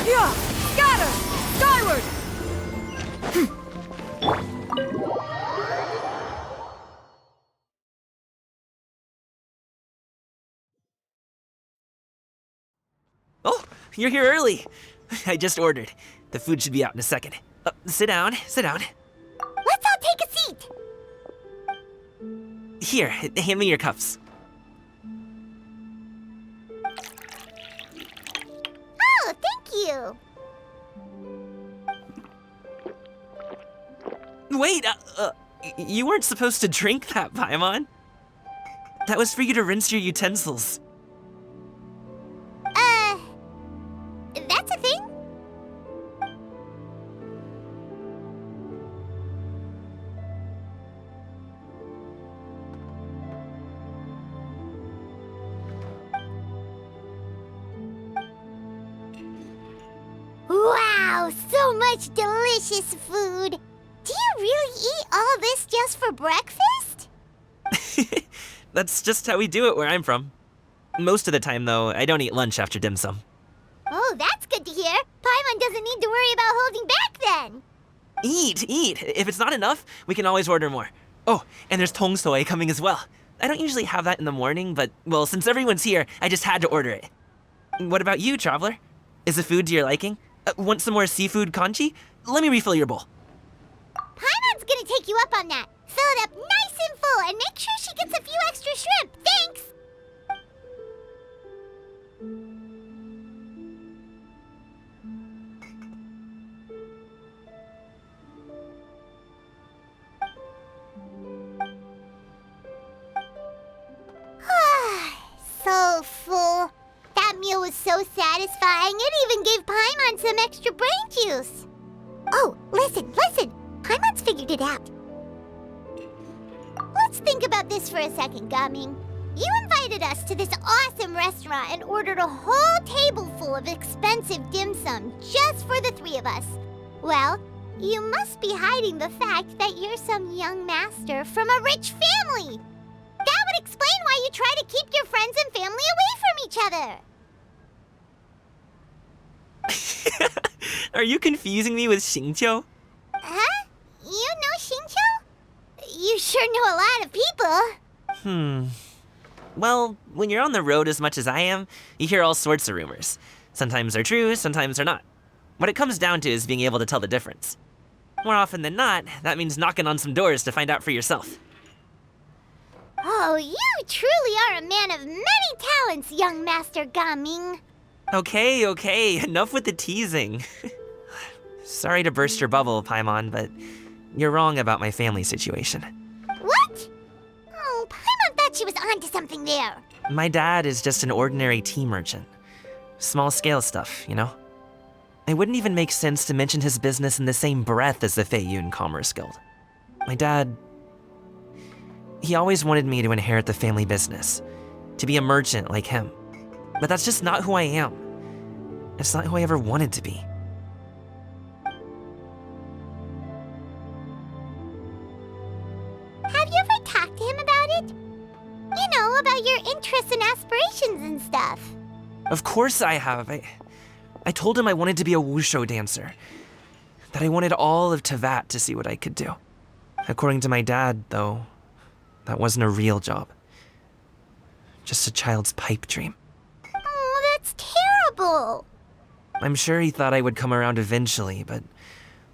Yeah! Scatter! Skyward! Oh, you're here early. I just ordered. The food should be out in a second. Sit down, sit down. Let's all take a seat! Here, hand me your cups. Oh, thank you! Wait, you weren't supposed to drink that, Paimon. That was for you to rinse your utensils. That's a thing? Wow, so much delicious food! Do you really eat all this just for breakfast? That's just how we do it where I'm from. Most of the time, though, I don't eat lunch after dim sum. Oh, that's good to hear. Paimon doesn't need to worry about holding back then. Eat! If it's not enough, we can always order more. Oh, and there's tong soy coming as well. I don't usually have that in the morning, but, well, since everyone's here, I just had to order it. What about you, traveler? Is the food to your liking? Want some more seafood congee? Let me refill your bowl. Paimon's gonna take you up on that. Fill it up nice and full and make sure she gets a few extra shrimp. Thanks! So full. That meal was so satisfying, it even gave Paimon some extra brain juice. Oh, listen. Paimon's figured it out. Let's think about this for a second, Gaming. You invited us to this awesome restaurant and ordered a whole table full of expensive dim sum just for the three of us. Well, you must be hiding the fact that you're some young master from a rich family. That would explain why you try to keep your friends and family away from each other. Are you confusing me with Xingqiu? Huh? You know Xingqiu? You sure know a lot of people. Well, when you're on the road as much as I am, you hear all sorts of rumors. Sometimes they're true, sometimes they're not. What it comes down to is being able to tell the difference. More often than not, that means knocking on some doors to find out for yourself. Oh, you truly are a man of many talents, young Master Gaming. Okay, enough with the teasing. Sorry to burst your bubble, Paimon, but you're wrong about my family situation. What? Oh, Paimon thought she was onto something there. My dad is just an ordinary tea merchant. Small-scale stuff, you know? It wouldn't even make sense to mention his business in the same breath as the Feiyun Commerce Guild. My dad... he always wanted me to inherit the family business. to be a merchant like him. But that's just not who I am. It's not who I ever wanted to be. Have you ever talked to him about it? You know, about your interests and aspirations and stuff. Of course I have. I told him I wanted to be a wushu dancer. That I wanted all of Teyvat to see what I could do. According to my dad, though, that wasn't a real job. Just a child's pipe dream. Oh, that's terrible. I'm sure he thought I would come around eventually, but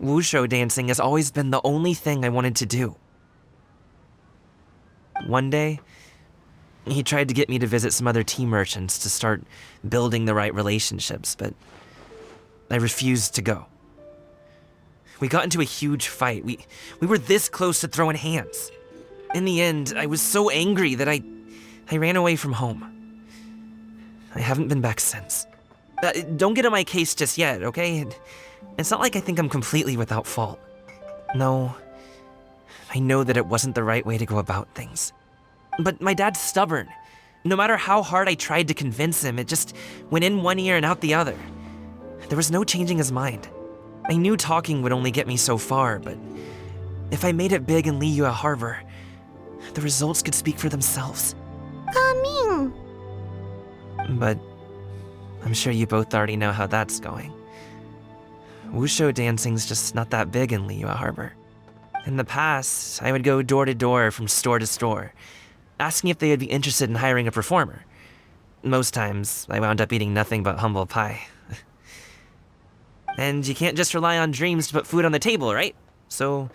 wushu dancing has always been the only thing I wanted to do. One day, he tried to get me to visit some other tea merchants to start building the right relationships, but I refused to go. We got into a huge fight. We were this close to throwing hands. In the end, I was so angry that I ran away from home. I haven't been back since. Don't get on my case just yet, okay? It's not like I think I'm completely without fault. No, I know that it wasn't the right way to go about things. But my dad's stubborn. No matter how hard I tried to convince him, it just went in one ear and out the other. There was no changing his mind. I knew talking would only get me so far, but if I made it big in Liyue Harbor, the results could speak for themselves. Coming. But I'm sure you both already know how that's going. Wushu dancing's just not that big in Liyue Harbor. In the past, I would go door to door from store to store, asking if they would be interested in hiring a performer. Most times, I wound up eating nothing but humble pie. And you can't just rely on dreams to put food on the table, right? So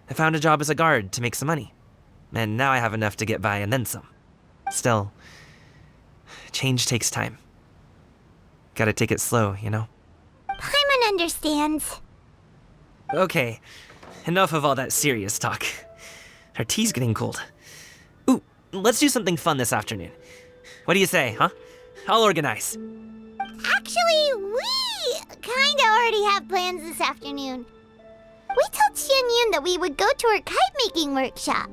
I found a job as a guard to make some money. And now I have enough to get by and then some. Still, change takes time. Gotta take it slow, you know? Paimon understands. Okay, enough of all that serious talk. Our tea's getting cold. Ooh, let's do something fun this afternoon. What do you say, huh? I'll organize. Actually, we kinda already have plans this afternoon. We told Xianyun that we would go to her kite-making workshop.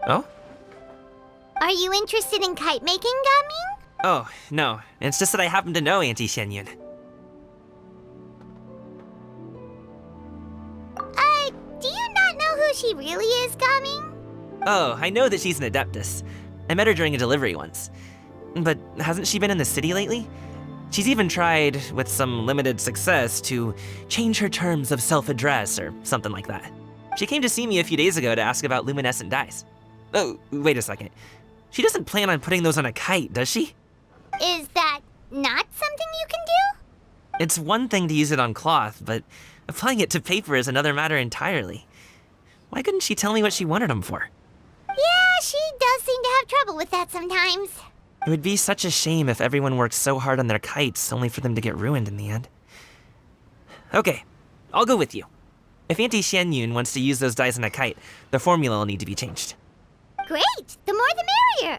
Oh? Are you interested in kite-making, Gaming? Oh, no. It's just that I happen to know Auntie Xianyun. Do you not know who she really is, Gaming? Oh, I know that she's an adeptus. I met her during a delivery once. But hasn't she been in the city lately? She's even tried, with some limited success, to change her terms of self-address or something like that. She came to see me a few days ago to ask about luminescent dyes. Oh, wait a second. She doesn't plan on putting those on a kite, does she? Is that not something you can do? It's one thing to use it on cloth, but applying it to paper is another matter entirely. Why couldn't she tell me what she wanted them for? Yeah, she does seem to have trouble with that sometimes. It would be such a shame if everyone worked so hard on their kites only for them to get ruined in the end. Okay, I'll go with you. If Auntie Xianyun wants to use those dyes on a kite, the formula will need to be changed. Great! The more the merrier!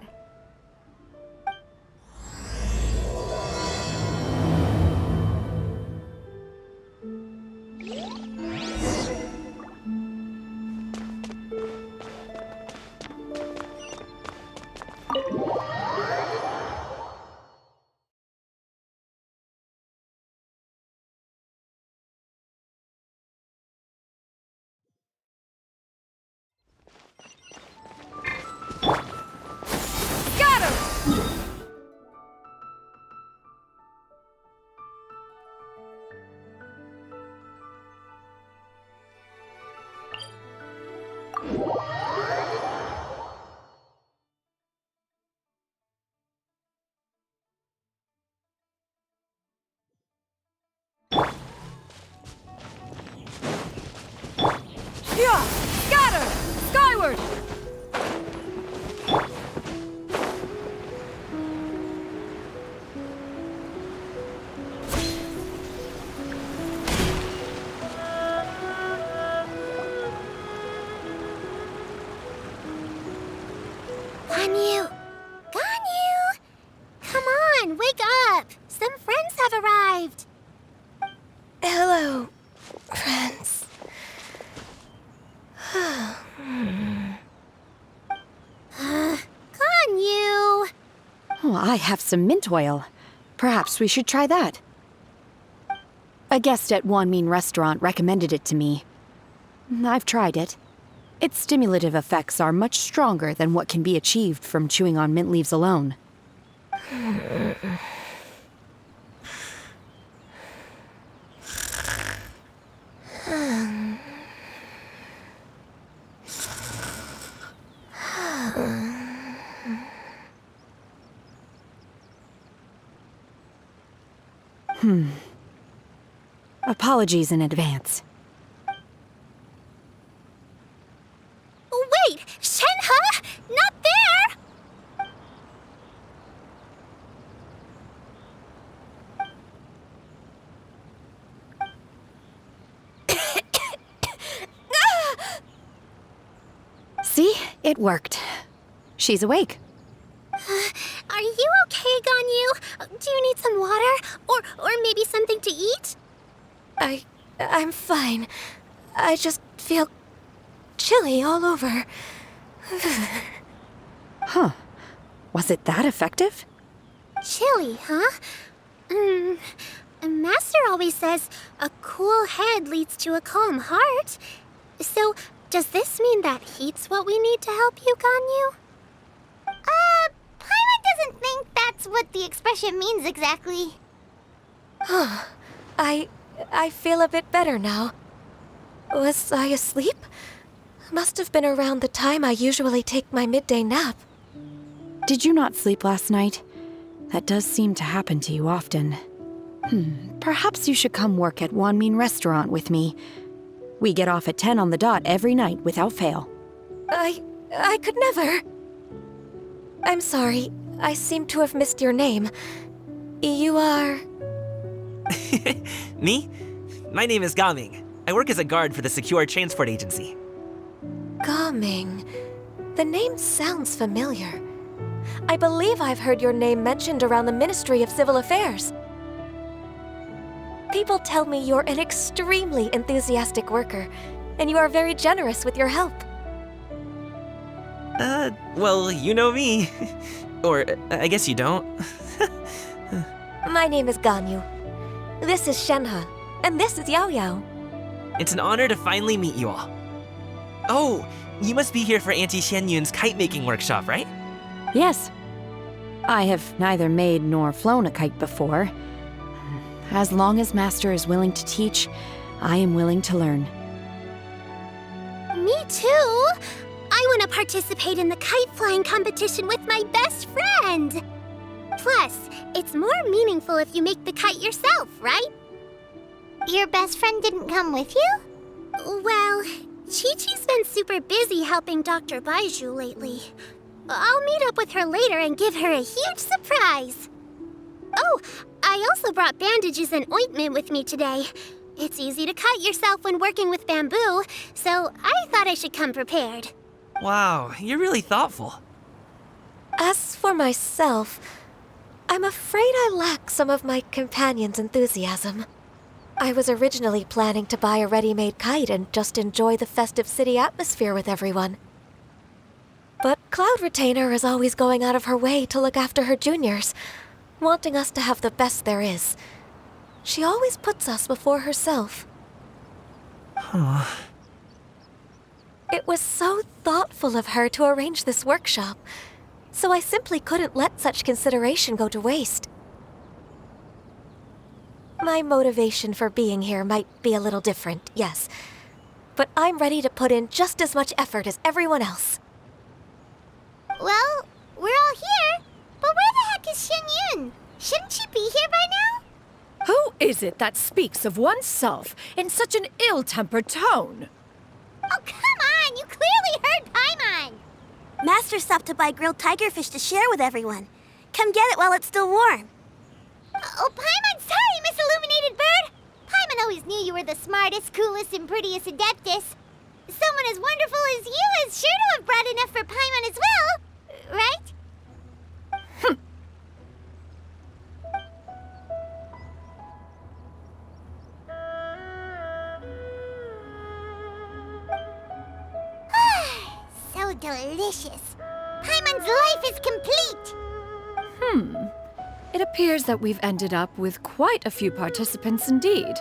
Yeah! Scatter! Skyward! Ganyu! Ganyu! Come on, wake up! Some friends have arrived! Hello, friends. I have some mint oil. Perhaps we should try that. A guest at Wanmin Restaurant recommended it to me. I've tried it. Its stimulative effects are much stronger than what can be achieved from chewing on mint leaves alone. Apologies in advance. Wait! Shenhe? Not there! See? It worked. She's awake. Are you okay, Ganyu? Do you need some water? Or maybe something to eat? I'm fine. I just feel chilly all over. Huh. Was it that effective? Chilly, huh? Master always says a cool head leads to a calm heart. So, does this mean that heat's what we need to help you, Ganyu? Paimon doesn't think that's what the expression means exactly. I feel a bit better now. Was I asleep? Must have been around the time I usually take my midday nap. Did you not sleep last night? That does seem to happen to you often. Perhaps you should come work at Wanmin Restaurant with me. We get off at 10 on the dot every night without fail. I could never. I'm sorry. I seem to have missed your name. You are... Me? My name is Gaming. I work as a guard for the Secure Transport Agency. Gaming. The name sounds familiar. I believe I've heard your name mentioned around the Ministry of Civil Affairs. People tell me you're an extremely enthusiastic worker, and you are very generous with your help. Well, you know me. Or, I guess you don't. My name is Ganyu. This is Shenhe, and this is Yao Yao. It's an honor to finally meet you all. Oh, you must be here for Auntie Xianyun's kite-making workshop, right? Yes. I have neither made nor flown a kite before. As long as Master is willing to teach, I am willing to learn. Me too! I want to participate in the kite flying competition with my best friend! Plus, it's more meaningful if you make the kite yourself, right? Your best friend didn't come with you? Well, Chi-Chi's been super busy helping Dr. Baiju lately. I'll meet up with her later and give her a huge surprise. Oh, I also brought bandages and ointment with me today. It's easy to cut yourself when working with bamboo, so I thought I should come prepared. Wow, you're really thoughtful. As for myself, I'm afraid I lack some of my companion's enthusiasm. I was originally planning to buy a ready-made kite and just enjoy the festive city atmosphere with everyone. But Cloud Retainer is always going out of her way to look after her juniors, wanting us to have the best there is. She always puts us before herself. Huh. It was so thoughtful of her to arrange this workshop, so I simply couldn't let such consideration go to waste. My motivation for being here might be a little different, yes, but I'm ready to put in just as much effort as everyone else. Well, we're all here, but where the heck is Xianyun? Shouldn't she be here by now? Who is it that speaks of oneself in such an ill-tempered tone? Oh, come on! You clearly heard Paimon! Master stopped to buy grilled tigerfish to share with everyone. Come get it while it's still warm. Oh, Paimon, sorry, Miss Illuminated Bird! Paimon always knew you were the smartest, coolest, and prettiest Adeptus. Someone as wonderful as you is sure to have brought enough for Paimon as well, right? So delicious. Paimon's life is complete. It appears that we've ended up with quite a few participants indeed.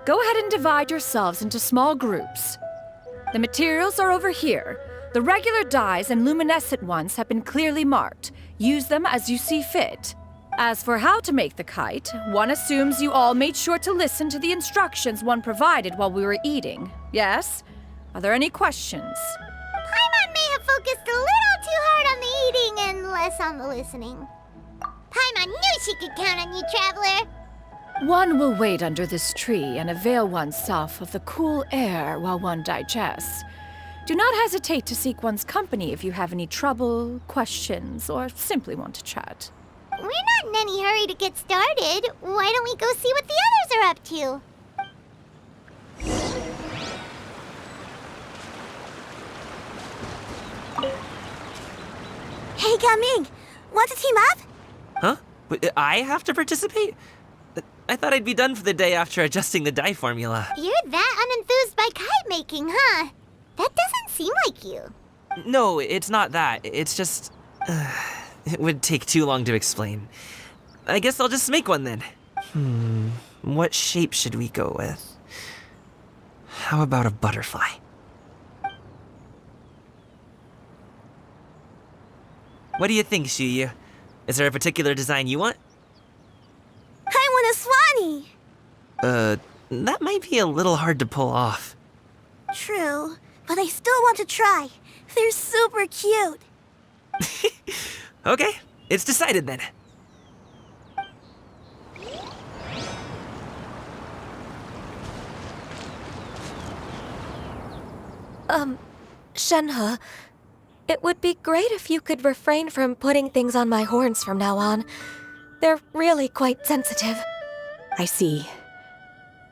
Go ahead and divide yourselves into small groups. The materials are over here. The regular dyes and luminescent ones have been clearly marked. Use them as you see fit. As for how to make the kite, one assumes you all made sure to listen to the instructions one provided while we were eating. Yes? Are there any questions? Paimon may have focused a little too hard on the eating and less on the listening. Paimon knew she could count on you, Traveler. One will wait under this tree and avail oneself of the cool air while one digests. Do not hesitate to seek one's company if you have any trouble, questions, or simply want to chat. We're not in any hurry to get started. Why don't we go see what the others are up to? Hey, Gaming! Want to team up? Huh? But I have to participate? I thought I'd be done for the day after adjusting the dye formula. You're that unenthused by kite making, huh? That doesn't seem like you. No, it's not that. It's just... it would take too long to explain. I guess I'll just make one then. What shape should we go with? How about a butterfly? What do you think, Shuyu? Is there a particular design you want? I want a Swanee! That might be a little hard to pull off. True, but I still want to try. They're super cute. Okay, it's decided then. Shenhe, it would be great if you could refrain from putting things on my horns from now on. They're really quite sensitive. I see.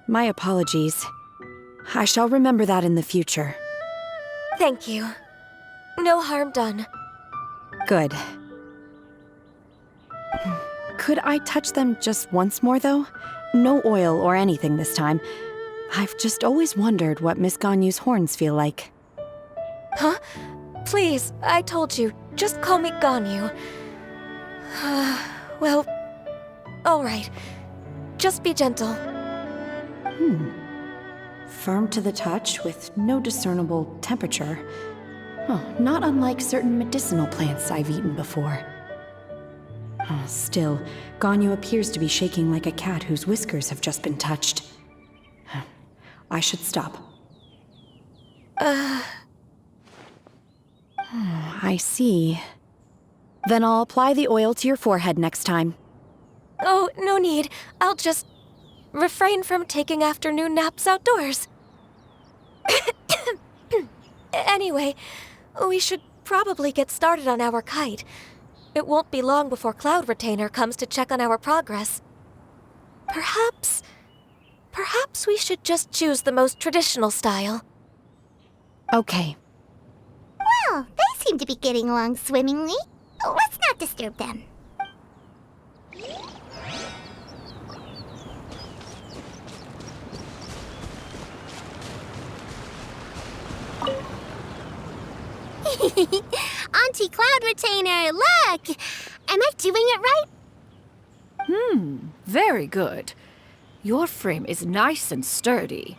My apologies. I shall remember that in the future. Thank you. No harm done. Good. Could I touch them just once more, though? No oil or anything this time. I've just always wondered what Miss Ganyu's horns feel like. Huh? Please, I told you, just call me Ganyu. Well, all right. Just be gentle. Firm to the touch with no discernible temperature. Not unlike certain medicinal plants I've eaten before. Still, Ganyu appears to be shaking like a cat whose whiskers have just been touched. I should stop. I see. Then I'll apply the oil to your forehead next time. Oh, no need. I'll just refrain from taking afternoon naps outdoors. Anyway, we should probably get started on our kite. It won't be long before Cloud Retainer comes to check on our progress. Perhaps we should just choose the most traditional style. Okay. Well, they seem to be getting along swimmingly. Let's not disturb them. Auntie Cloud Retainer, look! Am I doing it right? Very good. Your frame is nice and sturdy.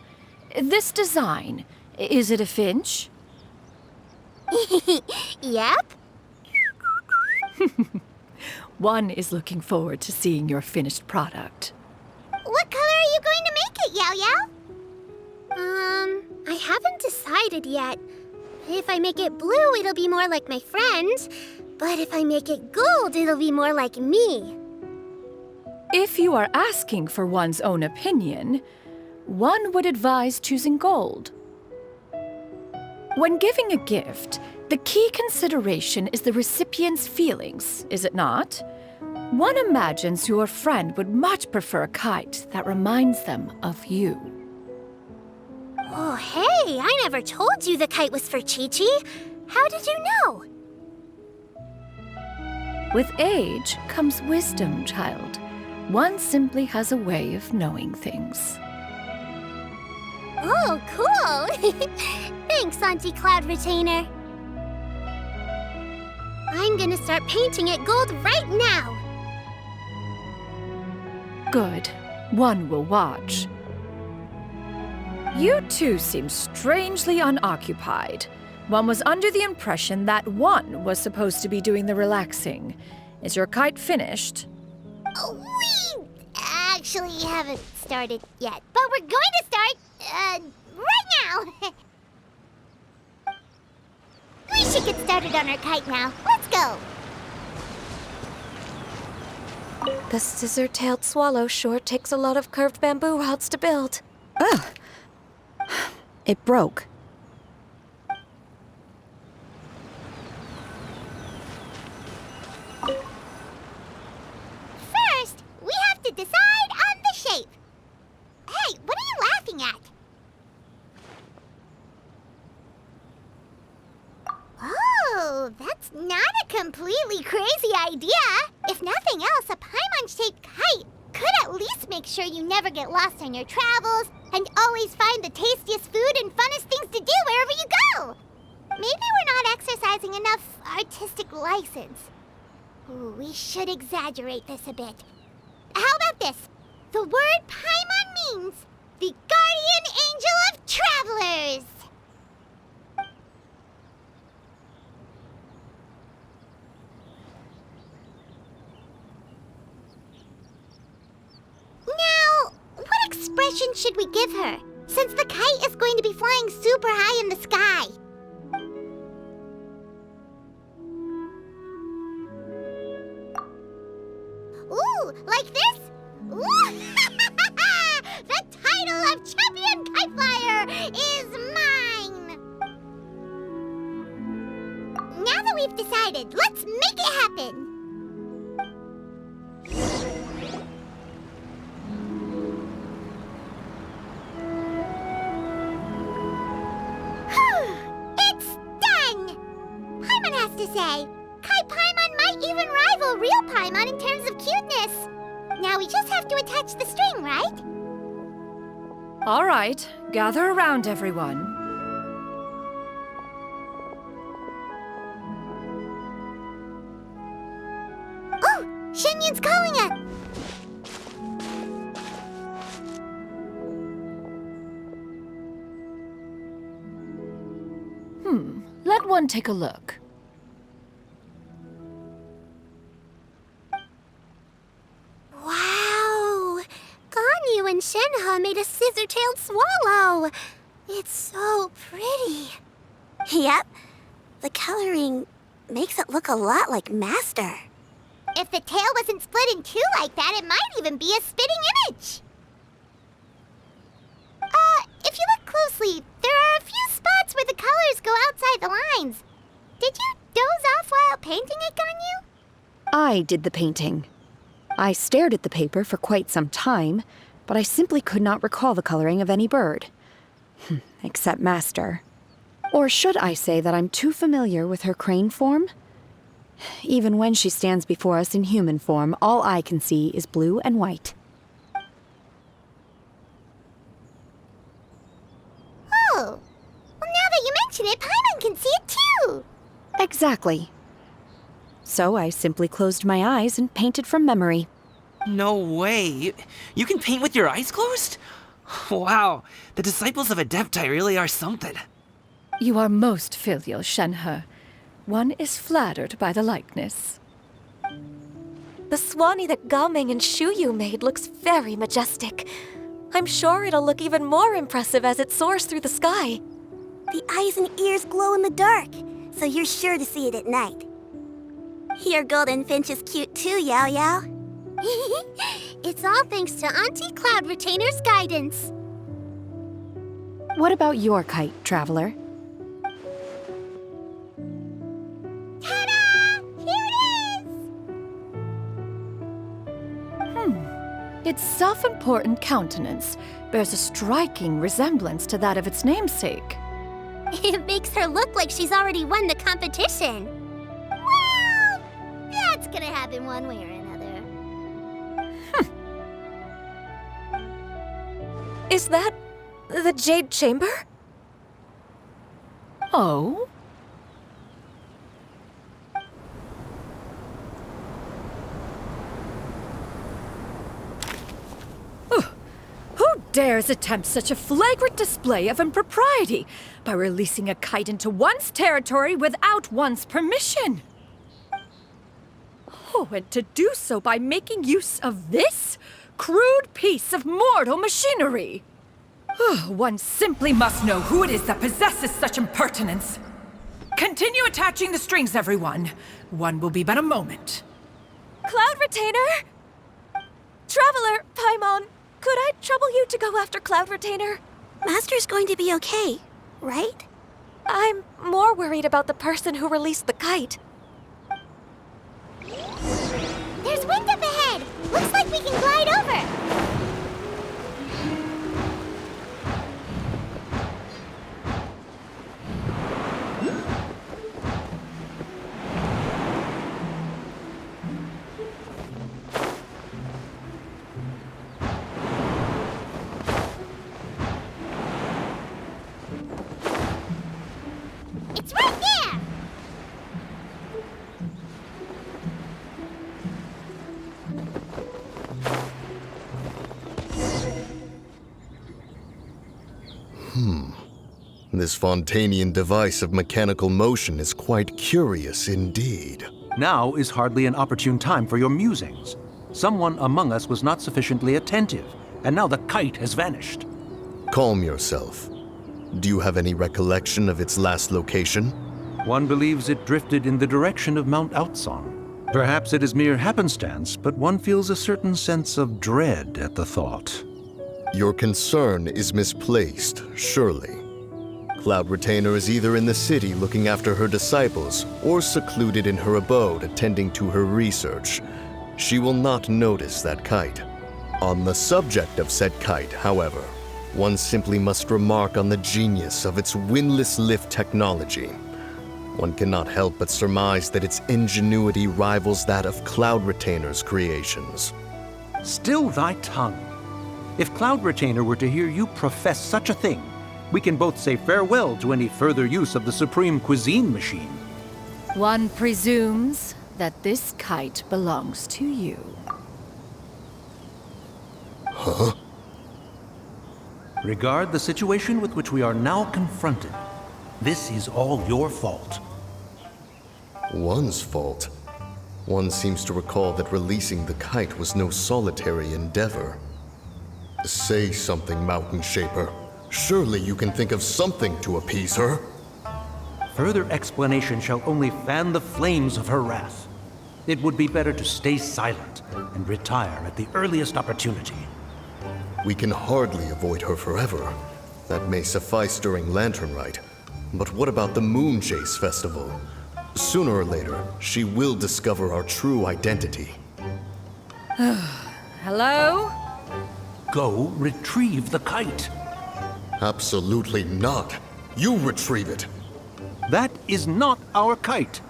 This design, is it a finch? Yep. One is looking forward to seeing your finished product. What color are you going to make it, Yao Yao? I haven't decided yet. If I make it blue, it'll be more like my friends. But if I make it gold, it'll be more like me. If you are asking for one's own opinion, one would advise choosing gold. When giving a gift, the key consideration is the recipient's feelings, is it not? One imagines your friend would much prefer a kite that reminds them of you. Oh, hey, I never told you the kite was for Chi-Chi. How did you know? With age comes wisdom, child. One simply has a way of knowing things. Oh, cool. Thanks, Auntie Cloud Retainer. I'm gonna start painting it gold right now. Good. One will watch. You two seem strangely unoccupied. One was under the impression that one was supposed to be doing the relaxing. Is your kite finished? We actually haven't started yet, but we're going to start, right now. We should get started on our kite now. Let's go. The scissor-tailed swallow sure takes a lot of curved bamboo rods to build. Ugh. It broke. First, we have to decide on the shape. Hey, what are you laughing at? Oh, that's not a completely crazy idea. If nothing else, a Paimon-shaped kite could at least make sure you never get lost on your travels and always find the tastiest food and funnest things to do wherever you go. Maybe we're not exercising enough artistic license. Ooh, we should exaggerate this a bit. How about this? The word Paimon means the guardian angel of travelers. Now, what expression should we give her, since the kite is going to be flying super high in the sky? Ooh, like this? Ooh. The title of champion kite flyer is mine! Now that we've decided, let's make it happen! It's done! Paimon has to say, Kai Paimon might even rival real Paimon in terms of cuteness. Now we just have to attach the string, right? All right, gather around, everyone. Oh, Shenyun's calling us! Let one take a look. Wow! Ganyu and Shenhe made a scissor-tailed swallow. It's so pretty. Yep. The coloring makes it look a lot like Master. If the tail wasn't split in two like that, it might even be a spitting image. If you look closely, there are a few spots where the colors go outside the lines. Did you doze off while painting it, Ganyu? I did the painting. I stared at the paper for quite some time, but I simply could not recall the coloring of any bird. Except Master. Or should I say that I'm too familiar with her crane form? Even when she stands before us in human form, all I can see is blue and white. Oh, well, now that you mention it, Paimon can see it too. Exactly. So I simply closed my eyes and painted from memory. No way. You can paint with your eyes closed? Wow, the disciples of Adepti really are something. You are most filial, Shenhe. One is flattered by the likeness. The swanee that Gaming and Shuyu made looks very majestic. I'm sure it'll look even more impressive as it soars through the sky. The eyes and ears glow in the dark, so you're sure to see it at night. Your golden finch is cute too, Yao Yao. It's all thanks to Auntie Cloud Retainer's guidance. What about your kite, Traveler? Ta-da! Here it is! Its self-important countenance bears a striking resemblance to that of its namesake. It makes her look like she's already won the competition. Well, that's gonna happen one way or another. Is that the Jade Chamber? Oh? dares attempt such a flagrant display of impropriety by releasing a kite into one's territory without one's permission? Oh, and to do so by making use of this crude piece of mortal machinery. One simply must know who it is that possesses such impertinence. Continue attaching the strings, everyone. One will be but a moment. Cloud Retainer! Traveler, Paimon, could I trouble you to go after Cloud Retainer? Master's going to be okay, right? I'm more worried about the person who released the kite. There's wind up ahead! Looks like we can glide over! It's right there! This Fontanian device of mechanical motion is quite curious indeed. Now is hardly an opportune time for your musings. Someone among us was not sufficiently attentive, and now the kite has vanished. Calm yourself. Do you have any recollection of its last location? One believes it drifted in the direction of Mount Outsong. Perhaps it is mere happenstance, but one feels a certain sense of dread at the thought. Your concern is misplaced, surely. Cloud Retainer is either in the city looking after her disciples, or secluded in her abode attending to her research. She will not notice that kite. On the subject of said kite, however, one simply must remark on the genius of its windless lift technology. One cannot help but surmise that its ingenuity rivals that of Cloud Retainer's creations. Still thy tongue. If Cloud Retainer were to hear you profess such a thing, we can both say farewell to any further use of the Supreme Cuisine Machine. One presumes that this kite belongs to you. Huh? Regard the situation with which we are now confronted. This is all your fault. One's fault? One seems to recall that releasing the kite was no solitary endeavor. Say something, Mountain Shaper. Surely you can think of something to appease her. Further explanation shall only fan the flames of her wrath. It would be better to stay silent and retire at the earliest opportunity. We can hardly avoid her forever. That may suffice during Latern Rite. But what about the Moon Chase Festival? Sooner or later, she will discover our true identity. Hello? Go retrieve the kite. Absolutely not. You retrieve it. That is not our kite.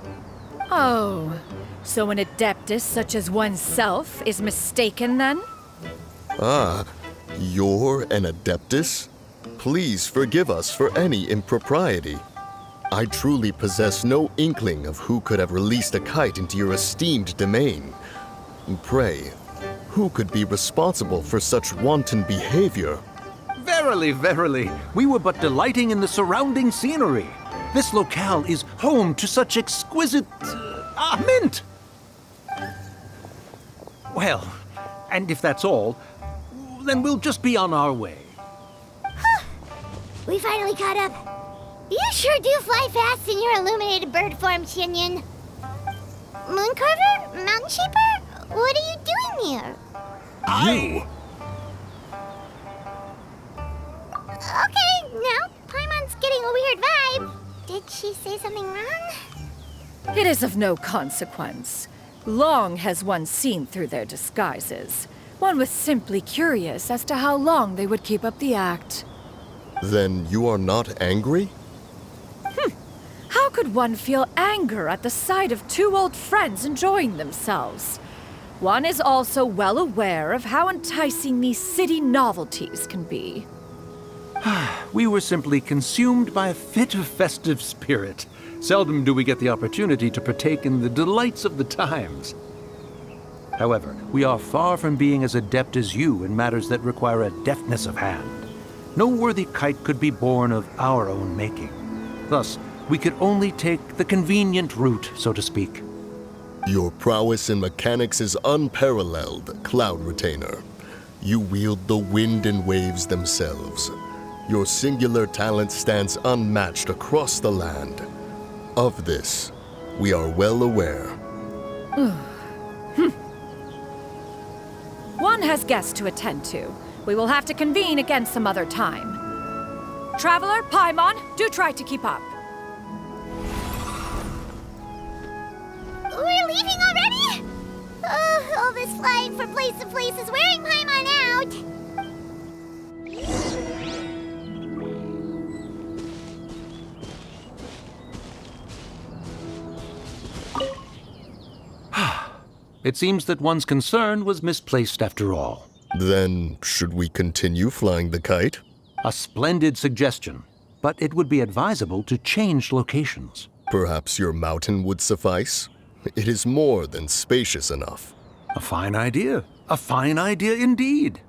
Oh, so an adeptus such as oneself is mistaken then? Ah, you're an adeptus? Please forgive us for any impropriety. I truly possess no inkling of who could have released a kite into your esteemed domain. Pray, who could be responsible for such wanton behavior? Verily, verily, we were but delighting in the surrounding scenery. This locale is home to such exquisite... mint! Well, and if that's all, then we'll just be on our way. We finally caught up. You sure do fly fast in your illuminated bird form, Xinyan. Mooncarver? Mountain Shaper? What are you doing here? You? Okay, now Paimon's getting a weird vibe. Did she say something wrong? It is of no consequence. Long has one seen through their disguises. One was simply curious as to how long they would keep up the act. Then you are not angry? How could one feel anger at the sight of two old friends enjoying themselves? One is also well aware of how enticing these city novelties can be. We were simply consumed by a fit of festive spirit. Seldom do we get the opportunity to partake in the delights of the times. However, we are far from being as adept as you in matters that require a deftness of hand. No worthy kite could be born of our own making. Thus, we could only take the convenient route, so to speak. Your prowess in mechanics is unparalleled, Cloud Retainer. You wield the wind and waves themselves. Your singular talent stands unmatched across the land. Of this, we are well aware. One has guests to attend to. We will have to convene again some other time. Traveler, Paimon, do try to keep up. We're leaving already? Oh, all this flying from place to place is wearing Paimon out. It seems that one's concern was misplaced after all. Then, should we continue flying the kite? A splendid suggestion, but it would be advisable to change locations. Perhaps your mountain would suffice? It is more than spacious enough. A fine idea. A fine idea indeed.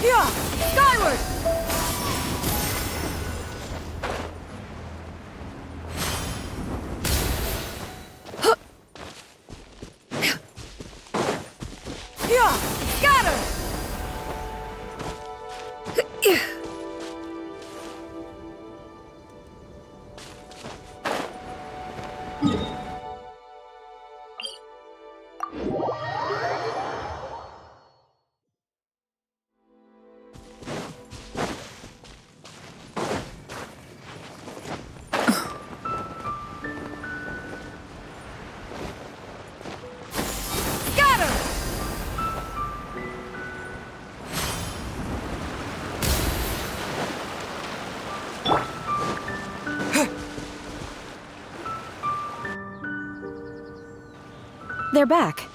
Yeah! Skyward! Yeah! Scatter! They're back.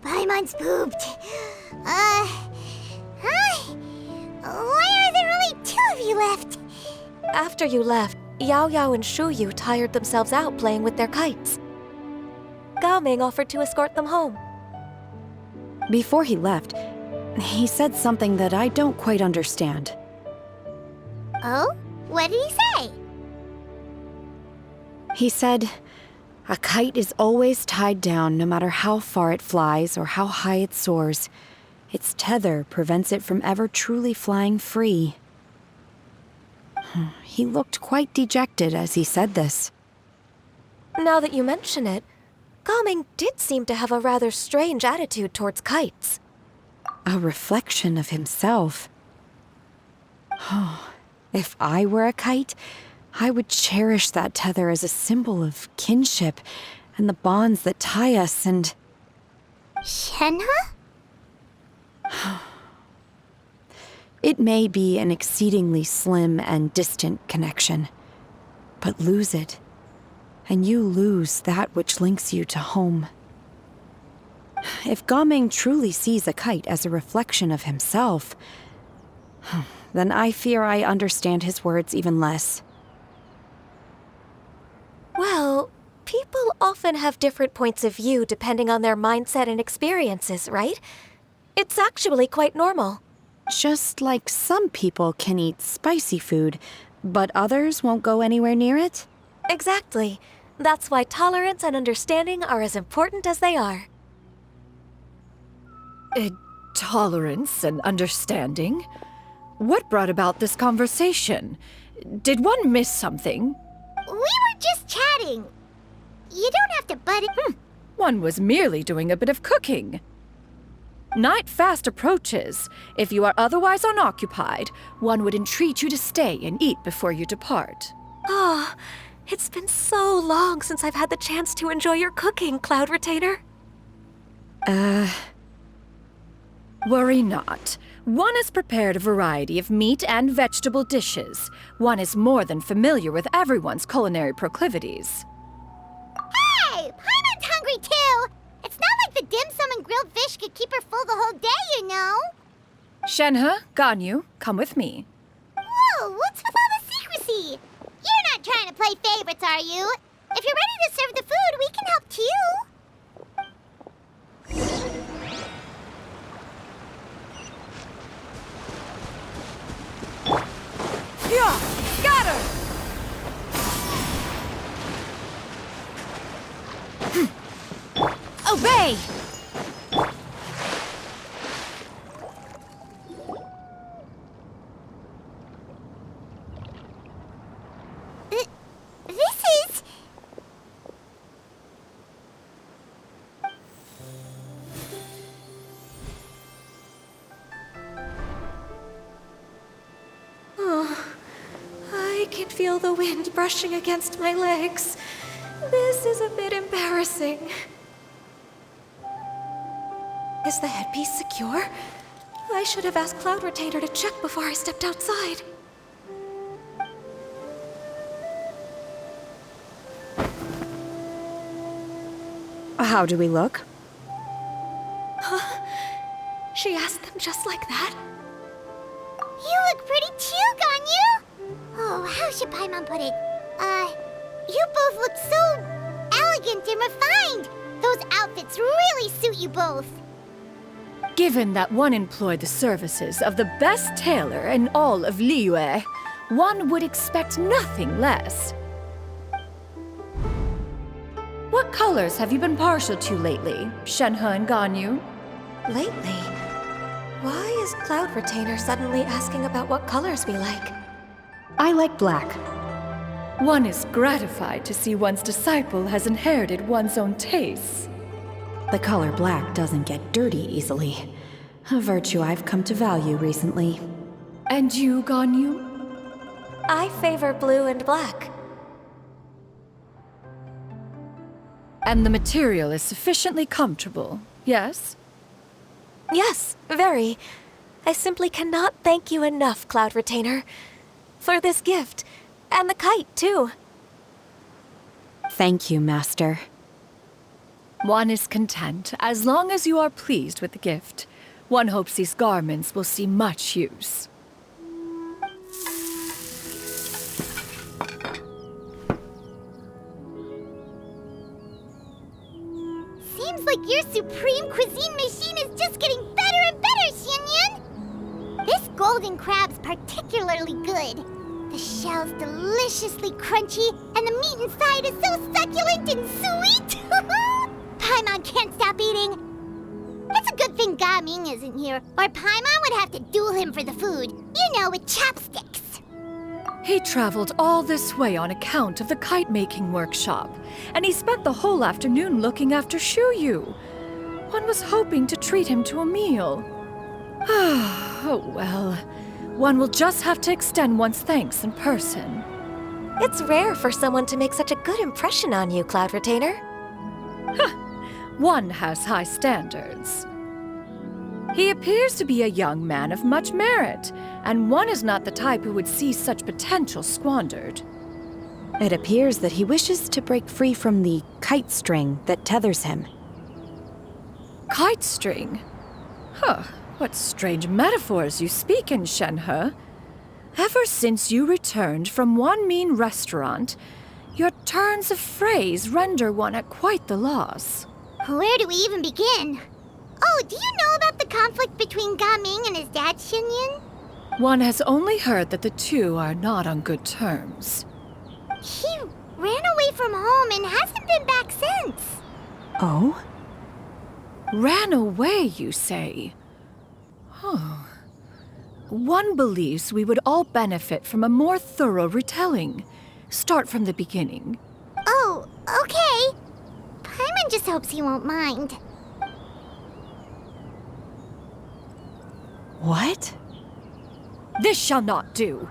Paimon's pooped. Hi. Why are there only 2 of you left? After you left, Yao Yao and Shu Yu tired themselves out playing with their kites. Gao Ming offered to escort them home. Before he left, he said something that I don't quite understand. Oh? What did he say? He said, a kite is always tied down no matter how far it flies or how high it soars. Its tether prevents it from ever truly flying free. He looked quite dejected as he said this. Now that you mention it, Gao Ming did seem to have a rather strange attitude towards kites. A reflection of himself. If I were a kite, I would cherish that tether as a symbol of kinship and the bonds that tie us and... Shenhe? It may be an exceedingly slim and distant connection, but lose it, and you lose that which links you to home. If Gaming truly sees a kite as a reflection of himself, then I fear I understand his words even less. Well, people often have different points of view depending on their mindset and experiences, right? It's actually quite normal. Just like some people can eat spicy food, but others won't go anywhere near it? Exactly. That's why tolerance and understanding are as important as they are. Tolerance and understanding? What brought about this conversation? Did one miss something? We were just chatting. You don't have to butt it. One was merely doing a bit of cooking. Night fast approaches. If you are otherwise unoccupied, one would entreat you to stay and eat before you depart. Oh, it's been so long since I've had the chance to enjoy your cooking, Cloud Retainer. Worry not. One has prepared a variety of meat and vegetable dishes. One is more than familiar with everyone's culinary proclivities. Hey, Paimon's hungry too. It's not like the dim sum and grilled fish could keep her full the whole day, you know. Shenhe, Ganyu, come with me. Whoa, what's with all the secrecy? You're not trying to play favorites, are you? If you're ready to serve the food, we can help too. Yeah, got her! Obey! This is... Oh, I can feel the wind brushing against my legs. This is a bit embarrassing. Is the headpiece secure? I should have asked Cloud Retainer to check before I stepped outside. How do we look? She asked them just like that? You look pretty too, Ganyu! Oh, how should Paimon put it? You both look so elegant and refined. Those outfits really suit you both. Given that one employed the services of the best tailor in all of Liyue, one would expect nothing less. What colors have you been partial to lately, Shenhe and Ganyu? Lately? Why is Cloud Retainer suddenly asking about what colors we like? I like black. One is gratified to see one's disciple has inherited one's own tastes. The color black doesn't get dirty easily. A virtue I've come to value recently. And you, Ganyu? I favor blue and black. And the material is sufficiently comfortable, yes? Yes, very. I simply cannot thank you enough, Cloud Retainer. For this gift. And the kite, too. Thank you, Master. One is content as long as you are pleased with the gift. One hopes these garments will see much use. Seems like your supreme cuisine machine is just getting better and better, Xianyan! This golden crab's particularly good. The shell's deliciously crunchy, and the meat inside is so succulent and sweet! Paimon can't stop eating. It's a good thing Gaming isn't here, or Paimon would have to duel him for the food. You know, with chopsticks. He traveled all this way on account of the kite-making workshop, and he spent the whole afternoon looking after Shuyu. One was hoping to treat him to a meal. Oh well, one will just have to extend one's thanks in person. It's rare for someone to make such a good impression on you, Cloud Retainer. One has high standards. He appears to be a young man of much merit, and one is not the type who would see such potential squandered. It appears that he wishes to break free from the kite string that tethers him. kite string? Huh, what strange metaphors you speak in, Shenhe. Ever since you returned from one mean restaurant, your turns of phrase render one at quite the loss. Where do we even begin? Oh, do you know about the conflict between Gaming and his dad, Xinyan? One has only heard that the two are not on good terms. He ran away from home and hasn't been back since. Oh? Ran away, you say? Oh. One believes we would all benefit from a more thorough retelling. Start from the beginning. Oh, okay. Paimon just hopes he won't mind. What? This shall not do.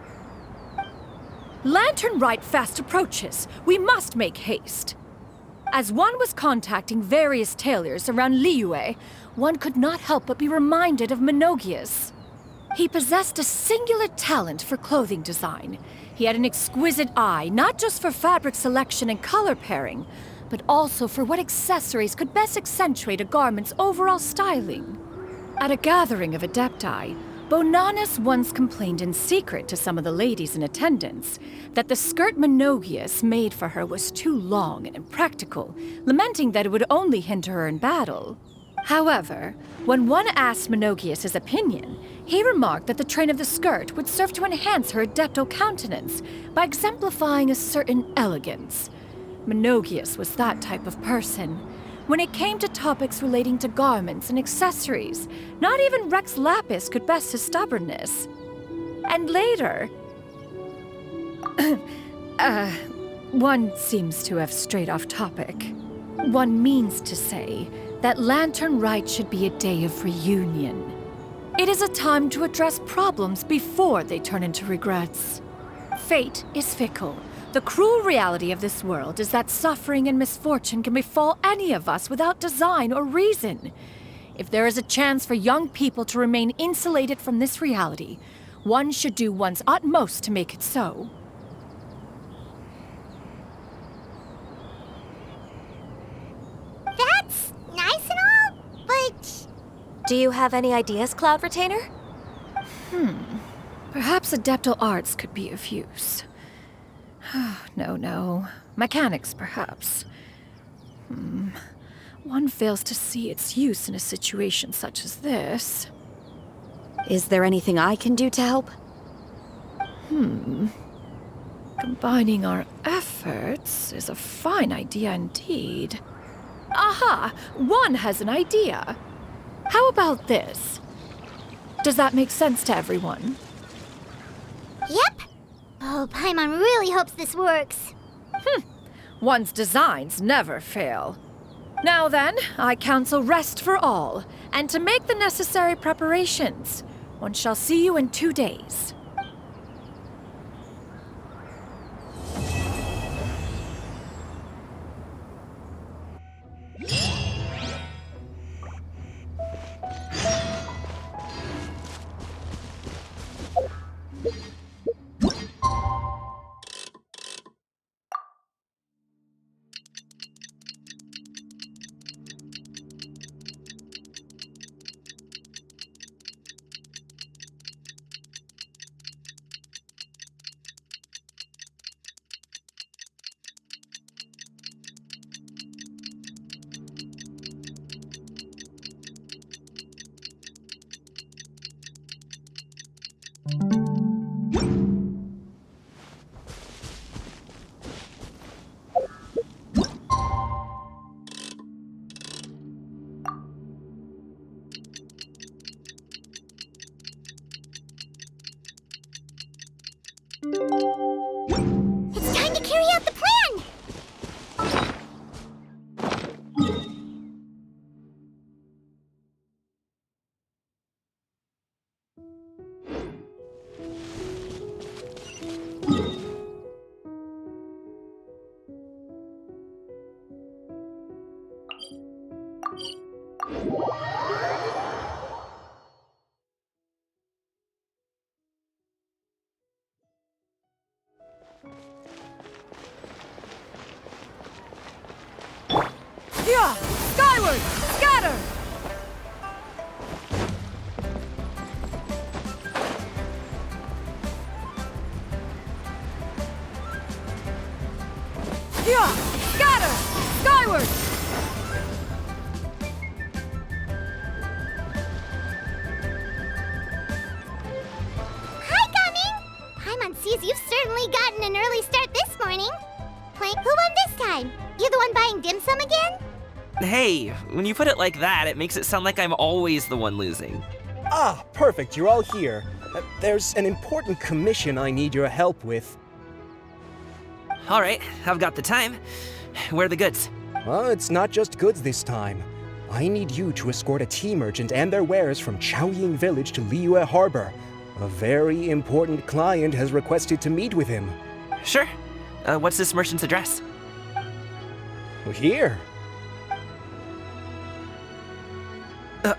Latern Rite fast approaches. We must make haste. As one was contacting various tailors around Liyue, one could not help but be reminded of Menogias. He possessed a singular talent for clothing design. He had an exquisite eye, not just for fabric selection and color pairing, but also for what accessories could best accentuate a garment's overall styling. At a gathering of Adepti, Bonanis once complained in secret to some of the ladies in attendance that the skirt Menogias made for her was too long and impractical, lamenting that it would only hinder her in battle. However, when one asked Menogias his opinion, he remarked that the train of the skirt would serve to enhance her adeptal countenance by exemplifying a certain elegance. Menogias was that type of person. When it came to topics relating to garments and accessories, not even Rex Lapis could best his stubbornness. And later... one seems to have strayed off topic. One means to say that Latern Rite should be a day of reunion. It is a time to address problems before they turn into regrets. Fate is fickle. The cruel reality of this world is that suffering and misfortune can befall any of us without design or reason. If there is a chance for young people to remain insulated from this reality, one should do one's utmost to make it so. That's nice and all, but... Do you have any ideas, Cloud Retainer? Perhaps adeptal arts could be of use. No. Mechanics, perhaps. One fails to see its use in a situation such as this. Is there anything I can do to help? Combining our efforts is a fine idea indeed. Aha! One has an idea. How about this? Does that make sense to everyone? Yep. Oh, Paimon really hopes this works. One's designs never fail. Now then, I counsel rest for all, and to make the necessary preparations. One shall see you in 2 days. It's time to carry out the plan! Yeah! Skyward! Scatter! morning. Who won this time? You the one buying dim sum again? Hey, when you put it like that, it makes it sound like I'm always the one losing. Ah, perfect, you're all here. There's an important commission I need your help with. Alright, I've got the time. Where are the goods? Well, it's not just goods this time. I need you to escort a tea merchant and their wares from Chaoying Village to Liyue Harbor. A very important client has requested to meet with him. Sure. What's this merchant's address? Here. If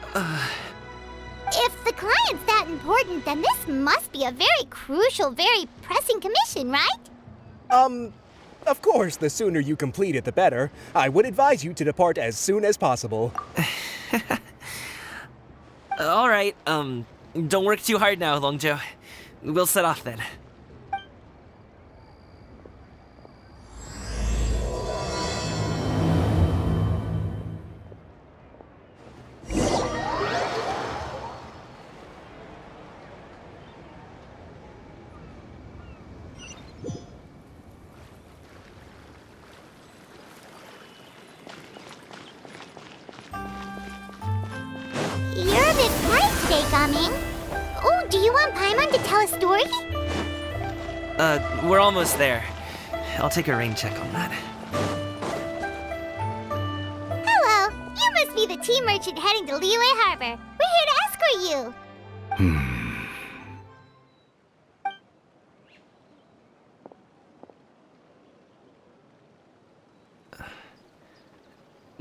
the client's that important, then this must be a very crucial, very pressing commission, right? Of course, the sooner you complete it, the better. I would advise you to depart as soon as possible. Alright, don't work too hard now, Longjo. We'll set off then. You're a bit quiet today, Gaming. Oh, do you want Paimon to tell a story? We're almost there. I'll take a rain check on that. Hello, you must be the tea merchant heading to Liyue Harbor. We're here to escort you.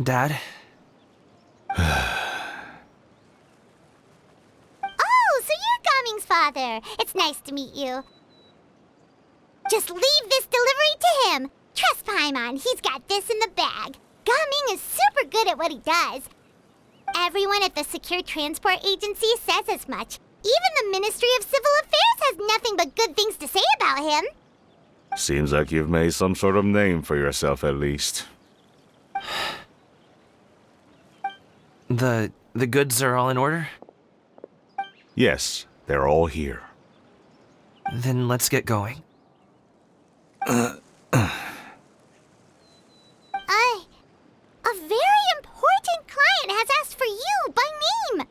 Dad? Oh, so you're Gaming's father. It's nice to meet you. Just leave this delivery to him. Trust Paimon, he's got this in the bag. Gaming is super good at what he does. Everyone at the Secure Transport Agency says as much. Even the Ministry of Civil Affairs has nothing but good things to say about him. Seems like you've made some sort of name for yourself at least. The goods are all in order? Yes, they're all here. Then let's get going. A very important client has asked for you by name.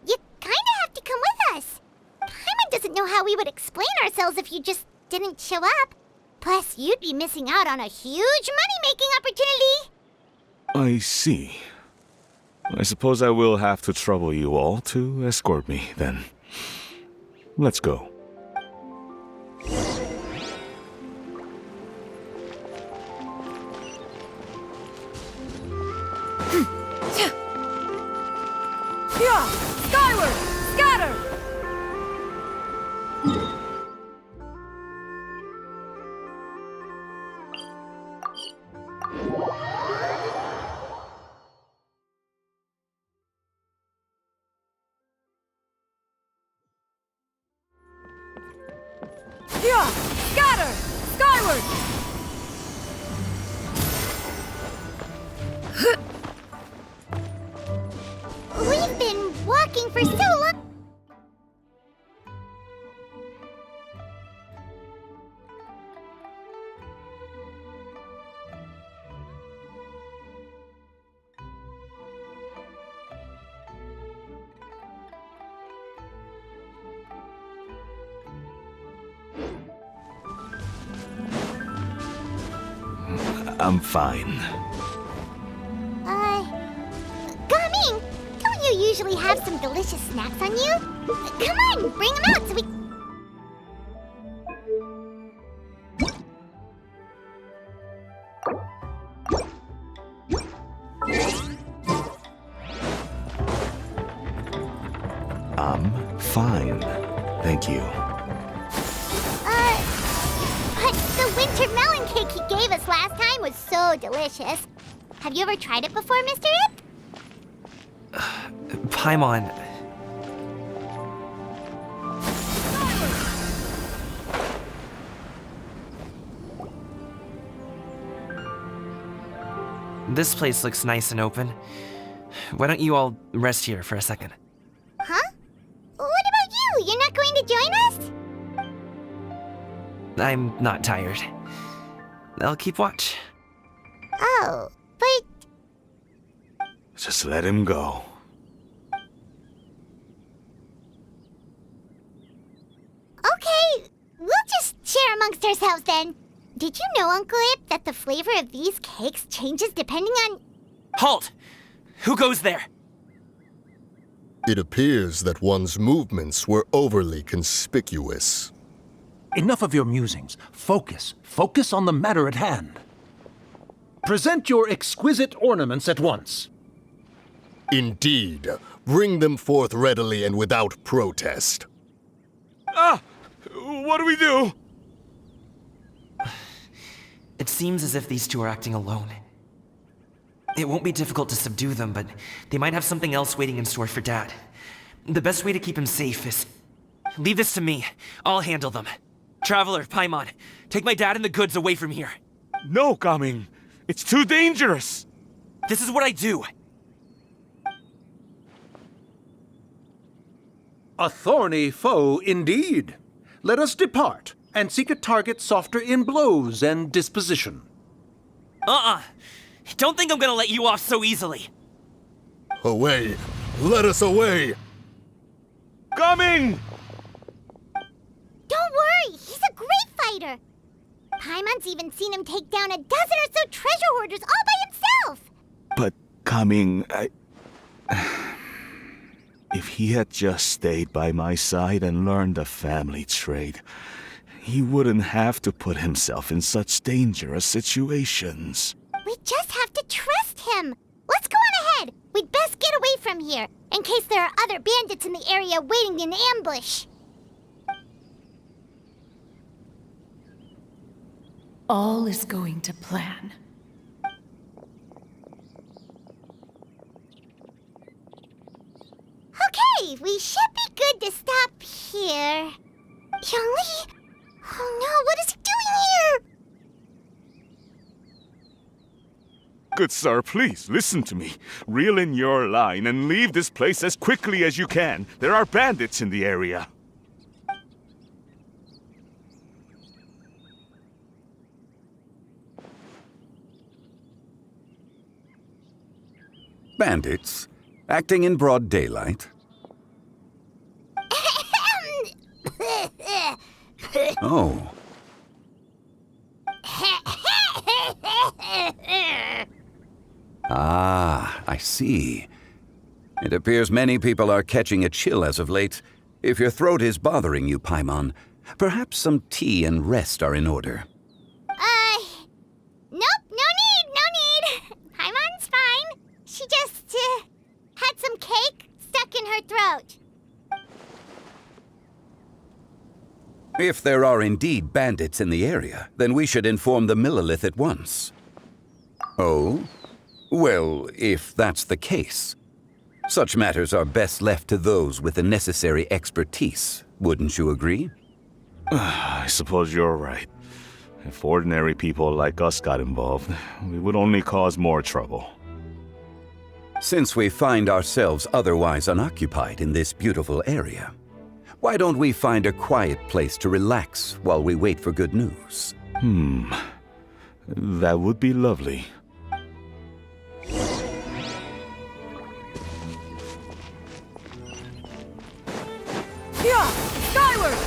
You kinda have to come with us. Paimon doesn't know how we would explain ourselves if you just didn't show up. Plus, you'd be missing out on a huge money-making opportunity. I see. I suppose I will have to trouble you all to escort me, then. Let's go. Yeah! Skyward! Scatter! Yeah! Scatter! Skyward! We've been walking for so long. I'm fine. Gaming, don't you usually have some delicious snacks on you? Come on, bring them out so we... I'm fine. Thank you. But the winter melon cake he gave us last time was so delicious. Have you ever tried it before, Mr. Ip? Paimon. This place looks nice and open. Why don't you all rest here for a second? Huh? What about you? You're not going to join us? I'm not tired. I'll keep watch. Oh, but Just let him go. okay, we'll just share amongst ourselves then. Did you know, Uncle Ip, that the flavor of these cakes changes depending on... Halt! Who goes there? It appears that one's movements were overly conspicuous. Enough of your musings. Focus. Focus on the matter at hand. Present your exquisite ornaments at once. Indeed. Bring them forth readily and without protest. Ah! What do we do? It seems as if these two are acting alone. It won't be difficult to subdue them, but they might have something else waiting in store for Dad. The best way to keep him safe is... Leave this to me. I'll handle them. Traveler, Paimon, take my dad and the goods away from here. No, Gaming. It's too dangerous. This is what I do. A thorny foe indeed. Let us depart and seek a target softer in blows and disposition. Don't think I'm gonna let you off so easily. Away! Let us away! Coming! Don't worry, he's a great fighter. Paimon's even seen him take down a dozen or so treasure hoarders all by himself. But Coming, if he had just stayed by my side and learned the family trade, he wouldn't have to put himself in such dangerous situations. We just have to trust him. Let's go on ahead. We'd best get away from here, in case there are other bandits in the area waiting in ambush. All is going to plan. Okay, we should be good to stop here. Yangli? Oh no, what is he doing here? Good sir, please listen to me. Reel in your line and leave this place as quickly as you can. There are bandits in the area. Bandits? Acting in broad daylight? Oh. Ah, I see. It appears many people are catching a chill as of late. If your throat is bothering you, Paimon, perhaps some tea and rest are in order. Nope, no need. Paimon's fine. She just, had some cake stuck in her throat. If there are indeed bandits in the area, then we should inform the Millilith at once. Oh? Well, if that's the case, such matters are best left to those with the necessary expertise, wouldn't you agree? I suppose you're right. If ordinary people like us got involved, we would only cause more trouble. Since we find ourselves otherwise unoccupied in this beautiful area, why don't we find a quiet place to relax while we wait for good news? That would be lovely. Yeah! Skyward!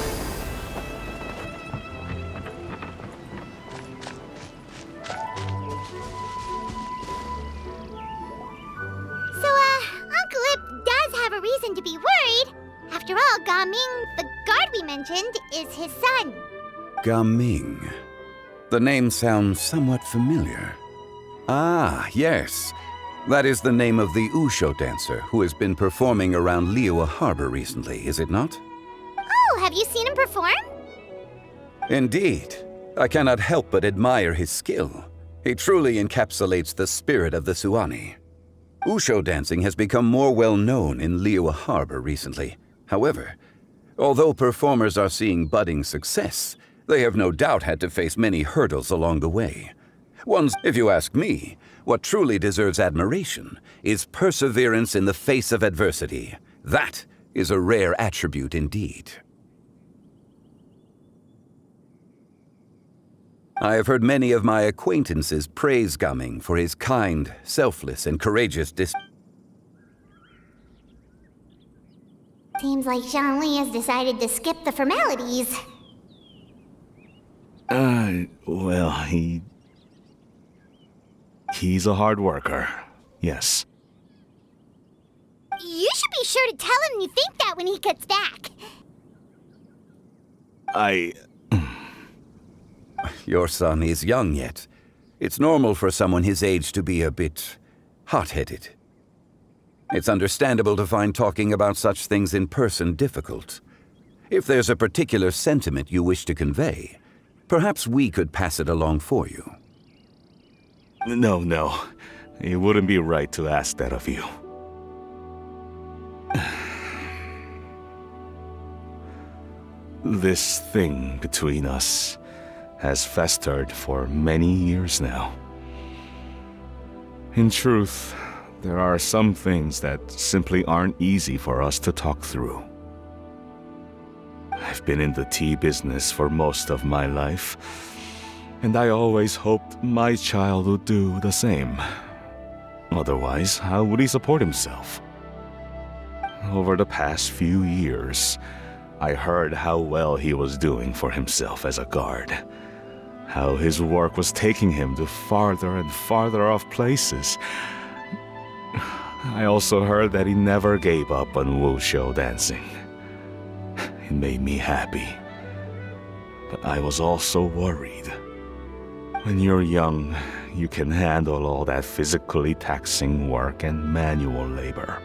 So, Uncle Ip does have a reason to be worried. After all, Gaming, the guard we mentioned, is his son. Gaming. The name sounds somewhat familiar. Ah, yes. That is the name of the Usho dancer who has been performing around Liyue Harbor recently, is it not? Oh, have you seen him perform? Indeed. I cannot help but admire his skill. He truly encapsulates the spirit of the Suani. Usho dancing has become more well known in Liyue Harbor recently. However, although performers are seeing budding success, they have no doubt had to face many hurdles along the way. Ones, if you ask me, what truly deserves admiration is perseverance in the face of adversity. That is a rare attribute indeed. I have heard many of my acquaintances praise Gaming for his kind, selfless, and courageous Seems like Zhongli has decided to skip the formalities. Well, he's a hard worker, yes. You should be sure to tell him you think that when he gets back. Your son is young yet. It's normal for someone his age to be a bit hot-headed. It's understandable to find talking about such things in person difficult. If there's a particular sentiment you wish to convey, perhaps we could pass it along for you. No. It wouldn't be right to ask that of you. This thing between us has festered for many years now. In truth, there are some things that simply aren't easy for us to talk through. I've been in the tea business for most of my life, and I always hoped my child would do the same. Otherwise, how would he support himself? Over the past few years, I heard how well he was doing for himself as a guard. How his work was taking him to farther and farther off places. I also heard that he never gave up on wushou dancing. It made me happy. But I was also worried. When you're young, you can handle all that physically taxing work and manual labor.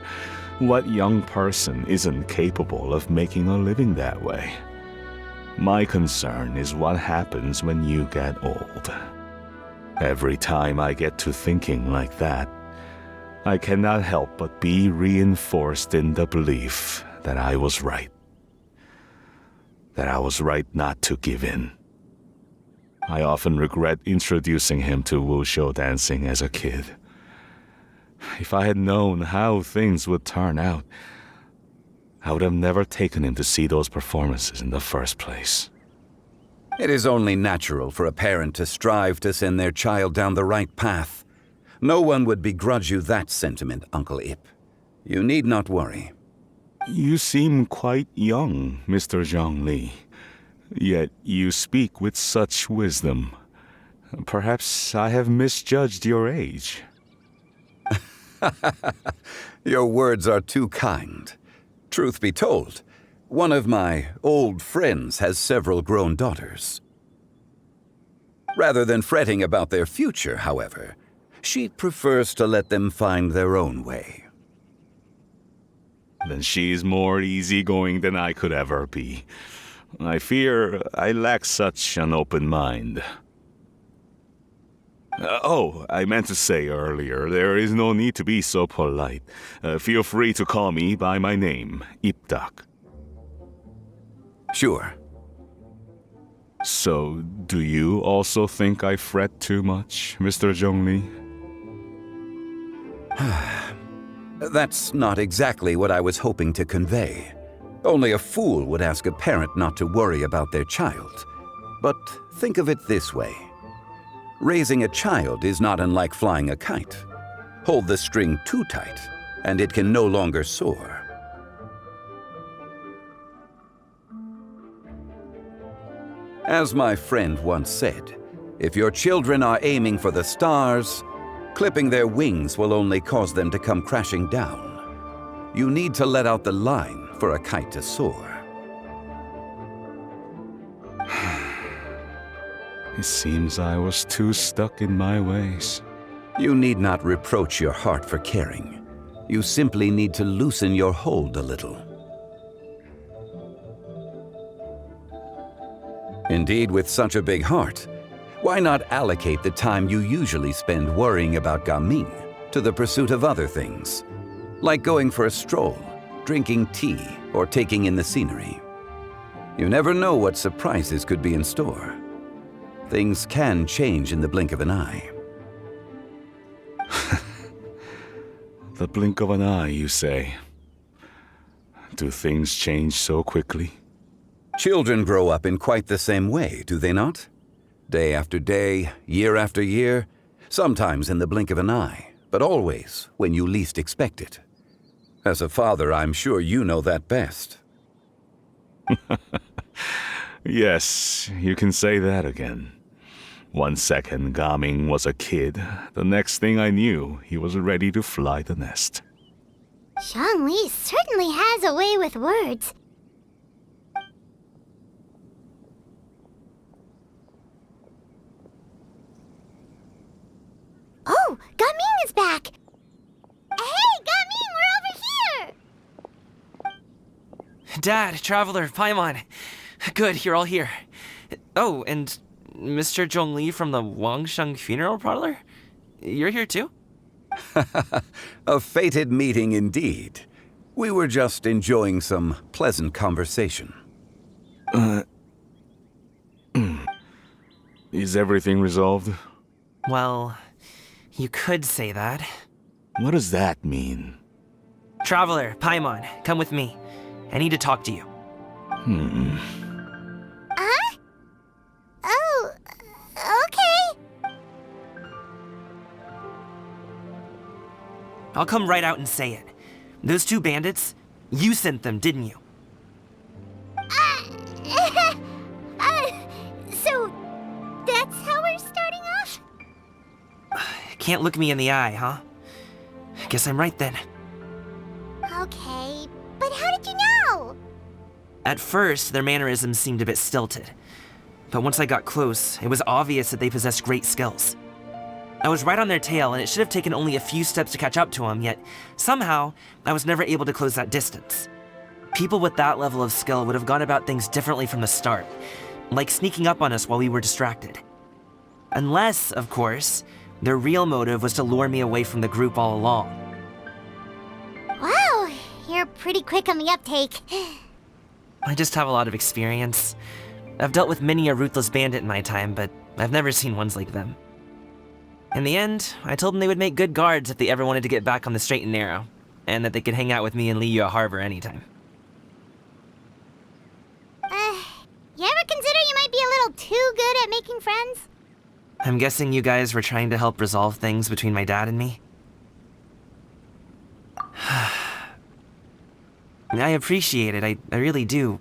What young person isn't capable of making a living that way? My concern is what happens when you get old. Every time I get to thinking like that, I cannot help but be reinforced in the belief that I was right. That I was right not to give in. I often regret introducing him to wushou dancing as a kid. If I had known how things would turn out, I would have never taken him to see those performances in the first place. It is only natural for a parent to strive to send their child down the right path. No one would begrudge you that sentiment, Uncle Ip. You need not worry. You seem quite young, Mr. Zhongli. Yet you speak with such wisdom. Perhaps I have misjudged your age. Your words are too kind. Truth be told, one of my old friends has several grown daughters. Rather than fretting about their future, however, she prefers to let them find their own way. Then she's more easygoing than I could ever be. I fear I lack such an open mind. I meant to say earlier, there is no need to be so polite. Feel free to call me by my name, Ipdak. Sure. So, do you also think I fret too much, Mr. Zhongli? That's not exactly what I was hoping to convey. Only a fool would ask a parent not to worry about their child. But think of it this way. Raising a child is not unlike flying a kite. Hold the string too tight, and it can no longer soar. As my friend once said, if your children are aiming for the stars, clipping their wings will only cause them to come crashing down. You need to let out the line for a kite to soar. It seems I was too stuck in my ways. You need not reproach your heart for caring. You simply need to loosen your hold a little. Indeed, with such a big heart, why not allocate the time you usually spend worrying about Gaming to the pursuit of other things, like going for a stroll, drinking tea, or taking in the scenery? You never know what surprises could be in store. Things can change in the blink of an eye. The blink of an eye, you say? Do things change so quickly? Children grow up in quite the same way, do they not? Day after day, year after year, sometimes in the blink of an eye, but always when you least expect it. As a father, I'm sure you know that best. Yes, you can say that again. One second Gaming was a kid, the next thing I knew, he was ready to fly the nest. Zhongli certainly has a way with words. Oh, Gaming is back! Hey, Gaming, we're over here! Dad, Traveler, Paimon. Good, you're all here. Oh, and Mr. Zhongli from the Wangsheng Funeral Parlor? You're here too? A fated meeting indeed. We were just enjoying some pleasant conversation. Is everything resolved? Well, you could say that. What does that mean? Traveler, Paimon, come with me. I need to talk to you. Huh? Oh, okay. I'll come right out and say it. Those two bandits, you sent them, didn't you? So, that's how we're starting off? Can't look me in the eye, huh? Guess I'm right then. Okay, but how did you know? At first, their mannerisms seemed a bit stilted. But once I got close, it was obvious that they possessed great skills. I was right on their tail, and it should have taken only a few steps to catch up to them, yet somehow, I was never able to close that distance. People with that level of skill would have gone about things differently from the start, like sneaking up on us while we were distracted. Unless, of course, their real motive was to lure me away from the group all along. Wow, you're pretty quick on the uptake. I just have a lot of experience. I've dealt with many a ruthless bandit in my time, but I've never seen ones like them. In the end, I told them they would make good guards if they ever wanted to get back on the straight and narrow, and that they could hang out with me in Liyue Harbor anytime. You ever consider you might be a little too good at making friends? I'm guessing you guys were trying to help resolve things between my dad and me? I appreciate it, I really do.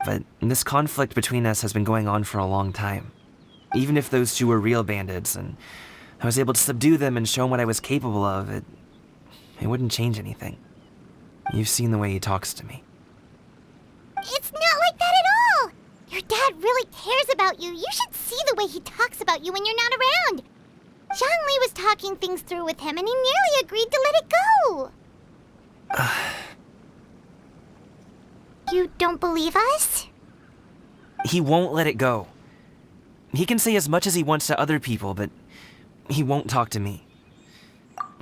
But this conflict between us has been going on for a long time. Even if those two were real bandits, and I was able to subdue them and show them what I was capable of, it wouldn't change anything. You've seen the way he talks to me. It's not like that at all! Your dad really cares about you. You should see the way he talks about you when you're not around. Zhongli was talking things through with him, and he nearly agreed to let it go. You don't believe us? He won't let it go. He can say as much as he wants to other people, but he won't talk to me.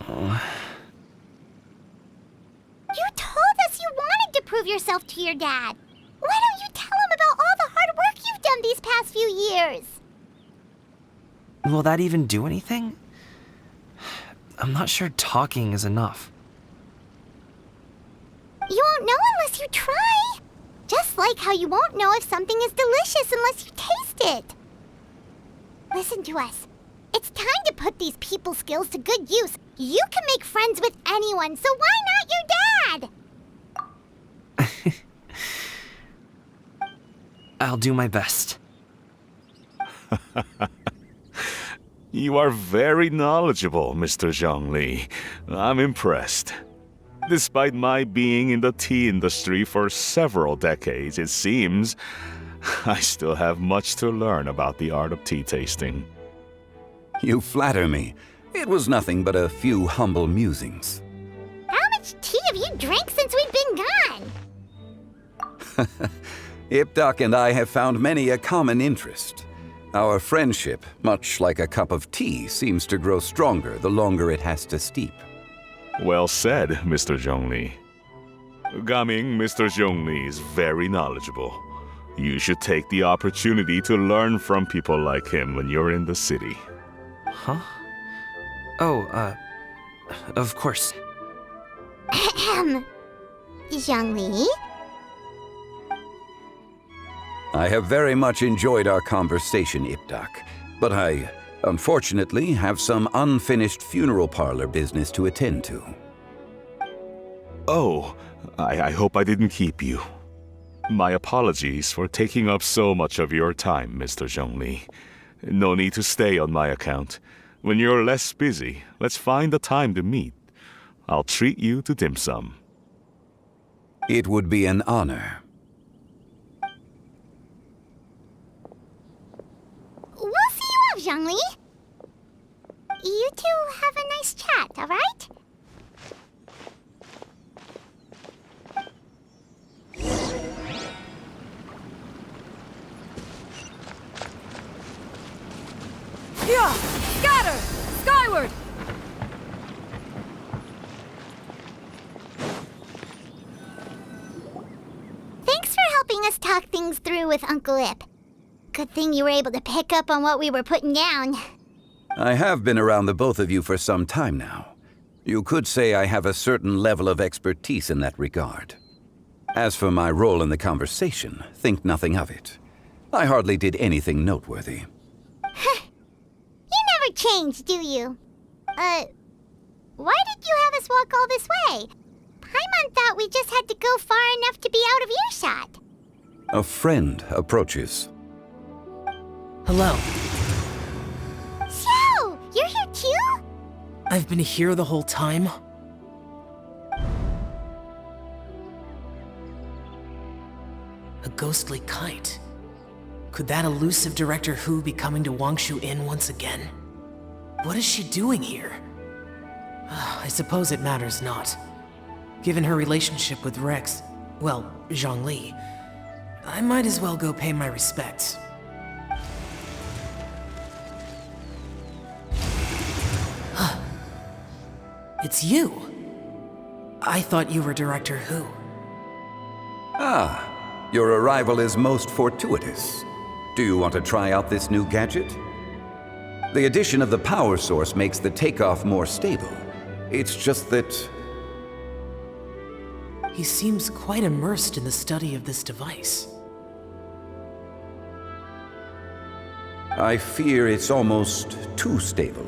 You told us you wanted to prove yourself to your dad. Why don't you tell him about all the hard work you've done these past few years? Will that even do anything? I'm not sure talking is enough. You won't know unless you try. Just like how you won't know if something is delicious unless you taste it. Listen to us. It's time to put these people skills to good use. You can make friends with anyone, so why not your dad? I'll do my best. You are very knowledgeable, Mr. Zhongli. I'm impressed. Despite my being in the tea industry for several decades, it seems I still have much to learn about the art of tea tasting. You flatter me. It was nothing but a few humble musings. How much tea have you drank since we've been gone? Ipdak and I have found many a common interest. Our friendship, much like a cup of tea, seems to grow stronger the longer it has to steep. Well said, Mr. Zhongli. Gaming, Mr. Zhongli is very knowledgeable. You should take the opportunity to learn from people like him when you're in the city. Huh? Oh, of course. Ahem. Zhongli? I have very much enjoyed our conversation, Ipdak, but I, unfortunately, have some unfinished funeral parlor business to attend to. Oh, I hope I didn't keep you. My apologies for taking up so much of your time, Mr. Zhongli. No need to stay on my account. When you're less busy, let's find a time to meet. I'll treat you to dim sum. It would be an honor. We'll see you off, Zhongli. You two have a nice chat, all right? Yeah! Scatter! Skyward! Thanks for helping us talk things through with Uncle Ip. Good thing you were able to pick up on what we were putting down. I have been around the both of you for some time now. You could say I have a certain level of expertise in that regard. As for my role in the conversation, think nothing of it. I hardly did anything noteworthy. You never change, do you? Why did you have us walk all this way? Paimon thought we just had to go far enough to be out of earshot. A friend approaches. Hello. Xiao, you're here too? I've been here the whole time. A ghostly kite. Could that elusive Director Hu be coming to Wangshu Inn once again? What is she doing here? I suppose it matters not. Given her relationship with Rex, well, Zhongli, I might as well go pay my respects. It's you! I thought you were Director Hu. Ah, your arrival is most fortuitous. Do you want to try out this new gadget? The addition of the power source makes the takeoff more stable. It's just that... He seems quite immersed in the study of this device. I fear it's almost too stable.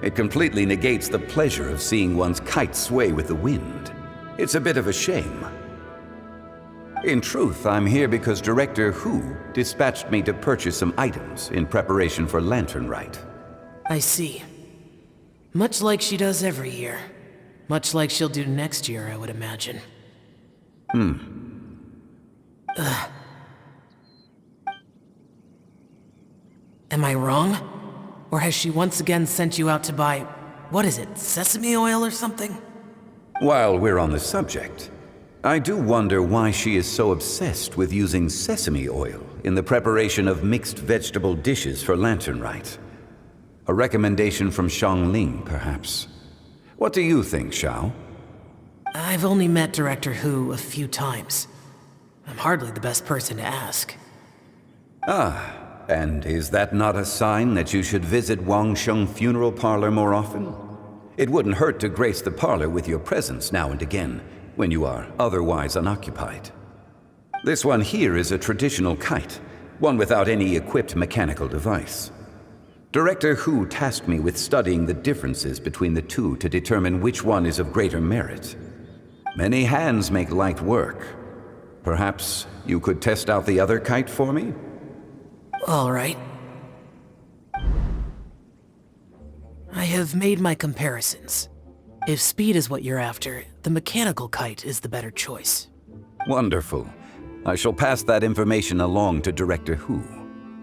It completely negates the pleasure of seeing one's kite sway with the wind. It's a bit of a shame. In truth, I'm here because Director Hu dispatched me to purchase some items in preparation for Latern Rite. I see. Much like she does every year. Much like she'll do next year, I would imagine. Am I wrong? Or has she once again sent you out to buy, what is it, sesame oil or something? While we're on the subject, I do wonder why she is so obsessed with using sesame oil in the preparation of mixed vegetable dishes for Latern Rite. A recommendation from Xiangling, perhaps. What do you think, Xiao? I've only met Director Hu a few times. I'm hardly the best person to ask. Ah, and is that not a sign that you should visit Wangsheng Funeral Parlor more often? It wouldn't hurt to grace the parlor with your presence now and again, when you are otherwise unoccupied. This one here is a traditional kite, one without any equipped mechanical device. Director Hu tasked me with studying the differences between the two to determine which one is of greater merit. Many hands make light work. Perhaps you could test out the other kite for me? All right. I have made my comparisons. If speed is what you're after, the mechanical kite is the better choice. Wonderful. I shall pass that information along to Director Hu.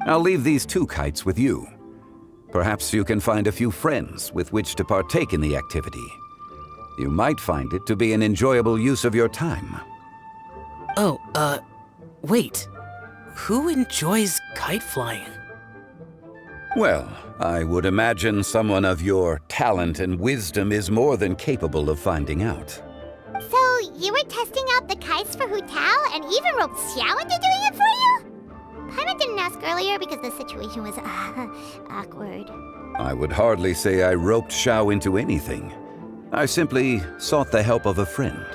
I'll leave these two kites with you. Perhaps you can find a few friends with which to partake in the activity. You might find it to be an enjoyable use of your time. Oh, wait. Who enjoys kite flying? Well, I would imagine someone of your talent and wisdom is more than capable of finding out. So, you were testing out the kites for Hutao and even roped Xiao into doing it for you? Paimon didn't ask earlier because the situation was awkward. I would hardly say I roped Xiao into anything. I simply sought the help of a friend.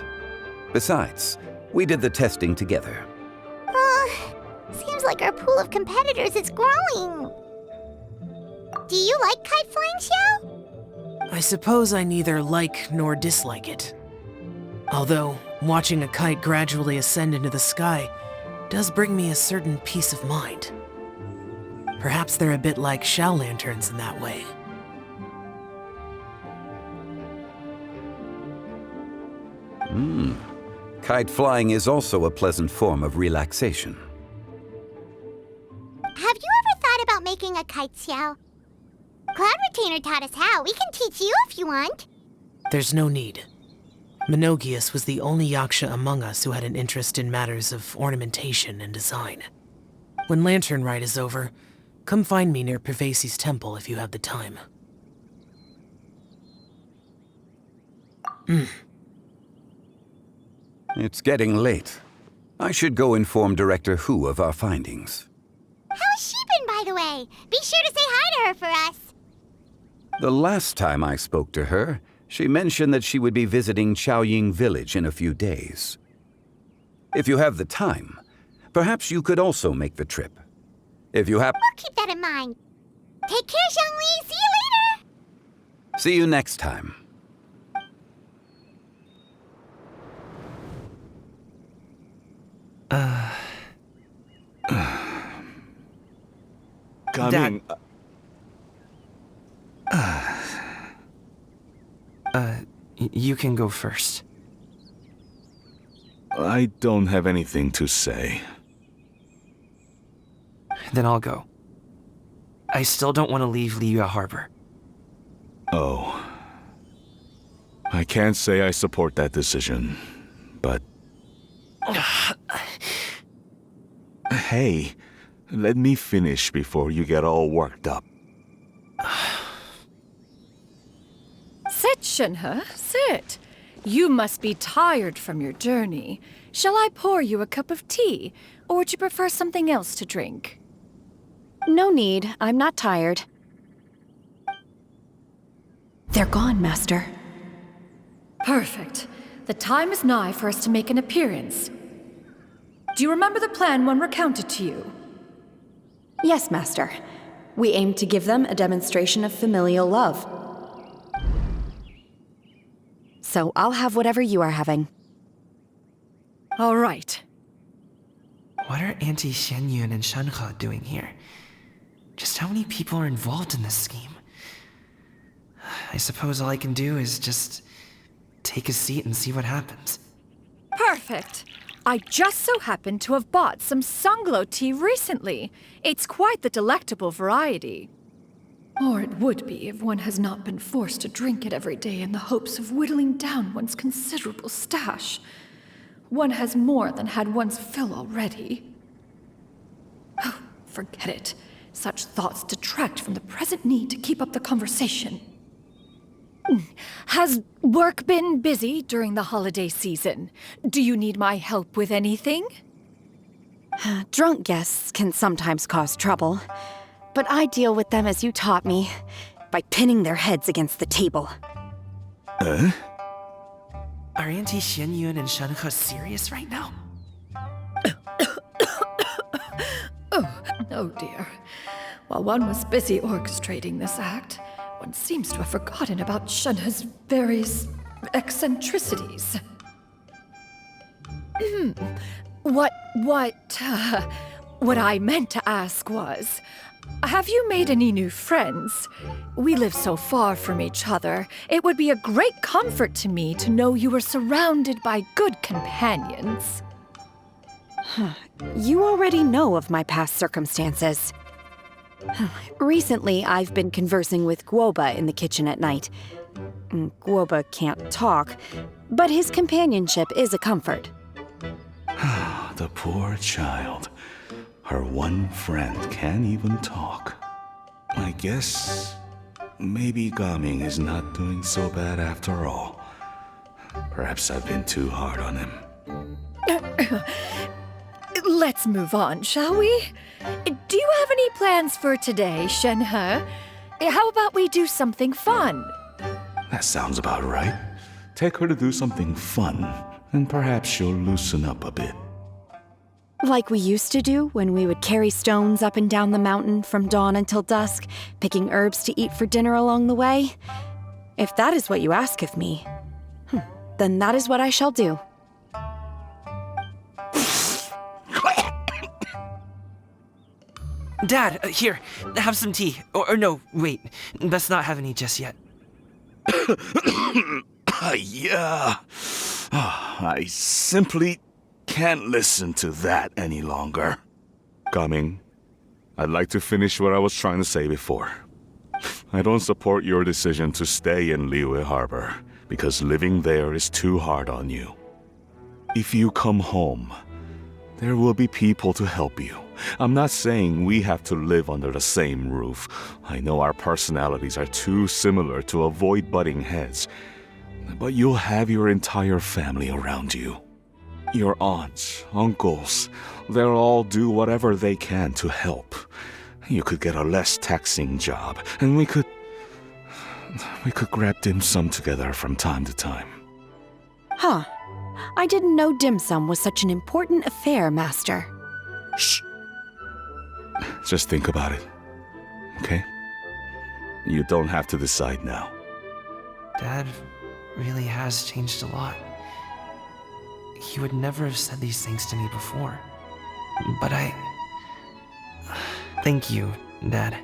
Besides, we did the testing together. Seems like our pool of competitors is growing. Do you like kite flying, Xiao? I suppose I neither like nor dislike it. Although, watching a kite gradually ascend into the sky does bring me a certain peace of mind. Perhaps they're a bit like Xiao lanterns in that way. Kite flying is also a pleasant form of relaxation. Have you ever thought about making a kite, Xiao? Cloud Retainer taught us how. We can teach you if you want. There's no need. Menogias was the only Yaksha among us who had an interest in matters of ornamentation and design. When Latern Rite is over, come find me near Pervasi's temple if you have the time. It's getting late. I should go inform Director Hu of our findings. How's she been, by the way? Be sure to say hi to her for us. The last time I spoke to her, she mentioned that she would be visiting Chaoying Village in a few days. If you have the time, perhaps you could also make the trip. If you have... We'll keep that in mind. Take care, Zhongli. See you later. See you next time. Coming. You can go first. I don't have anything to say. Then I'll go. I still don't want to leave Liyue Harbor. Oh. I can't say I support that decision, but... Hey, let me finish before you get all worked up. Sit, Shenhe, sit. You must be tired from your journey. Shall I pour you a cup of tea, or would you prefer something else to drink? No need. I'm not tired. They're gone, Master. Perfect. The time is nigh for us to make an appearance. Do you remember the plan one recounted to you? Yes, Master. We aim to give them a demonstration of familial love. So I'll have whatever you are having. All right. What are Auntie Xianyun and Shenhe doing here? Just how many people are involved in this scheme? I suppose all I can do is just take a seat and see what happens. Perfect. I just so happen to have bought some Sunglow tea recently. It's quite the delectable variety. Or it would be if one has not been forced to drink it every day in the hopes of whittling down one's considerable stash. One has more than had one's fill already. Oh, forget it. Such thoughts detract from the present need to keep up the conversation. Has work been busy during the holiday season? Do you need my help with anything? Drunk guests can sometimes cause trouble, but I deal with them as you taught me, by pinning their heads against the table. Are Auntie Xianyun and Shenhe serious right now? Oh dear. While one was busy orchestrating this act, one seems to have forgotten about Shenhe's various eccentricities. What I meant to ask was, have you made any new friends? We live so far from each other. It would be a great comfort to me to know you were surrounded by good companions. You already know of my past circumstances. Recently, I've been conversing with Guoba in the kitchen at night. Guoba can't talk, but his companionship is a comfort. The poor child. Her one friend can't even talk. I guess maybe Gaming is not doing so bad after all. Perhaps I've been too hard on him. Let's move on, shall we? Do you have any plans for today, Shenhe? How about we do something fun? That sounds about right. Take her to do something fun, and perhaps she'll loosen up a bit. Like we used to do when we would carry stones up and down the mountain from dawn until dusk, picking herbs to eat for dinner along the way? If that is what you ask of me, then that is what I shall do. Dad, here, have some tea. Or no, wait, best not have any just yet. Yeah. I simply can't listen to that any longer. Coming, I'd like to finish what I was trying to say before. I don't support your decision to stay in Liyue Harbor, because living there is too hard on you. If you come home, there will be people to help you. I'm not saying we have to live under the same roof. I know our personalities are too similar to avoid butting heads. But you'll have your entire family around you. Your aunts, uncles, they'll all do whatever they can to help. You could get a less taxing job, and we could grab dim sum together from time to time. Huh. I didn't know dim sum was such an important affair, Master. Shh. Just think about it, okay? You don't have to decide now. Dad really has changed a lot. He would never have said these things to me before. But thank you, Dad.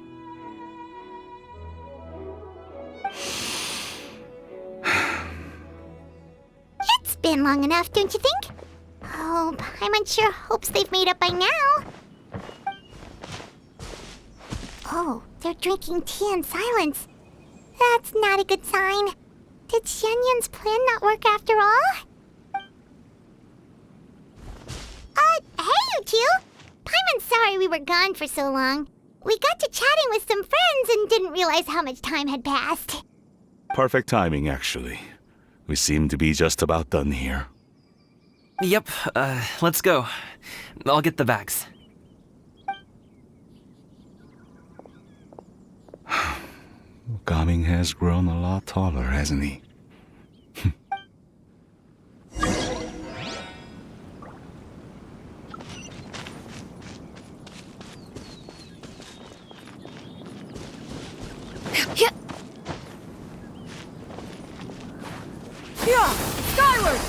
It's been long enough, don't you think? Oh, Paimon sure hopes they've made up by now. Oh, they're drinking tea in silence. That's not a good sign. Did Xianyun's plan not work after all? Hey, you two! Paimon's sorry we were gone for so long. We got to chatting with some friends and didn't realize how much time had passed. Perfect timing, actually. We seem to be just about done here. Yep, let's go. I'll get the bags. Gaming has grown a lot taller, hasn't he? Yeah! Skyward!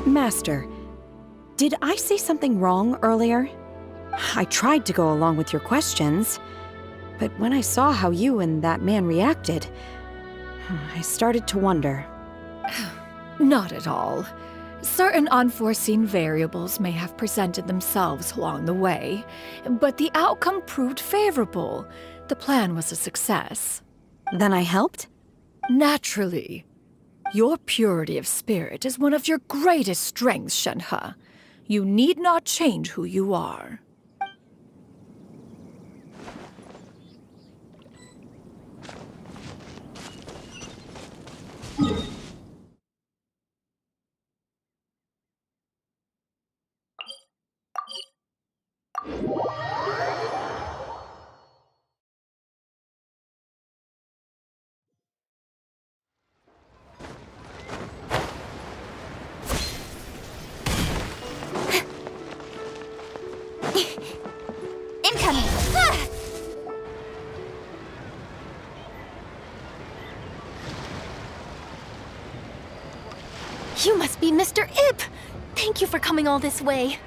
Master, did I say something wrong earlier? I tried to go along with your questions, but when I saw how you and that man reacted, I started to wonder. Not at all. Certain unforeseen variables may have presented themselves along the way, but the outcome proved favorable. The plan was a success. Then I helped? Naturally. Your purity of spirit is one of your greatest strengths, Shenhe. You need not change who you are. Mr. Ip! Thank you for coming all this way.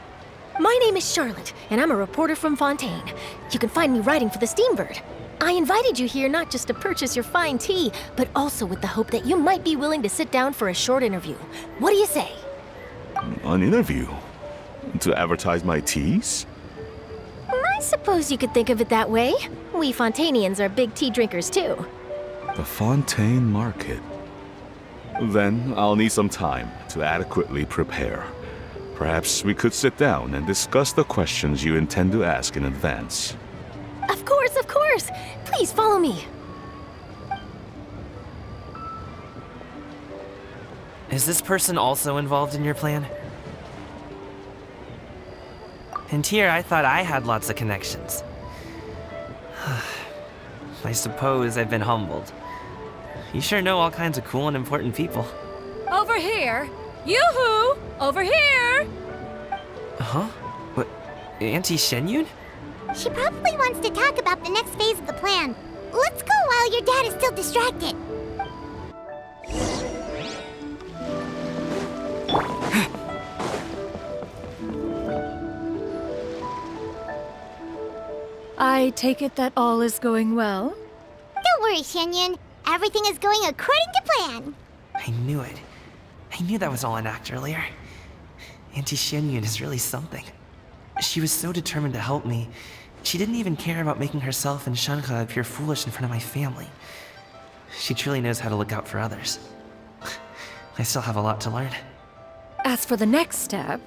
My name is Charlotte, and I'm a reporter from Fontaine. You can find me writing for the Steambird. I invited you here not just to purchase your fine tea, but also with the hope that you might be willing to sit down for a short interview. What do you say? An interview? To advertise my teas? I suppose you could think of it that way. We Fontainians are big tea drinkers too. The Fontaine Market. Then I'll need some time to adequately prepare. Perhaps we could sit down and discuss the questions you intend to ask in advance. Of course, of course! Please follow me. Is this person also involved in your plan? And here I thought I had lots of connections. I suppose I've been humbled. You sure know all kinds of cool and important people. Over here! Yoo-hoo! Over here! Huh? What? Auntie Shenyun? She probably wants to talk about the next phase of the plan. Let's go while your dad is still distracted. I take it that all is going well? Don't worry, Shenyun. Everything is going according to plan. I knew it. I knew that was all an act earlier. Auntie Shenyun is really something. She was so determined to help me. She didn't even care about making herself and Shanka appear foolish in front of my family. She truly knows how to look out for others. I still have a lot to learn. As for the next step...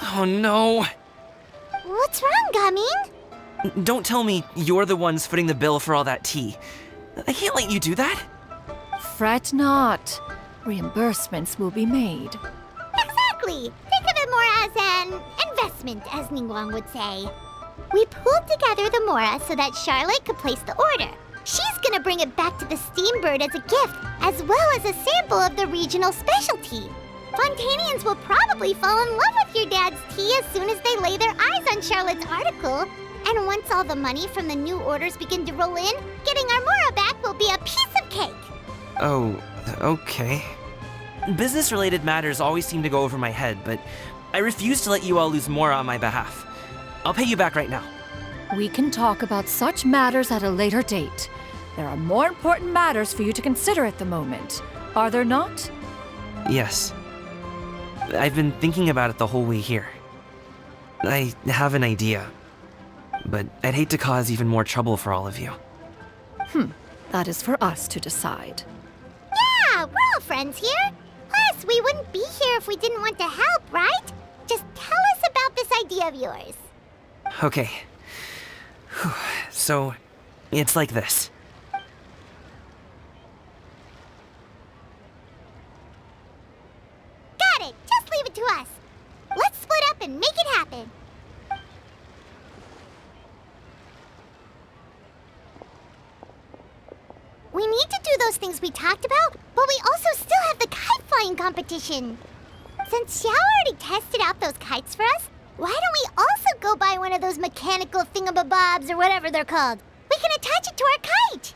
Oh no! What's wrong, Gaming? Don't tell me you're the ones footing the bill for all that tea. I can't let you do that. Fret not. Reimbursements will be made. Exactly! Think of it more as an investment, as Ningguang would say. We pooled together the Mora so that Charlotte could place the order. She's gonna bring it back to the Steambird as a gift, as well as a sample of the regional specialty. Fontainians will probably fall in love with your dad's tea as soon as they lay their eyes on Charlotte's article. And once all the money from the new orders begin to roll in, getting our Mora back will be a piece of cake. Oh, okay. Business-related matters always seem to go over my head, but I refuse to let you all lose Mora on my behalf. I'll pay you back right now. We can talk about such matters at a later date. There are more important matters for you to consider at the moment, are there not? Yes. I've been thinking about it the whole way here. I have an idea, but I'd hate to cause even more trouble for all of you. That is for us to decide. Yeah, we're all friends here. Plus, we wouldn't be here if we didn't want to help, right? Just tell us about this idea of yours. Okay. Whew. So, it's like this. Got it! Just leave it to us. Let's split up and make it happen. We need to do those things we talked about, but we also still have the kite flying competition. Since Xiao already tested out those kites for us, why don't we also go buy one of those mechanical thingamabobs or whatever they're called? We can attach it to our kite!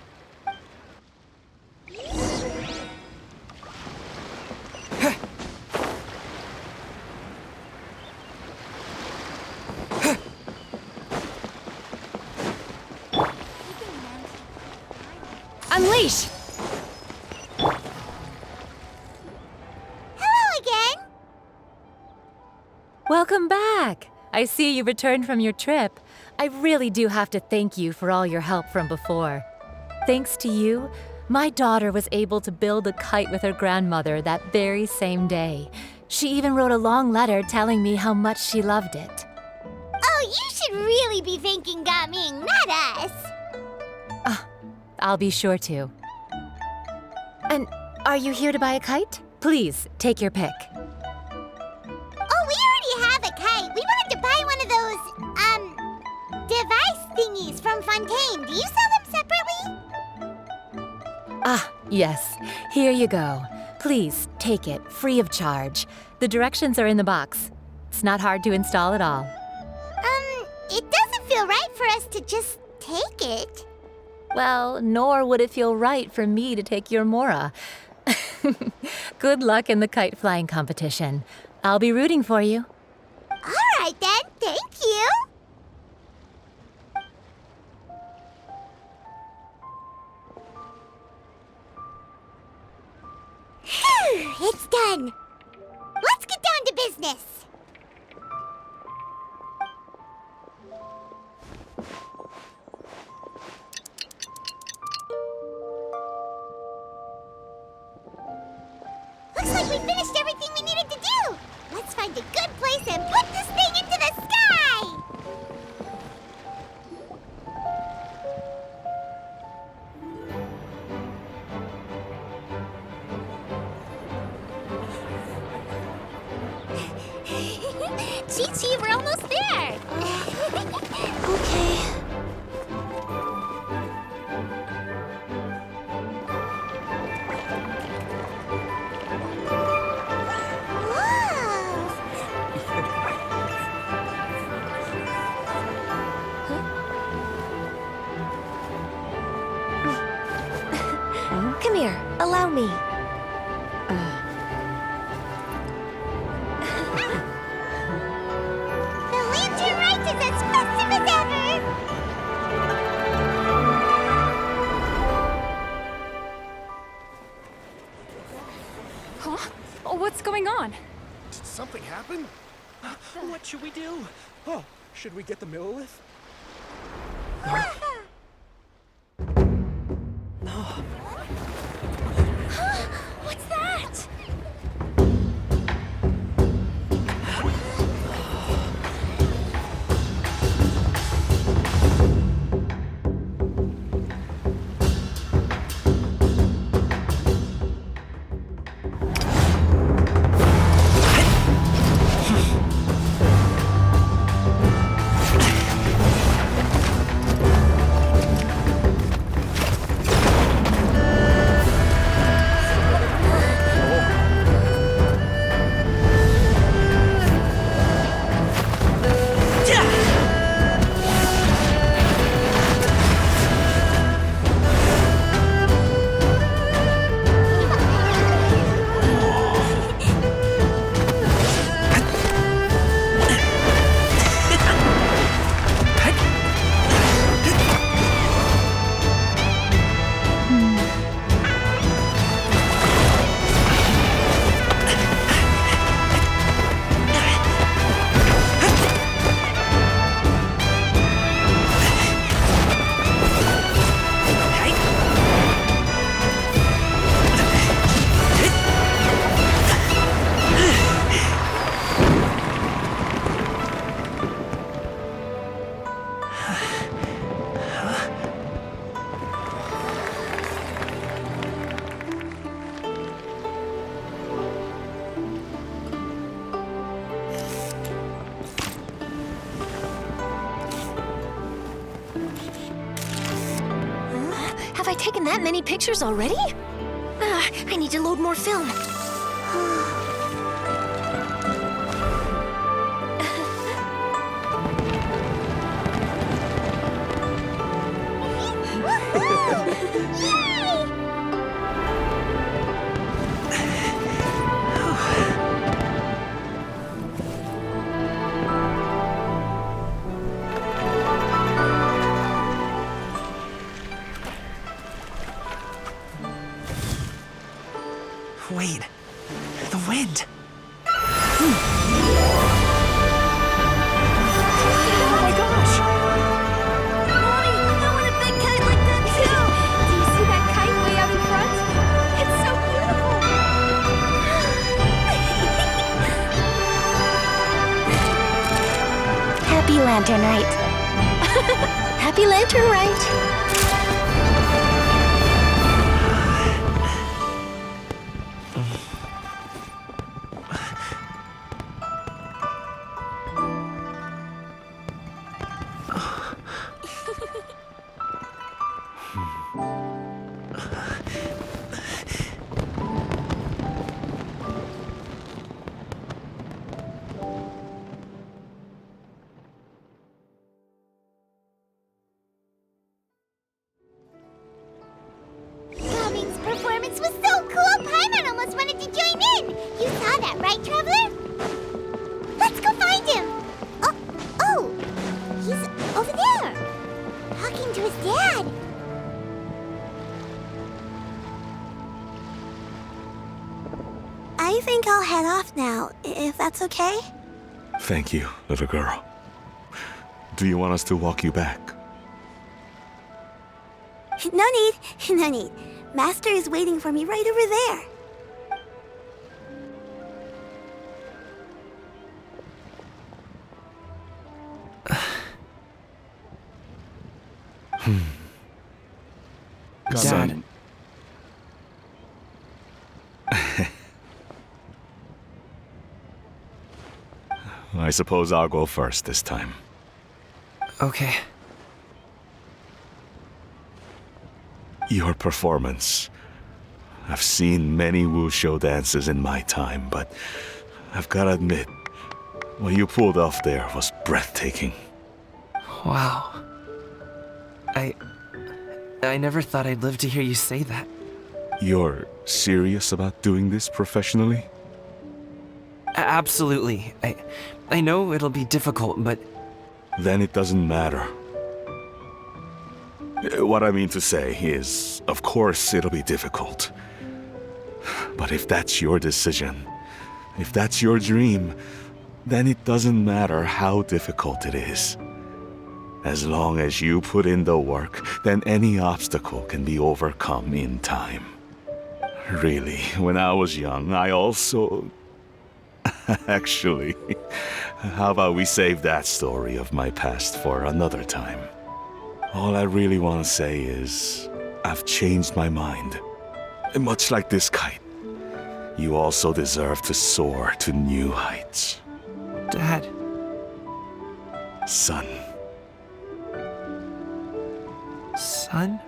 Unleash! Hello again! Welcome back! I see you returned from your trip. I really do have to thank you for all your help from before. Thanks to you, my daughter was able to build a kite with her grandmother that very same day. She even wrote a long letter telling me how much she loved it. Oh, you should really be thanking Gaming, not us! I'll be sure to. And are you here to buy a kite? Please, take your pick. Oh, we already have a kite. We wanted to buy one of those, device thingies from Fontaine. Do you sell them separately? Yes. Here you go. Please, take it, free of charge. The directions are in the box. It's not hard to install at all. It doesn't feel right for us to just take it. Well, nor would it feel right for me to take your Mora. Good luck in the kite flying competition. I'll be rooting for you. All right then, thank you. Phew, it's done. Let's get down to business. Looks like we finished everything we needed to do. Let's find a good place and put this thing into the sky. Chi-Chi, we're almost there. Okay. Come here, allow me. The Latern Rite is as festive as ever! Huh? Oh, what's going on? Did something happen? What should we do? Oh, should we get the Millilith? What's that? Have I taken that many pictures already? I need to load more film. Wait, the wind. Oh my gosh! Mommy, I want a big kite like that too! Do you see that kite way out in front? It's so beautiful! Happy Latern Rite. Happy Latern Rite! head off now, if that's okay? Thank you, little girl. Do you want us to walk you back? No need, no need. Master is waiting for me right over there. Dad. I suppose I'll go first this time. Okay. Your performance. I've seen many wushou dances in my time, but I've gotta admit, what you pulled off there was breathtaking. Wow. I never thought I'd live to hear you say that. You're serious about doing this professionally? Absolutely. I know it'll be difficult, but... Then it doesn't matter. What I mean to say is, of course it'll be difficult. But if that's your decision, if that's your dream, then it doesn't matter how difficult it is. As long as you put in the work, then any obstacle can be overcome in time. Really, when I was young, I also... Actually, how about we save that story of my past for another time? All I really want to say is, I've changed my mind. Much like this kite, you also deserve to soar to new heights. Dad. Son. Son?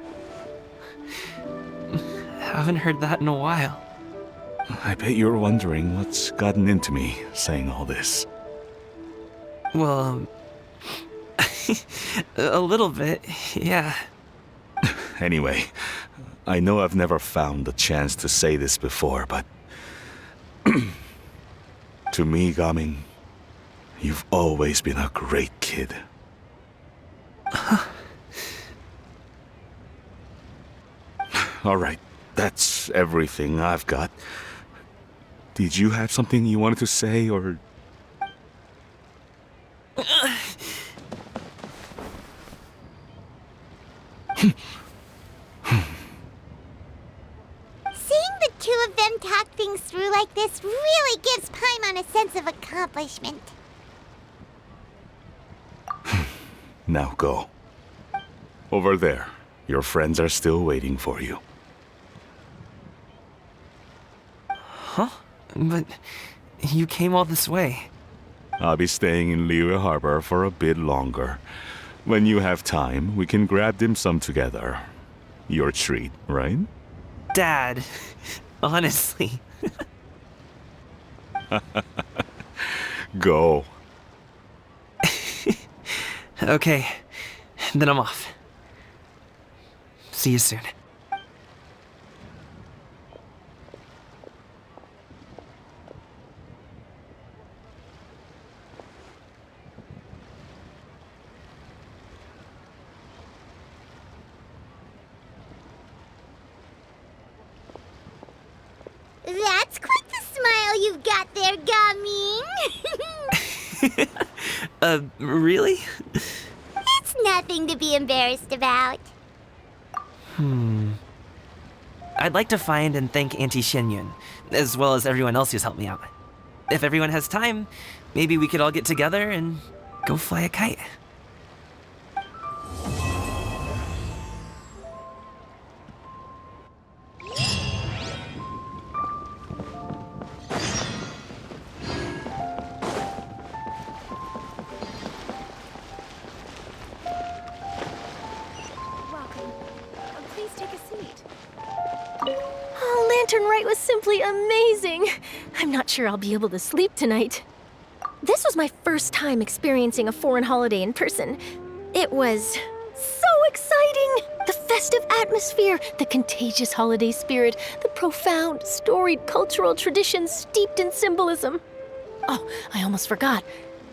Haven't heard that in a while. I bet you're wondering what's gotten into me saying all this. Well, a little bit, yeah. Anyway, I know I've never found the chance to say this before, but... to me, Gaming, you've always been a great kid. Alright, that's everything I've got. Did you have something you wanted to say, or... Seeing the two of them talk things through like this really gives Paimon a sense of accomplishment. Now go. Over there. Your friends are still waiting for you. Huh? But you came all this way. I'll be staying in Liyue Harbor for a bit longer. When you have time, we can grab dim sum together. Your treat, right? Dad, honestly. Go. Okay, then I'm off. See you soon. That's quite the smile you've got there, Gaming. Really? It's nothing to be embarrassed about. I'd like to find and thank Auntie Shenyun, as well as everyone else who's helped me out. If everyone has time, maybe we could all get together and go fly a kite. Please take a seat. Oh, Latern Rite was simply amazing. I'm not sure I'll be able to sleep tonight. This was my first time experiencing a foreign holiday in person. It was so exciting! The festive atmosphere, the contagious holiday spirit, the profound, storied cultural traditions steeped in symbolism. Oh, I almost forgot.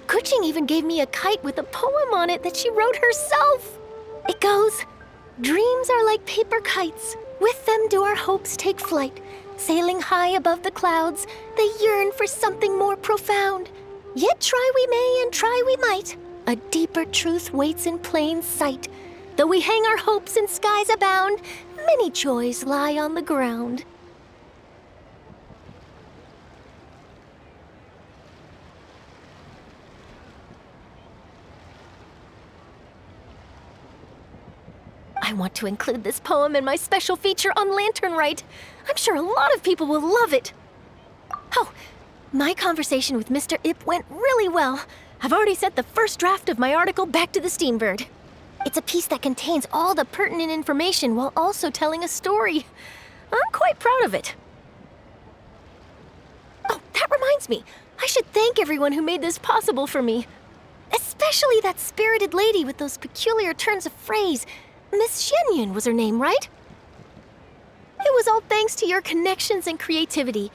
Kuching even gave me a kite with a poem on it that she wrote herself. It goes, "Dreams are like paper kites. With them do our hopes take flight. Sailing high above the clouds, they yearn for something more profound. Yet try we may and try we might, a deeper truth waits in plain sight. Though we hang our hopes in skies abound, many joys lie on the ground. I want to include this poem in my special feature on Latern Rite. I'm sure a lot of people will love it. Oh, my conversation with Mr. Ip went really well. I've already sent the first draft of my article back to the Steambird. It's a piece that contains all the pertinent information while also telling a story. I'm quite proud of it. Oh, that reminds me. I should thank everyone who made this possible for me. Especially that spirited lady with those peculiar turns of phrase. Miss Shenyun was her name, right? It was all thanks to your connections and creativity.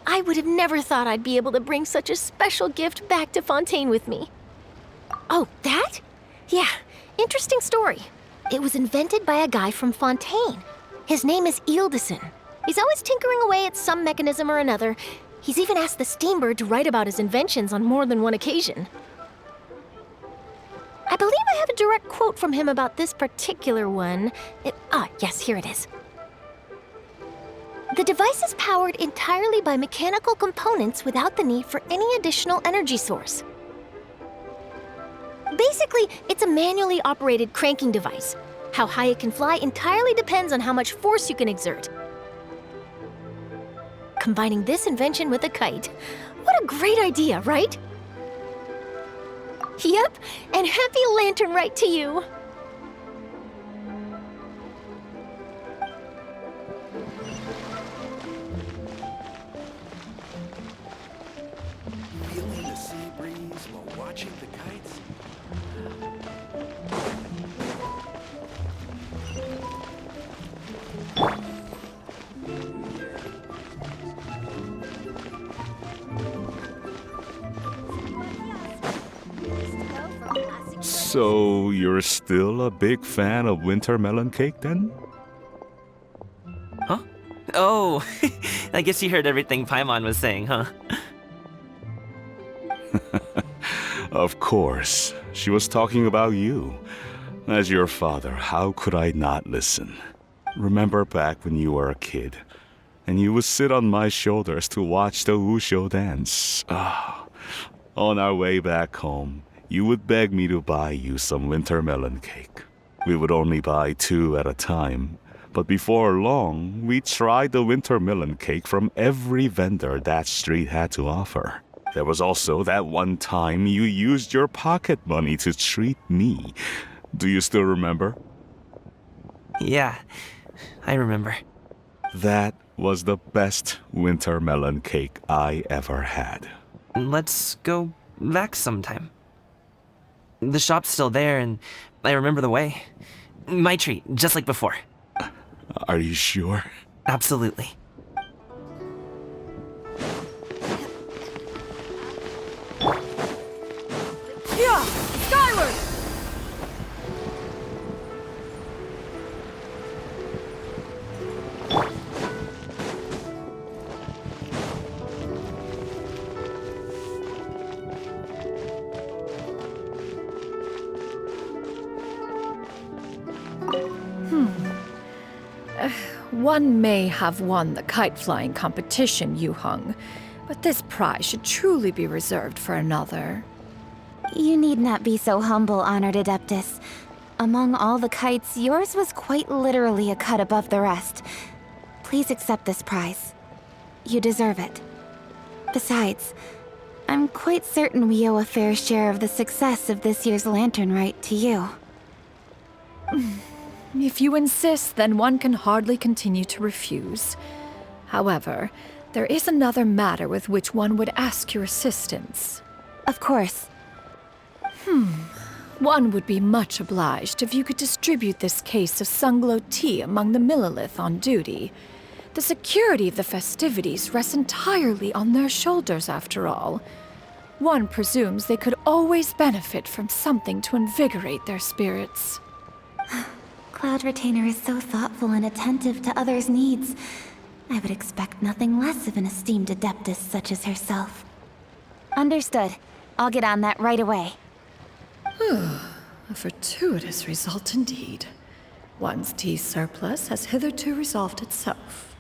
I would have never thought I'd be able to bring such a special gift back to Fontaine with me. Oh, that? Yeah, interesting story. It was invented by a guy from Fontaine. His name is Ildison. He's always tinkering away at some mechanism or another. He's even asked the Steambird to write about his inventions on more than one occasion. I believe I have a direct quote from him about this particular one. Yes, here it is. The device is powered entirely by mechanical components without the need for any additional energy source. Basically, it's a manually operated cranking device. How high it can fly entirely depends on how much force you can exert. Combining this invention with a kite, what a great idea, right? Yep, and happy Latern Rite to you! Feeling the sea breeze while watching the kites? So, you're still a big fan of winter melon cake then? Huh? Oh, I guess you heard everything Paimon was saying, huh? Of course. She was talking about you. As your father, how could I not listen? Remember back when you were a kid, and you would sit on my shoulders to watch the Wushu dance. On our way back home, you would beg me to buy you some winter melon cake. We would only buy 2 at a time, but before long, we tried the winter melon cake from every vendor that street had to offer. There was also that one time you used your pocket money to treat me. Do you still remember? Yeah, I remember. That was the best winter melon cake I ever had. Let's go back sometime. The shop's still there, and I remember the way. My treat, just like before. Are you sure? Absolutely. Yeah! Skyward! One may have won the kite flying competition, Yu Hung, but this prize should truly be reserved for another. You need not be so humble, Honored Adeptus. Among all the kites, yours was quite literally a cut above the rest. Please accept this prize. You deserve it. Besides, I'm quite certain we owe a fair share of the success of this year's Latern Rite to you. If you insist, then one can hardly continue to refuse. However, there is another matter with which one would ask your assistance. Of course. One would be much obliged if you could distribute this case of Sunglow tea among the Millilith on duty. The security of the festivities rests entirely on their shoulders, after all. One presumes they could always benefit from something to invigorate their spirits. Cloud Retainer is so thoughtful and attentive to others' needs. I would expect nothing less of an esteemed adeptus such as herself. Understood. I'll get on that right away. A fortuitous result indeed. One's tea surplus has hitherto resolved itself.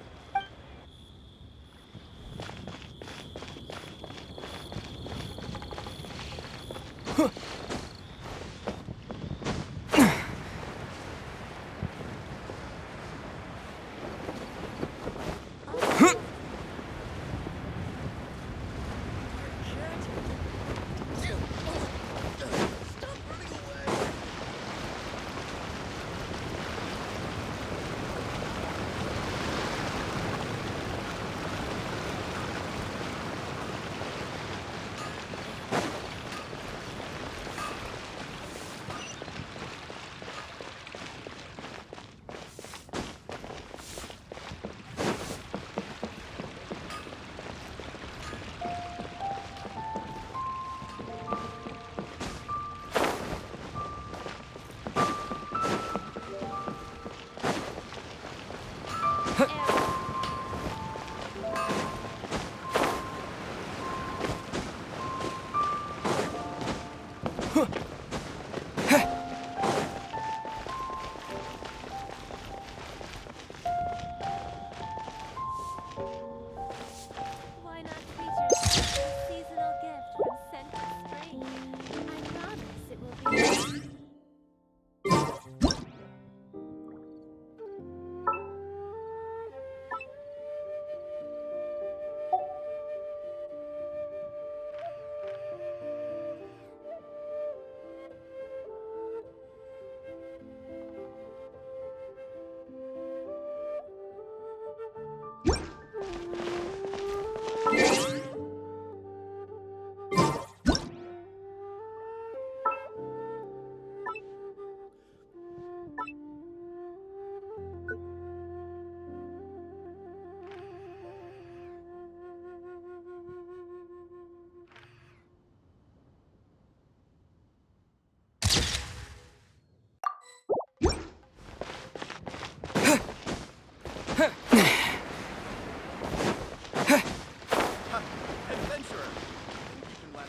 Why not treat yourself to a seasonal gift from Scented Spring? I promise it will be...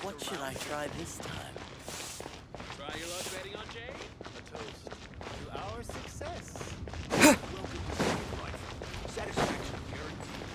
What should I try this time? Try your luck betting on Jade? A toast To our success. welcome to City Life. Satisfaction guaranteed.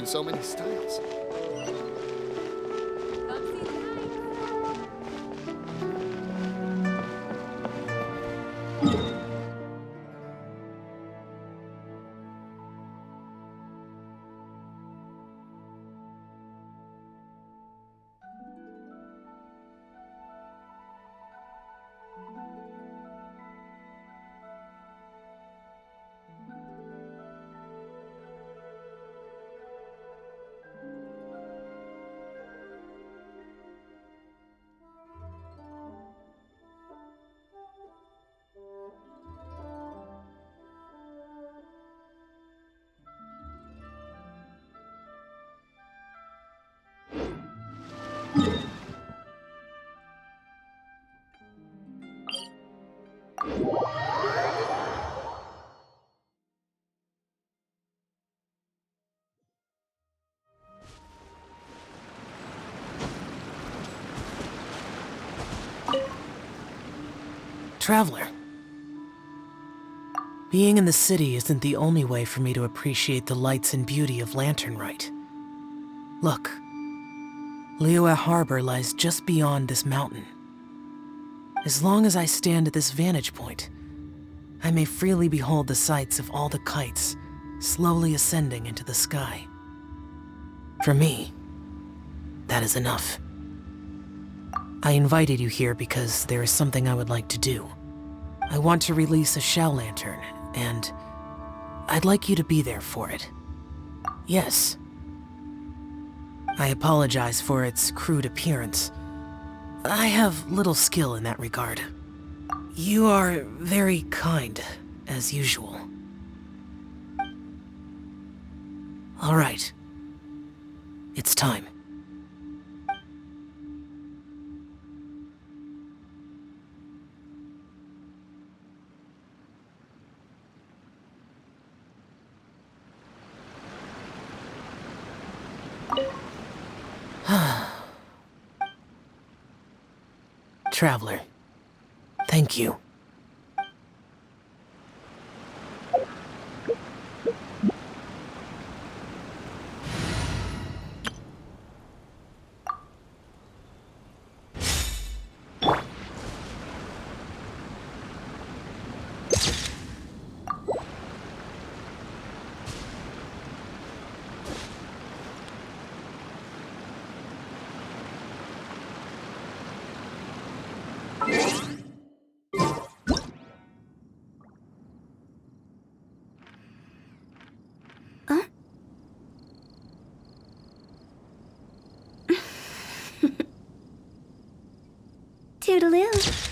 in so many styles. Traveler. Being in the city isn't the only way for me to appreciate the lights and beauty of Latern Rite. Look, Liyue Harbor lies just beyond this mountain. As long as I stand at this vantage point, I may freely behold the sights of all the kites slowly ascending into the sky. For me, that is enough. I invited you here because there is something I would like to do. I want to release a shell lantern, and I'd like you to be there for it. Yes. I apologize for its crude appearance. I have little skill in that regard. You are very kind, as usual. All right. It's time. Traveler, thank you. Toodaloo.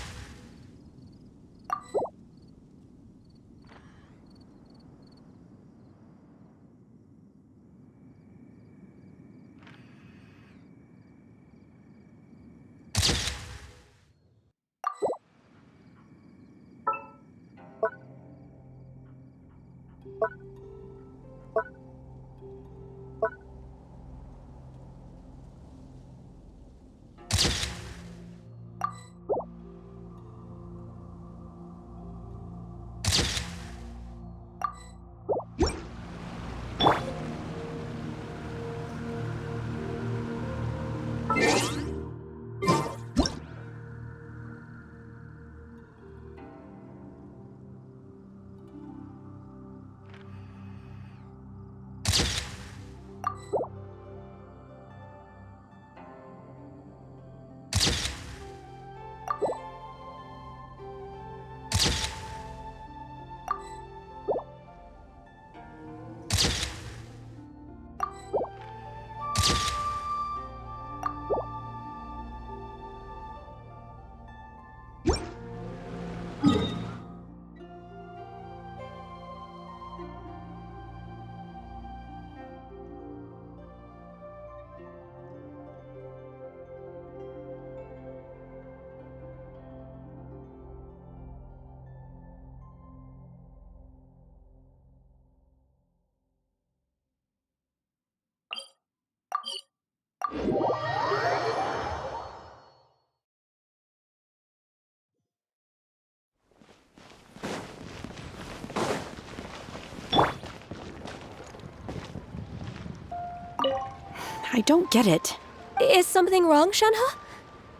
I don't get it. Is something wrong, Shenhe?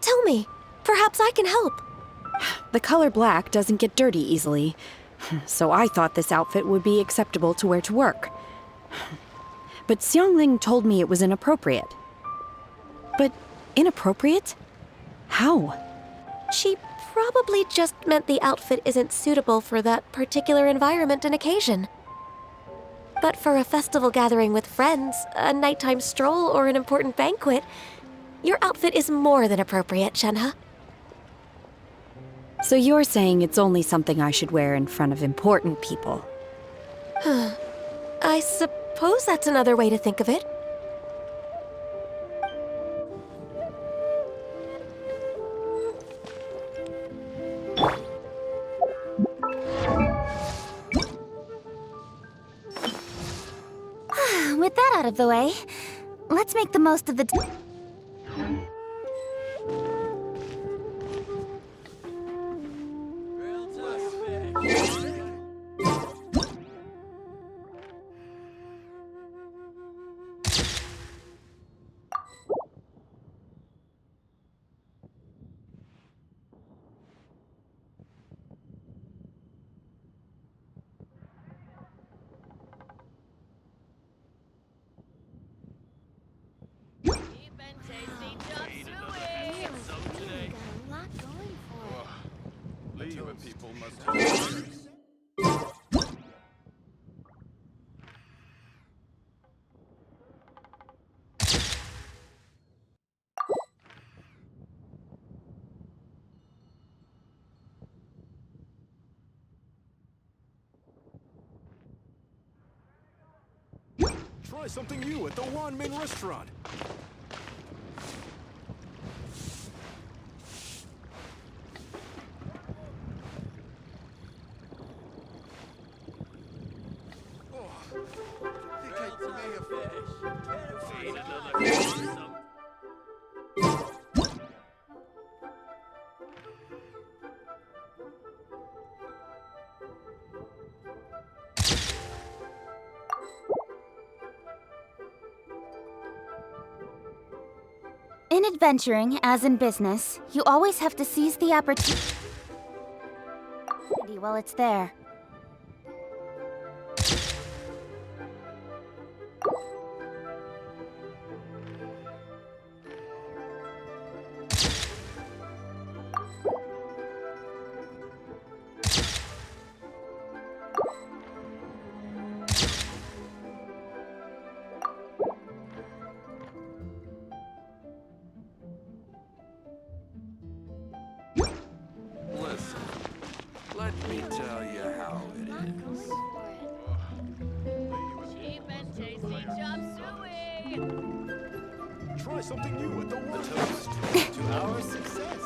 Tell me. Perhaps I can help. The color black doesn't get dirty easily, so I thought this outfit would be acceptable to wear to work. But Xiangling told me it was inappropriate. But inappropriate? How? She probably just meant the outfit isn't suitable for that particular environment and occasion. But for a festival gathering with friends, a nighttime stroll, or an important banquet, your outfit is more than appropriate, Shenhe. So you're saying it's only something I should wear in front of important people? I suppose that's another way to think of it. With that out of the way, let's make the most of the... People must try something new at the Wanmin restaurant. In adventuring, as in business, you always have to seize the opportunity while it's there. Listen, let me tell you how it is. Cheap and tasty chop suey! Try something new at the one toast to our success.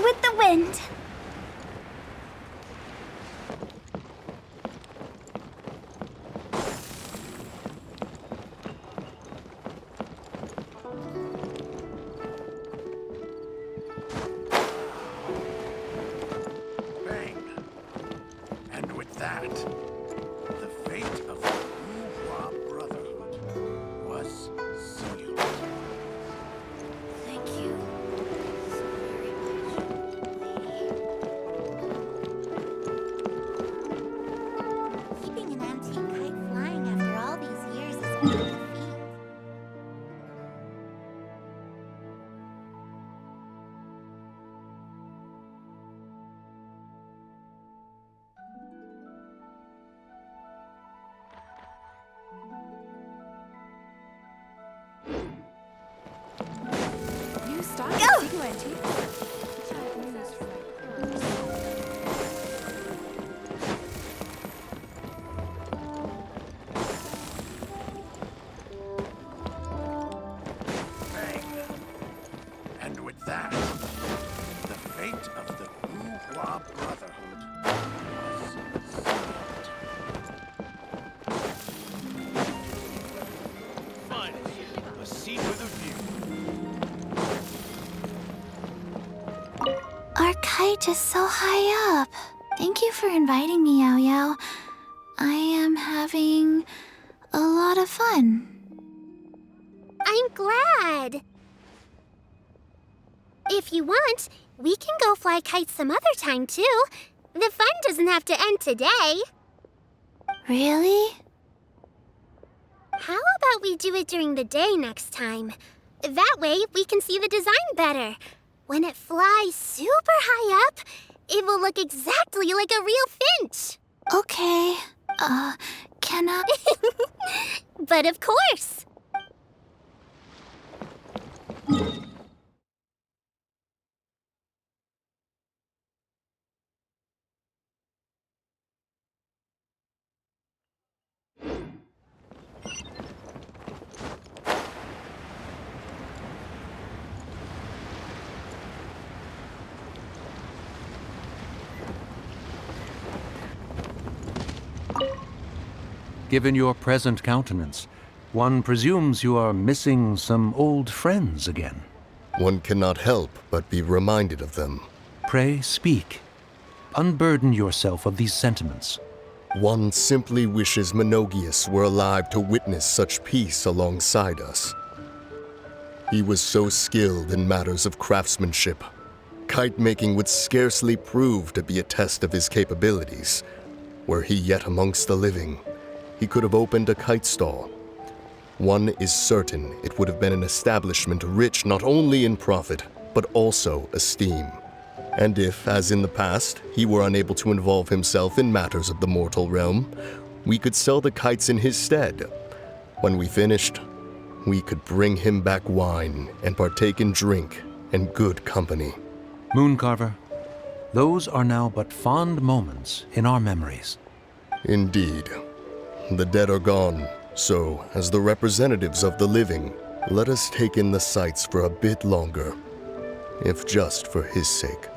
With the wind. Bang. And with that, the fate of the Wu Brotherhood was sealed. Thank you so very much, lady. And with that, the fate of the Wu-Hua Brotherhood was sealed. Finally, a seat with a view. Our kite is so high up. Thank you for inviting me, Yao Yao. I am having a lot of fun. I'm glad. If you want, we can go fly kites some other time, too. The fun doesn't have to end today. Really? How about we do it during the day next time? That way, we can see the design better. When it flies super high up, it will look exactly like a real finch. Okay. Can I? But of course. Given your present countenance, one presumes you are missing some old friends again. One cannot help but be reminded of them. Pray speak. Unburden yourself of these sentiments. One simply wishes Menogius were alive to witness such peace alongside us. He was so skilled in matters of craftsmanship. Kite making would scarcely prove to be a test of his capabilities. Were he yet amongst the living, he could have opened a kite stall. One is certain it would have been an establishment rich not only in profit, but also esteem. And if, as in the past, he were unable to involve himself in matters of the mortal realm, we could sell the kites in his stead. When we finished, we could bring him back wine and partake in drink and good company. Mooncarver, those are now but fond moments in our memories. Indeed. The dead are gone, so, as the representatives of the living, let us take in the sights for a bit longer, if just for his sake.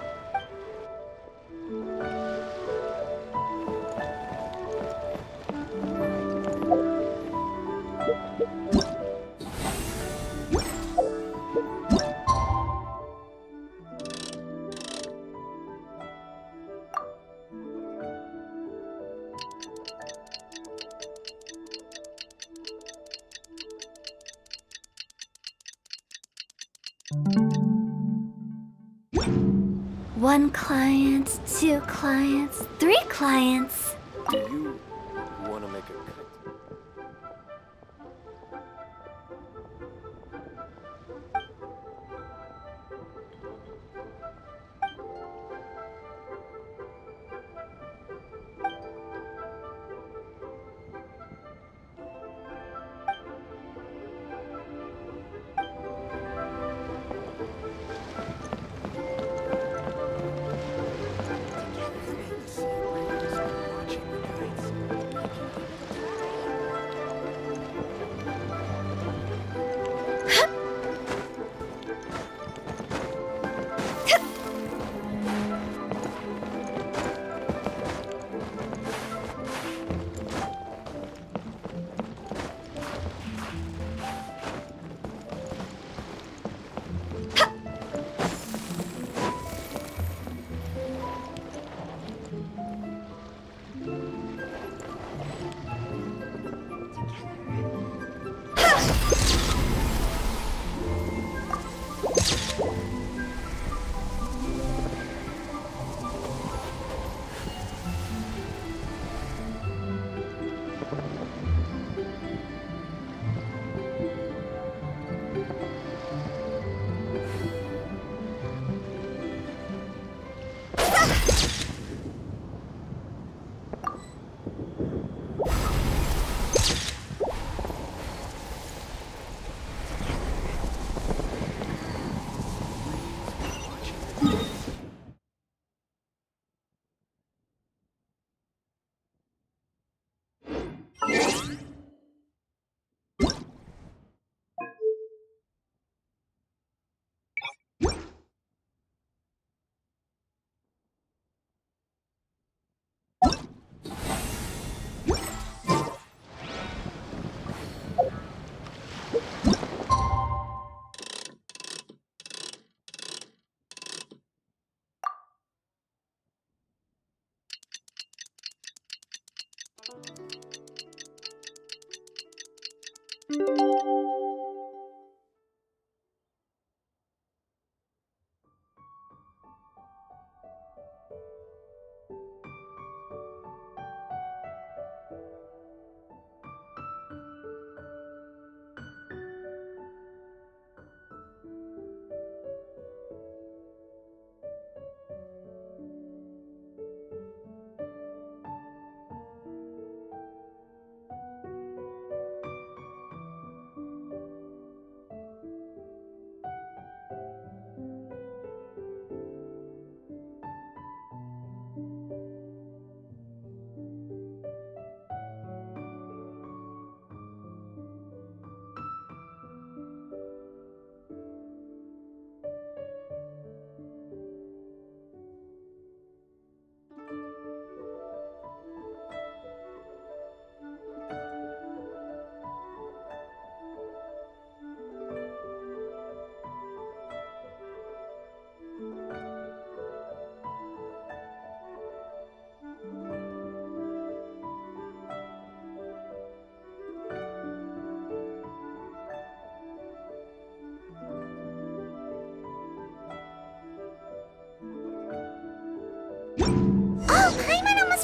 One client, two clients, three clients. Do you want to make a cut?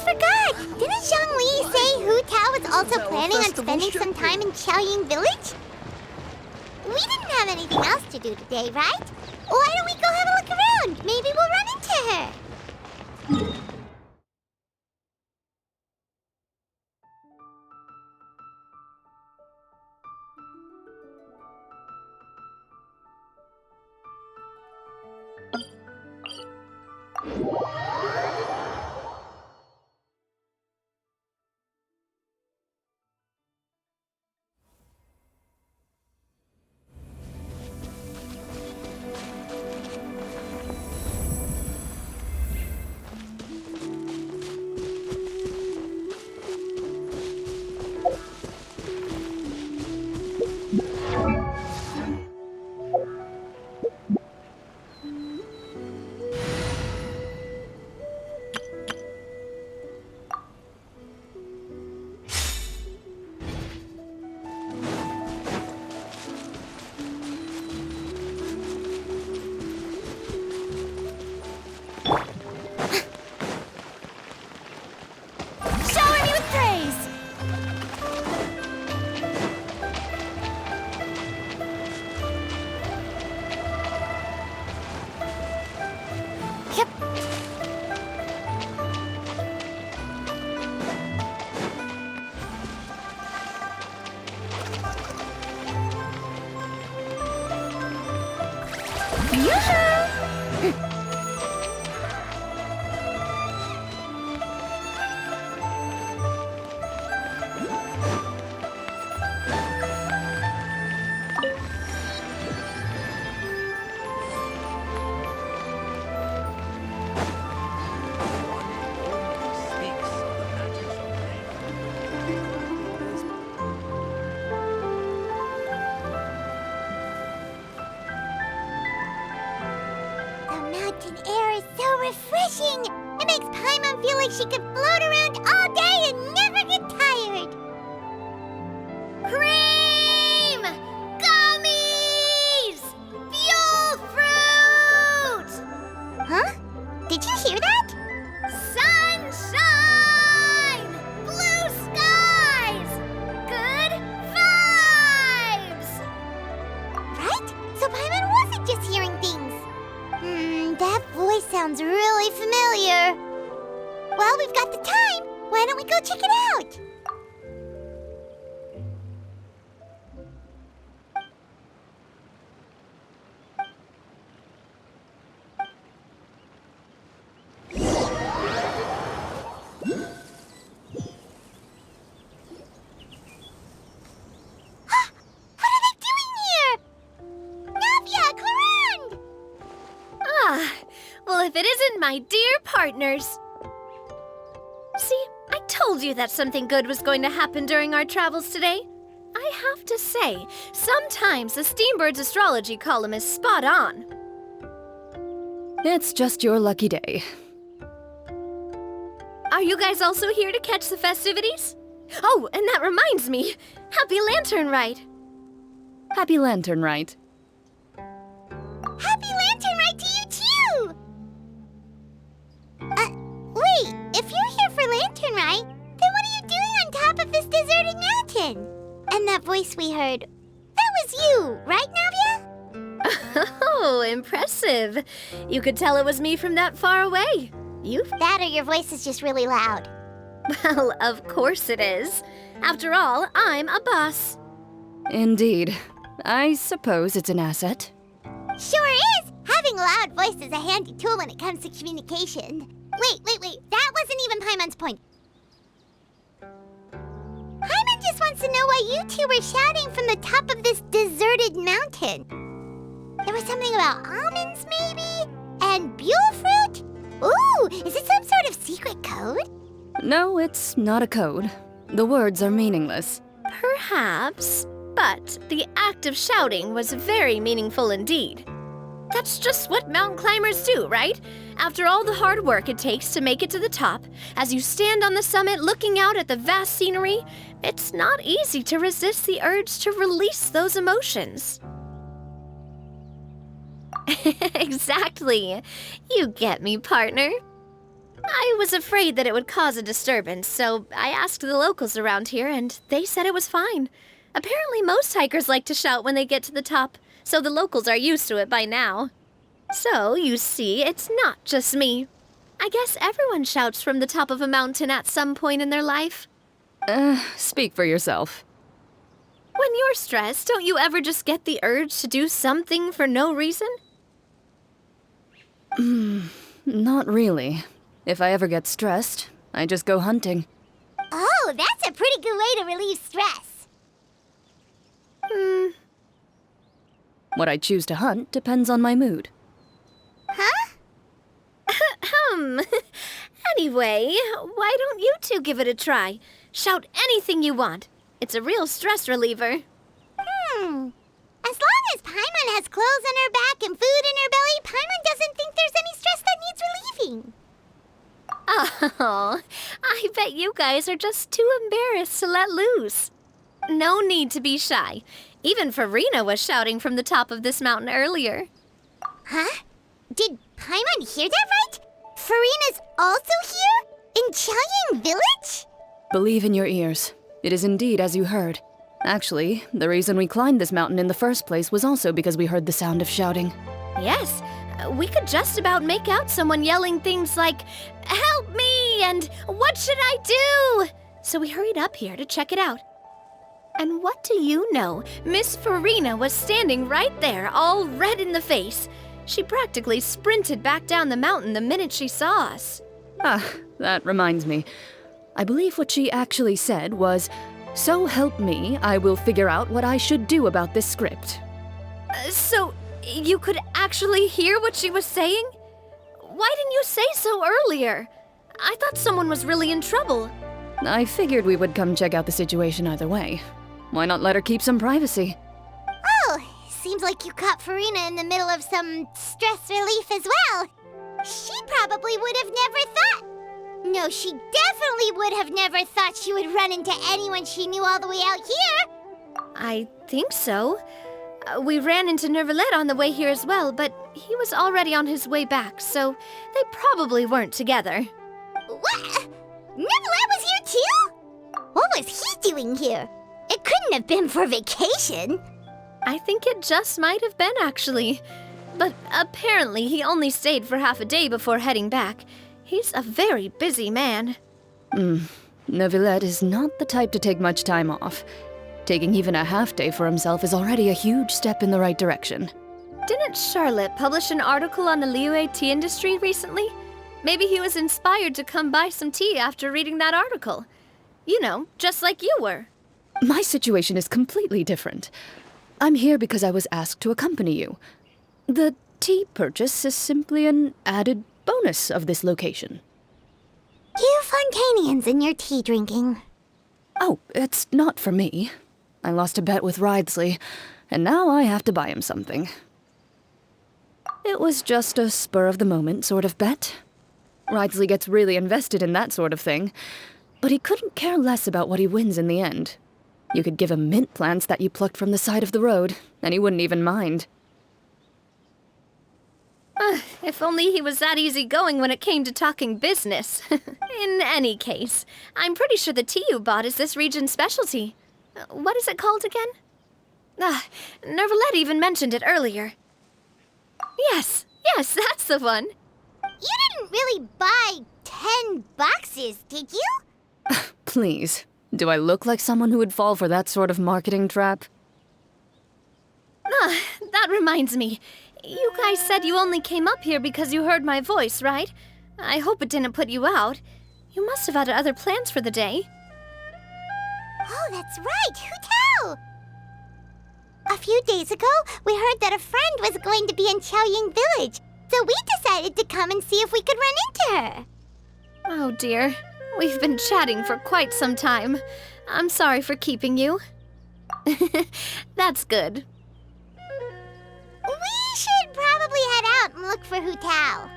forgot. Didn't Zhongli say Hutao was also planning on spending some time in Qiaoying Village? We didn't have anything else to do today, right? Why don't we go have a look around? Maybe we'll run into her. Refreshing! It makes Paimon feel like she could float around all day and never get tired. Cream! Gummies! Fuel fruit! Huh? Did you hear that? Sunshine! Blue skies! Good vibes! Right? So Paimon wasn't just hearing things. That voice sounds really familiar. Well, we've got the time. Why don't we go check it out? What are they doing here? Navia, Clarande! Well, if it isn't my dear partners. See, I told you that something good was going to happen during our travels today. I have to say, sometimes the Steambird's astrology column is spot on. It's just your lucky day. Are you guys also here to catch the festivities? Oh, and that reminds me, Happy Latern Rite! Happy Latern Rite. Happy Latern Rite to you too! Wait, if you're here for Latern Rite, then what are you doing on top of this deserted mountain? And that voice we heard, that was you, right, Navia? Oh, impressive. You could tell it was me from that far away. That or your voice is just really loud. Well, of course it is. After all, I'm a boss. Indeed. I suppose it's an asset. Sure is! Having a loud voice is a handy tool when it comes to communication. Wait. That wasn't even Paimon's point. Paimon just wants to know why you two were shouting from the top of this deserted mountain. There was something about almonds, maybe? And buell fruit? Ooh, is it some sort of secret code? No, it's not a code. The words are meaningless. Perhaps, but the act of shouting was very meaningful indeed. That's just what mountain climbers do, right? After all the hard work it takes to make it to the top, as you stand on the summit looking out at the vast scenery, it's not easy to resist the urge to release those emotions. Exactly. You get me, partner. I was afraid that it would cause a disturbance, so I asked the locals around here, and they said it was fine. Apparently most hikers like to shout when they get to the top, so the locals are used to it by now. So, you see, it's not just me. I guess everyone shouts from the top of a mountain at some point in their life. Speak for yourself. When you're stressed, don't you ever just get the urge to do something for no reason? Not really. If I ever get stressed, I just go hunting. Oh, that's a pretty good way to relieve stress. What I choose to hunt depends on my mood. Huh? Anyway, why don't you two give it a try? Shout anything you want. It's a real stress reliever. As long as Paimon has clothes on her back and food in her belly, Paimon doesn't think there's any stress that needs relieving. Oh, I bet you guys are just too embarrassed to let loose. No need to be shy. Even Furina was shouting from the top of this mountain earlier. Huh? Did Paimon hear that right? Furina's also here? In Chaoying Village? Believe in your ears. It is indeed as you heard. Actually, the reason we climbed this mountain in the first place was also because we heard the sound of shouting. Yes, we could just about make out someone yelling things like, "Help me!" and "What should I do?" So we hurried up here to check it out. And what do you know? Miss Furina was standing right there, all red in the face. She practically sprinted back down the mountain the minute she saw us. That reminds me. I believe what she actually said was, "So help me, I will figure out what I should do about this script." So, you could actually hear what she was saying? Why didn't you say so earlier? I thought someone was really in trouble. I figured we would come check out the situation either way. Why not let her keep some privacy? Oh, seems like you caught Furina in the middle of some stress relief as well. She probably would have never thought. No, she definitely would have never thought she would run into anyone she knew all the way out here. I think so. We ran into Nervalet on the way here as well, but he was already on his way back, so they probably weren't together. What? Nervalet was here too? What was he doing here? It couldn't have been for vacation. I think it just might have been, actually. But apparently he only stayed for half a day before heading back. He's a very busy man. Nervalet is not the type to take much time off. Taking even a half day for himself is already a huge step in the right direction. Didn't Charlotte publish an article on the Liyue tea industry recently? Maybe he was inspired to come buy some tea after reading that article. You know, just like you were. My situation is completely different. I'm here because I was asked to accompany you. The tea purchase is simply an added bonus of this location. You Fontainians and your tea drinking. Oh, it's not for me. I lost a bet with Ridesley, and now I have to buy him something. It was just a spur-of-the-moment sort of bet. Ridesley gets really invested in that sort of thing, but he couldn't care less about what he wins in the end. You could give him mint plants that you plucked from the side of the road, and he wouldn't even mind. If only he was that easygoing when it came to talking business. In any case, I'm pretty sure the tea you bought is this region's specialty. What is it called again? Nervalet even mentioned it earlier. Yes, that's the one. You didn't really buy 10 boxes, did you? Please, do I look like someone who would fall for that sort of marketing trap? That reminds me. You guys said you only came up here because you heard my voice, right? I hope it didn't put you out. You must have had other plans for the day. Oh, that's right, Hutao! A few days ago, we heard that a friend was going to be in Chaoying Village, so we decided to come and see if we could run into her. Oh dear, we've been chatting for quite some time. I'm sorry for keeping you. That's good. We should probably head out and look for Hutao.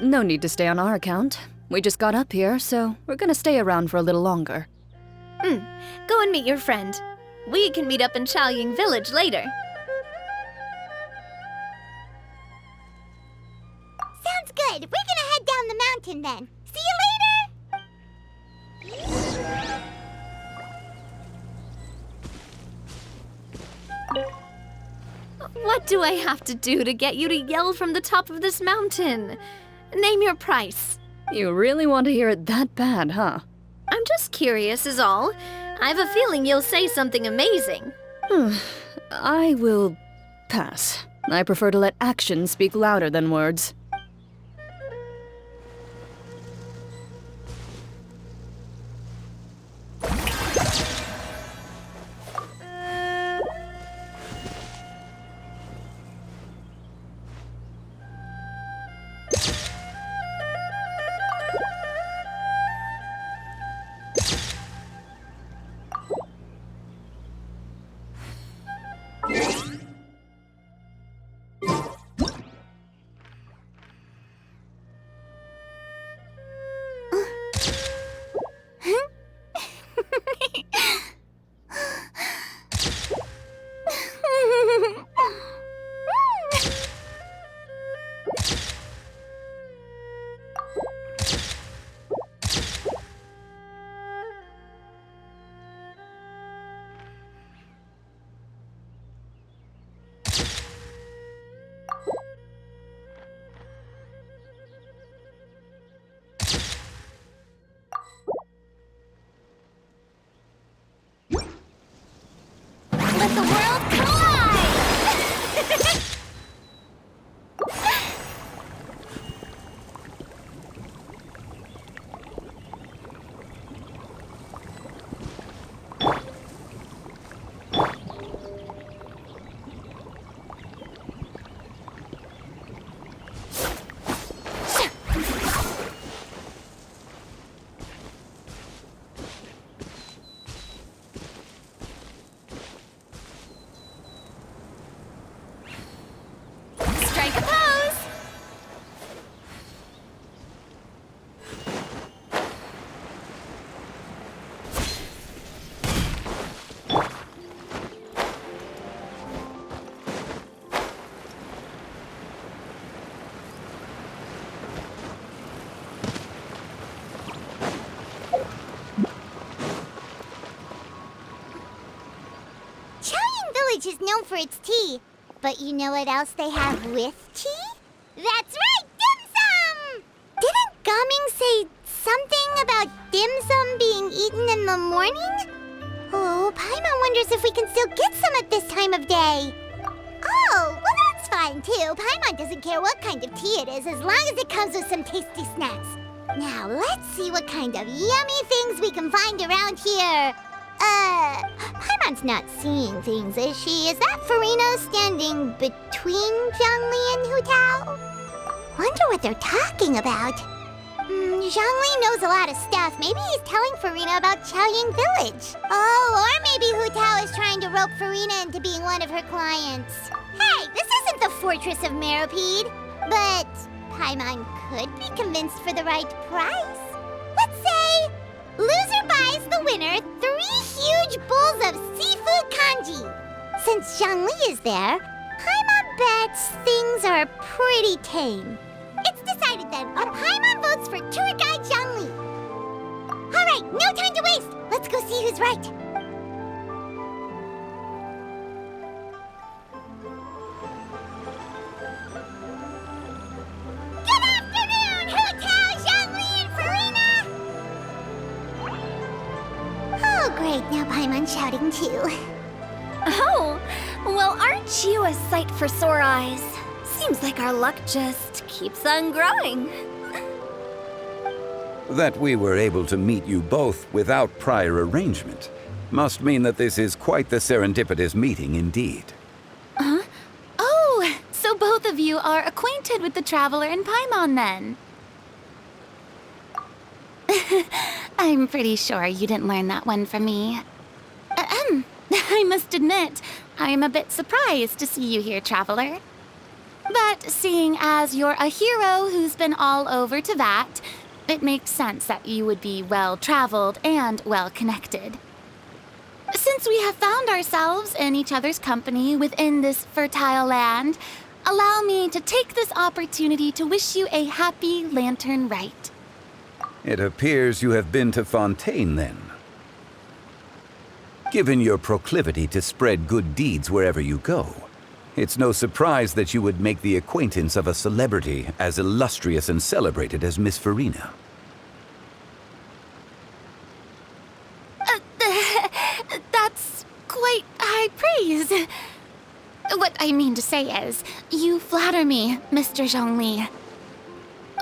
No need to stay on our account. We just got up here, so we're gonna stay around for a little longer. Go and meet your friend. We can meet up in Chaoying Village later. Sounds good. We're gonna head down the mountain then. See What do I have to do to get you to yell from the top of this mountain? Name your price. You really want to hear it that bad, huh? I'm just curious is all. I have a feeling you'll say something amazing. I will pass. I prefer to let actions speak louder than words. Let the world collide! Strike a pose! Chaoying Village is known for its tea. But you know what else they have with tea? That's right, dim sum! Didn't Gaming say something about dim sum being eaten in the morning? Oh, Paimon wonders if we can still get some at this time of day. Oh, well that's fine too. Paimon doesn't care what kind of tea it is as long as it comes with some tasty snacks. Now let's see what kind of yummy things we can find around here. Paimon's not seeing things, is she? Is that Furina standing between Zhongli and Hutao? Wonder what they're talking about. Zhongli knows a lot of stuff. Maybe he's telling Furina about Chaoying Village. Oh, or maybe Hutao is trying to rope Furina into being one of her clients. Hey, this isn't the Fortress of Meropide. But Paimon could be convinced for the right price. Let's say loser buys the winner 3 huge bowls of seafood kanji. Since Zhongli is there, Paimon bets things are pretty tame. It's decided then. Paimon votes for tour guide Zhongli. All right, no time to waste. Let's go see who's right. Good afternoon, Hutao, Zhongli, and Furina! Oh, great. Now Paimon's shouting too. Oh, well, aren't you a sight for sore eyes? Seems like our luck just keeps on growing. That we were able to meet you both without prior arrangement must mean that this is quite the serendipitous meeting indeed. Huh? Oh, so both of you are acquainted with the Traveler and Paimon then? I'm pretty sure you didn't learn that one from me. I must admit, I am a bit surprised to see you here, Traveler. But seeing as you're a hero who's been all over Teyvat, it makes sense that you would be well-traveled and well-connected. Since we have found ourselves in each other's company within this fertile land, allow me to take this opportunity to wish you a happy Latern Rite. It appears you have been to Fontaine then. Given your proclivity to spread good deeds wherever you go, It's no surprise that you would make the acquaintance of a celebrity as illustrious and celebrated as Miss Furina. That's quite high praise. What I mean to say is, you flatter me, Mr. Zhongli.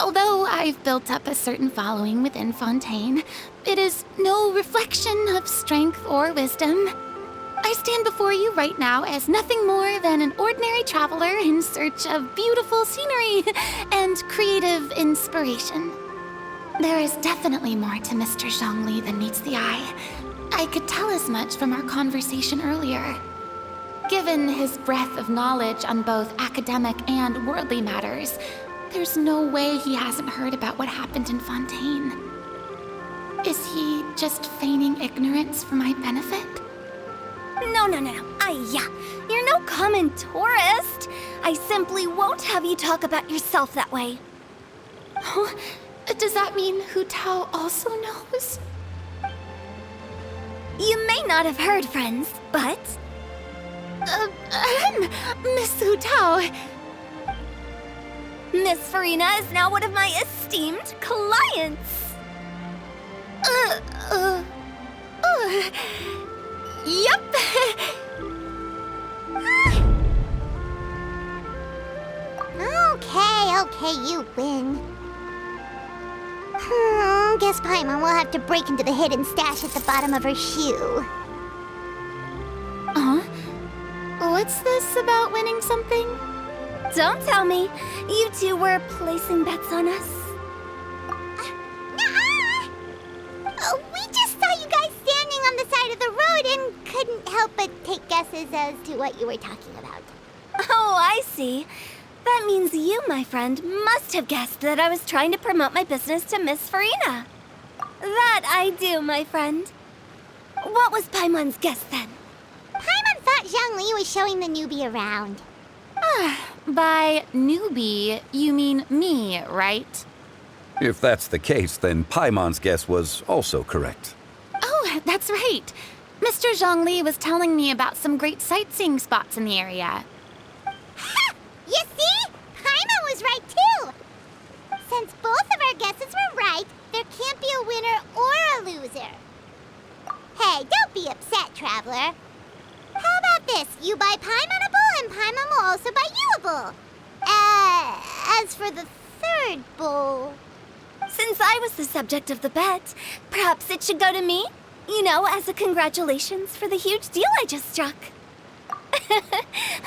Although I've built up a certain following within Fontaine, it is no reflection of strength or wisdom. I stand before you right now as nothing more than an ordinary traveler in search of beautiful scenery and creative inspiration. There is definitely more to Mr. Zhongli than meets the eye. I could tell as much from our conversation earlier. Given his breadth of knowledge on both academic and worldly matters, there's no way he hasn't heard about what happened in Fontaine. Is he just feigning ignorance for my benefit? No. You're no common tourist. I simply won't have you talk about yourself that way. Oh, does that mean Hutao also knows? You may not have heard, friends, but... Miss Hutao. Miss Furina is now one of my esteemed clients. Yep. Okay, you win. Guess Paimon will have to break into the hidden stash at the bottom of her shoe. What's this about winning something? Don't tell me. You two were placing bets on us. We just saw you guys standing on the side of the road and couldn't help but take guesses as to what you were talking about. Oh, I see. That means you, my friend, must have guessed that I was trying to promote my business to Miss Furina. That I do, my friend. What was Paimon's guess then? Paimon thought Zhongli was showing the newbie around. By newbie, you mean me, right? If that's the case, then Paimon's guess was also correct. Oh, that's right. Mr. Zhongli was telling me about some great sightseeing spots in the area. Ha! You see? Paimon was right too! Since both of our guesses were right, there can't be a winner or a loser. Hey, don't be upset, traveler. How about this? You buy Paimon a bowl, and Paimon will also buy you a bowl. As for the third bowl... Since I was the subject of the bet, perhaps it should go to me? You know, as a congratulations for the huge deal I just struck.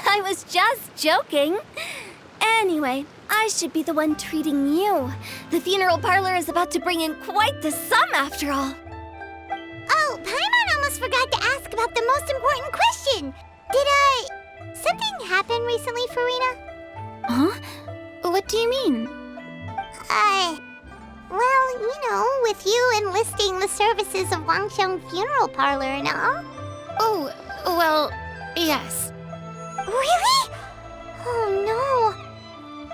I was just joking. Anyway, I should be the one treating you. The funeral parlor is about to bring in quite the sum after all. Oh, Paimon almost forgot to ask about the most important question. Did, something happen recently, Furina? Huh? What do you mean? Well, you know, with you enlisting the services of Wangxiang Funeral Parlor and all. Oh, well, yes. Really? Oh no.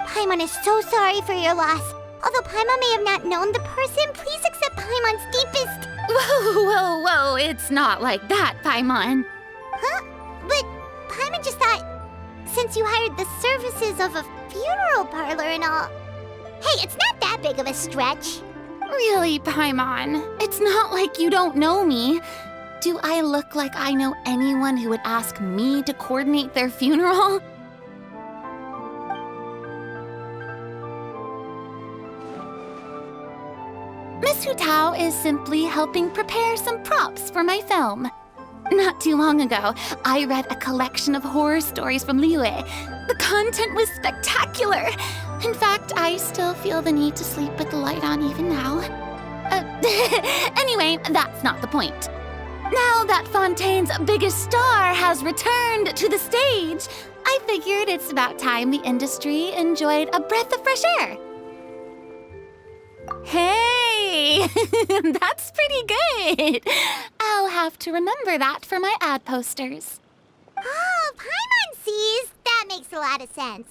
Paimon is so sorry for your loss. Although Paimon may have not known the person, please accept Paimon's deepest... Whoa, it's not like that, Paimon. Huh? But Paimon just thought, since you hired the services of a funeral parlor and all... Hey, it's not that big of a stretch. Really, Paimon? It's not like you don't know me. Do I look like I know anyone who would ask me to coordinate their funeral? Miss Hutao is simply helping prepare some props for my film. Not too long ago, I read a collection of horror stories from Liyue. The content was spectacular. In fact, I still feel the need to sleep with the light on even now. Anyway, that's not the point. Now that Fontaine's biggest star has returned to the stage, I figured it's about time the industry enjoyed a breath of fresh air. Hey, that's pretty good. I'll have to remember that for my ad posters. Oh, Paimon sees. That makes a lot of sense.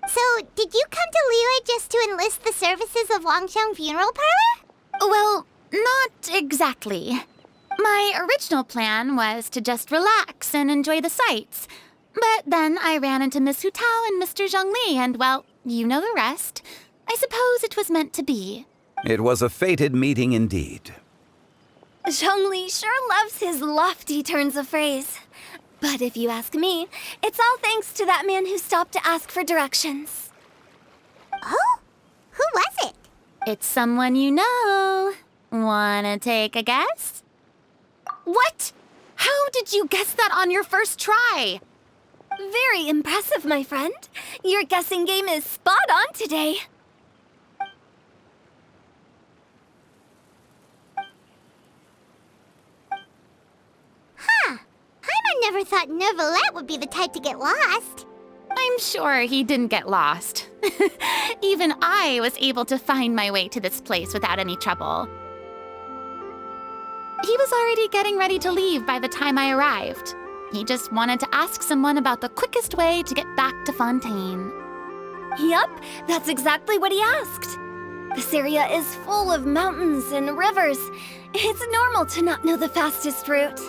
So, did you come to Liyue just to enlist the services of Wangxiang Funeral Parlor? Well, not exactly. My original plan was to just relax and enjoy the sights. But then I ran into Miss Hutao and Mr. Zhongli, and well, you know the rest. I suppose it was meant to be. It was a fated meeting indeed. Zhongli sure loves his lofty turns of phrase. But if you ask me, it's all thanks to that man who stopped to ask for directions. Oh? Who was it? It's someone you know. Wanna take a guess? What? How did you guess that on your first try? Very impressive, my friend. Your guessing game is spot on today. Huh. Paimon never thought Neuvillette would be the type to get lost. I'm sure he didn't get lost. Even I was able to find my way to this place without any trouble. He was already getting ready to leave by the time I arrived. He just wanted to ask someone about the quickest way to get back to Fontaine. Yup, that's exactly what he asked. This area is full of mountains and rivers. It's normal to not know the fastest route.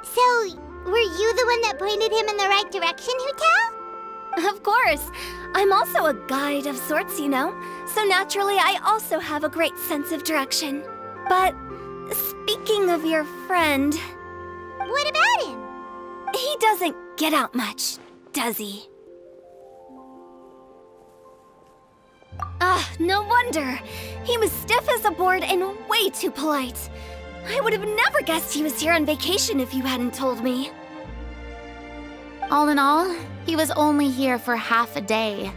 So, were you the one that pointed him in the right direction, Hutao? Of course. I'm also a guide of sorts, you know. So naturally, I also have a great sense of direction. But speaking of your friend... What about him? He doesn't get out much, does he? No wonder. He was stiff as a board and way too polite. I would have never guessed he was here on vacation if you hadn't told me. All in all, he was only here for half a day.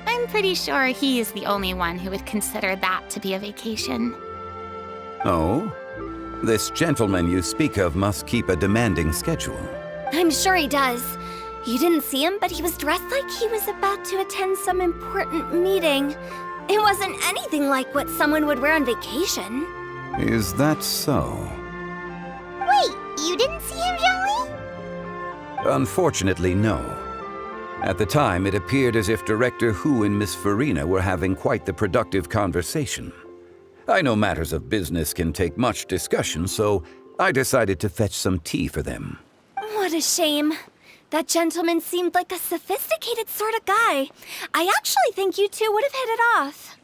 I'm pretty sure he is the only one who would consider that to be a vacation. Oh? This gentleman you speak of must keep a demanding schedule. I'm sure he does. You didn't see him, but he was dressed like he was about to attend some important meeting. It wasn't anything like what someone would wear on vacation. Is that so? Wait, you didn't see him, Zhongli? Unfortunately, no. At the time, it appeared as if Director Hu and Miss Furina were having quite the productive conversation. I know matters of business can take much discussion, so I decided to fetch some tea for them. What a shame. That gentleman seemed like a sophisticated sort of guy. I actually think you two would have hit it off.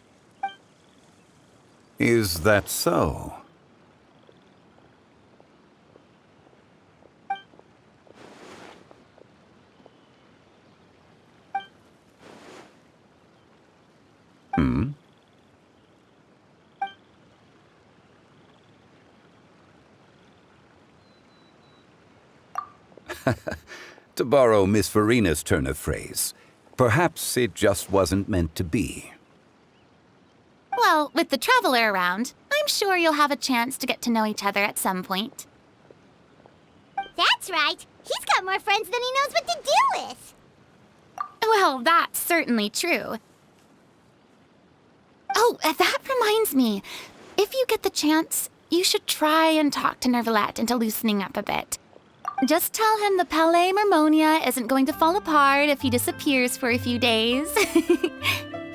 Is that so? Hmm? To borrow Miss Furina's turn of phrase, perhaps it just wasn't meant to be. Well, with the traveler around, I'm sure you'll have a chance to get to know each other at some point. That's right. He's got more friends than he knows what to do with. Well, that's certainly true. Oh, that reminds me. If you get the chance, you should try and talk to Neuvillette into loosening up a bit. Just tell him the Palais Mermonia isn't going to fall apart if he disappears for a few days.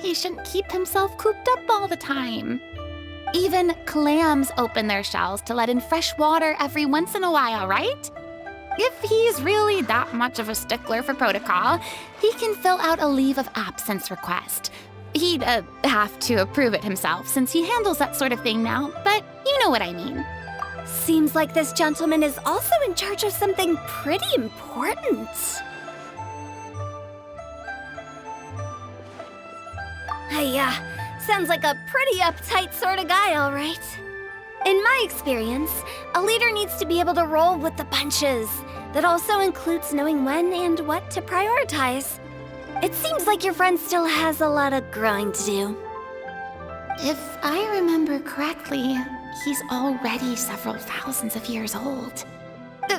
He shouldn't keep himself cooped up all the time. Even clams open their shells to let in fresh water every once in a while, right? If he's really that much of a stickler for protocol, he can fill out a leave of absence request. He'd have to approve it himself since he handles that sort of thing now, but you know what I mean. Seems like this gentleman is also in charge of something pretty important. Sounds like a pretty uptight sort of guy, all right. In my experience, a leader needs to be able to roll with the punches. That also includes knowing when and what to prioritize. It seems like your friend still has a lot of growing to do. If I remember correctly, he's already several thousands of years old.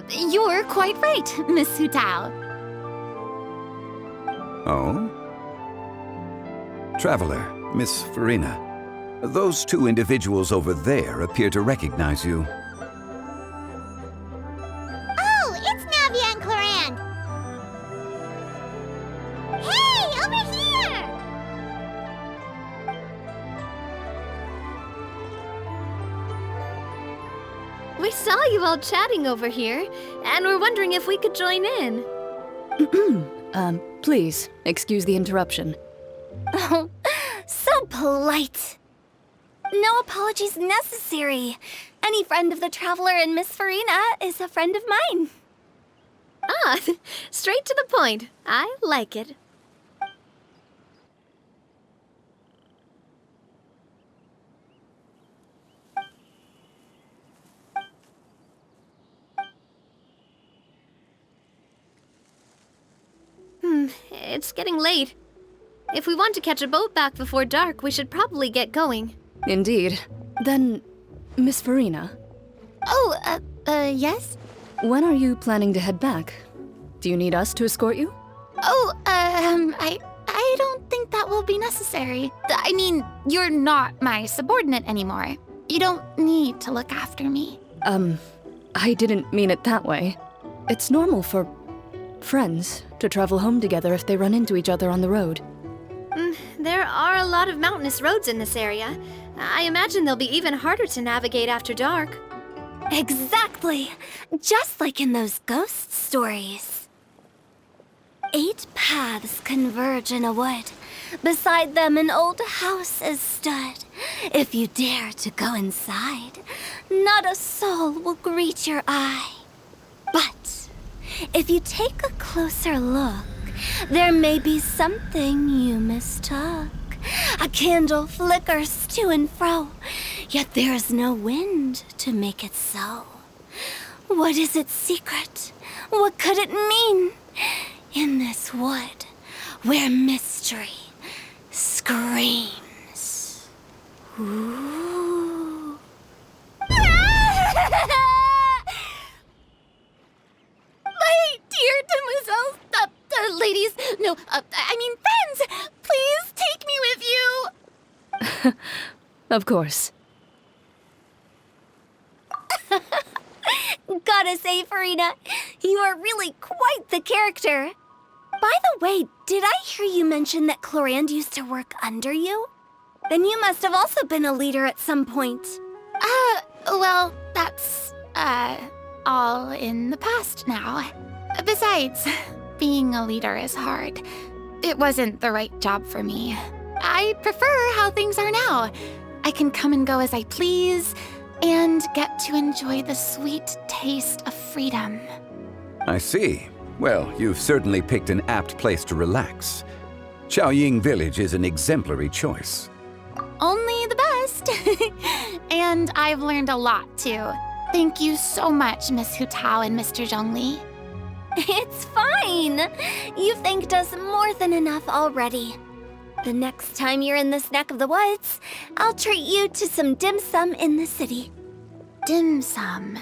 You're quite right, Miss Hutao. Oh? Traveler, Miss Furina, those two individuals over there appear to recognize you. Oh, it's Navia and Clorand. Hey, over here! We saw you all chatting over here, and we're wondering if we could join in. Please, excuse the interruption. Oh, so polite. No apologies necessary. Any friend of the Traveler and Miss Furina is a friend of mine. Ah, straight to the point. I like it. It's getting late. If we want to catch a boat back before dark, we should probably get going. Indeed. Then, Miss Furina. Oh, yes? When are you planning to head back? Do you need us to escort you? Oh, I don't think that will be necessary. I mean, you're not my subordinate anymore. You don't need to look after me. I didn't mean it that way. It's normal for friends to travel home together if they run into each other on the road. There are a lot of mountainous roads in this area. I imagine they'll be even harder to navigate after dark. Exactly! Just like in those ghost stories. 8 paths converge in a wood. Beside them an old house is stood. If you dare to go inside, not a soul will greet your eye. But if you take a closer look, there may be something you mistook. A candle flickers to and fro, yet there is no wind to make it so. What is its secret? What could it mean? In this wood, where mystery screams. Ooh. My dear demoiselles, ladies, no, I mean friends, please take me with you. Of course. Gotta say, Furina, you are really quite the character. By the way, did I hear you mention that Clorand used to work under you? Then you must have also been a leader at some point. Well, that's, all in the past now. Besides, being a leader is hard. It wasn't the right job for me. I prefer how things are now. I can come and go as I please, and get to enjoy the sweet taste of freedom. I see. Well, you've certainly picked an apt place to relax. Chaoying Village is an exemplary choice. Only the best. And I've learned a lot, too. Thank you so much, Miss Hutao and Mr. Zhongli. It's fine. You've thanked us more than enough already. The next time you're in this neck of the woods, I'll treat you to some dim sum in the city. Dim sum?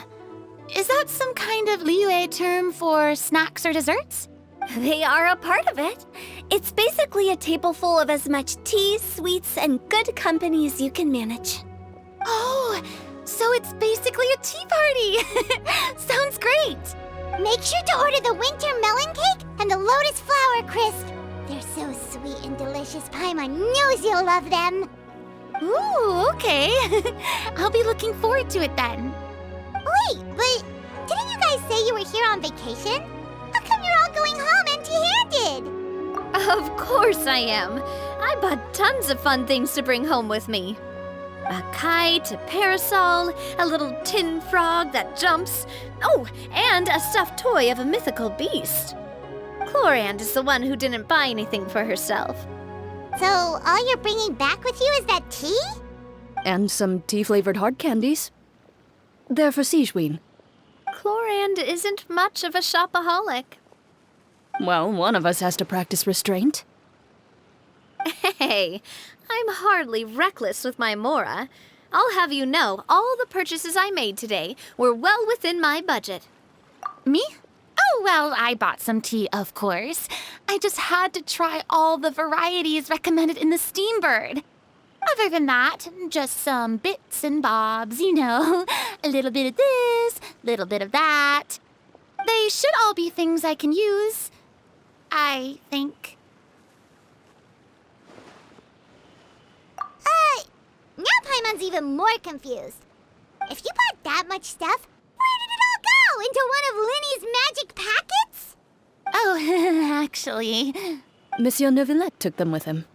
Is that some kind of Liyue term for snacks or desserts? They are a part of it. It's basically a table full of as much tea, sweets, and good company as you can manage. Oh, so it's basically a tea party. Sounds great. Make sure to order the winter melon cake and the lotus flower crisp. They're so sweet and delicious, Paimon knows you'll love them. Ooh, okay. I'll be looking forward to it then. Wait, but didn't you guys say you were here on vacation? How come you're all going home empty-handed? Of course I am. I bought tons of fun things to bring home with me. A kite, a parasol, a little tin frog that jumps. Oh, and a stuffed toy of a mythical beast. Clorand is the one who didn't buy anything for herself. So all you're bringing back with you is that tea? And some tea-flavored hard candies. They're for Sigewin. Clorand isn't much of a shopaholic. Well, one of us has to practice restraint. Hey, I'm hardly reckless with my Mora. I'll have you know, all the purchases I made today were well within my budget. Me? Oh, well, I bought some tea, of course. I just had to try all the varieties recommended in the Steambird. Other than that, just some bits and bobs, you know. A little bit of this, little bit of that. They should all be things I can use, I think. Now Paimon's even more confused. If you bought that much stuff, where did it all go? Into one of Linny's magic packets? Oh, actually... Monsieur Neuvillette took them with him.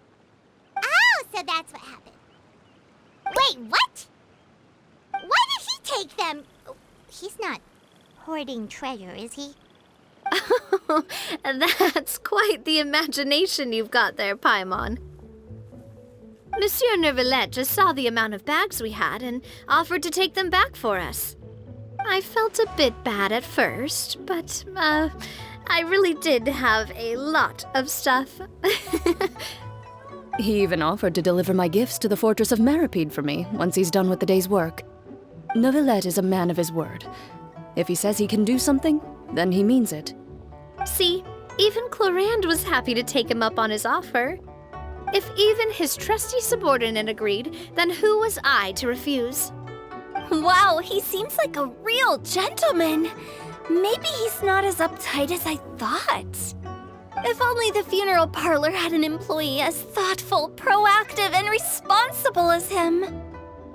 Oh, so that's what happened. Wait, what? Why did he take them? He's not hoarding treasure, is he? That's quite the imagination you've got there, Paimon. Monsieur Neuvillette just saw the amount of bags we had and offered to take them back for us. I felt a bit bad at first, but, I really did have a lot of stuff. He even offered to deliver my gifts to the Fortress of Maripede for me once he's done with the day's work. Neuvillette is a man of his word. If he says he can do something, then he means it. See, even Clorand was happy to take him up on his offer. If even his trusty subordinate agreed, then who was I to refuse? Wow, he seems like a real gentleman. Maybe he's not as uptight as I thought. If only the funeral parlor had an employee as thoughtful, proactive, and responsible as him.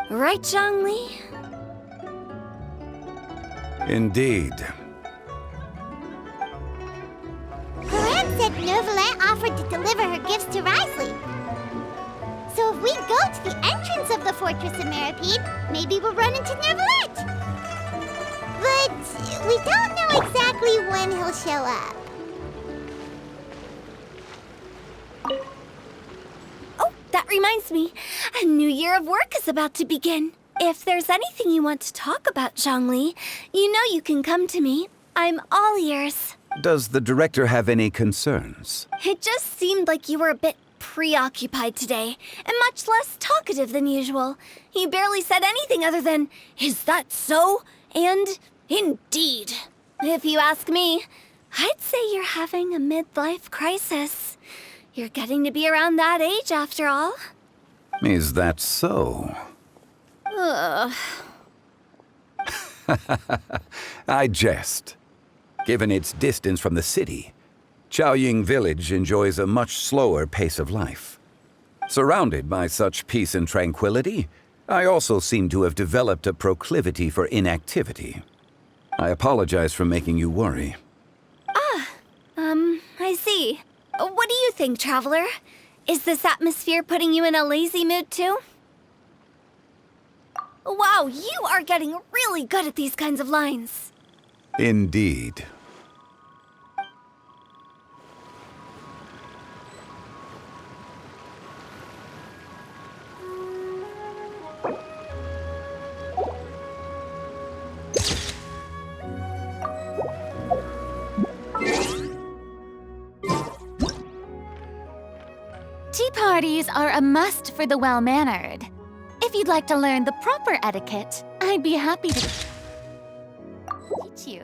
Right, Zhongli? Indeed. Clorand said Neuvillette offered to deliver her gifts to Risley. So if we go to the entrance of the Fortress of Maripede, maybe we'll run into Neuvillette. But we don't know exactly when he'll show up. Oh, that reminds me. A new year of work is about to begin. If there's anything you want to talk about, Zhongli, you know you can come to me. I'm all ears. Does the director have any concerns? It just seemed like you were a bit preoccupied today, and much less talkative than usual. You barely said anything other than, "Is that so?" and "Indeed." If you ask me, I'd say you're having a midlife crisis. You're getting to be around that age after all. Is that so? Ugh. I jest. Given its distance from the city, Chaoying Village enjoys a much slower pace of life. Surrounded by such peace and tranquility, I also seem to have developed a proclivity for inactivity. I apologize for making you worry. I see. What do you think, Traveler? Is this atmosphere putting you in a lazy mood too? Wow, you are getting really good at these kinds of lines. Indeed. Tea parties are a must for the well-mannered. If you'd like to learn the proper etiquette, I'd be happy to teach you.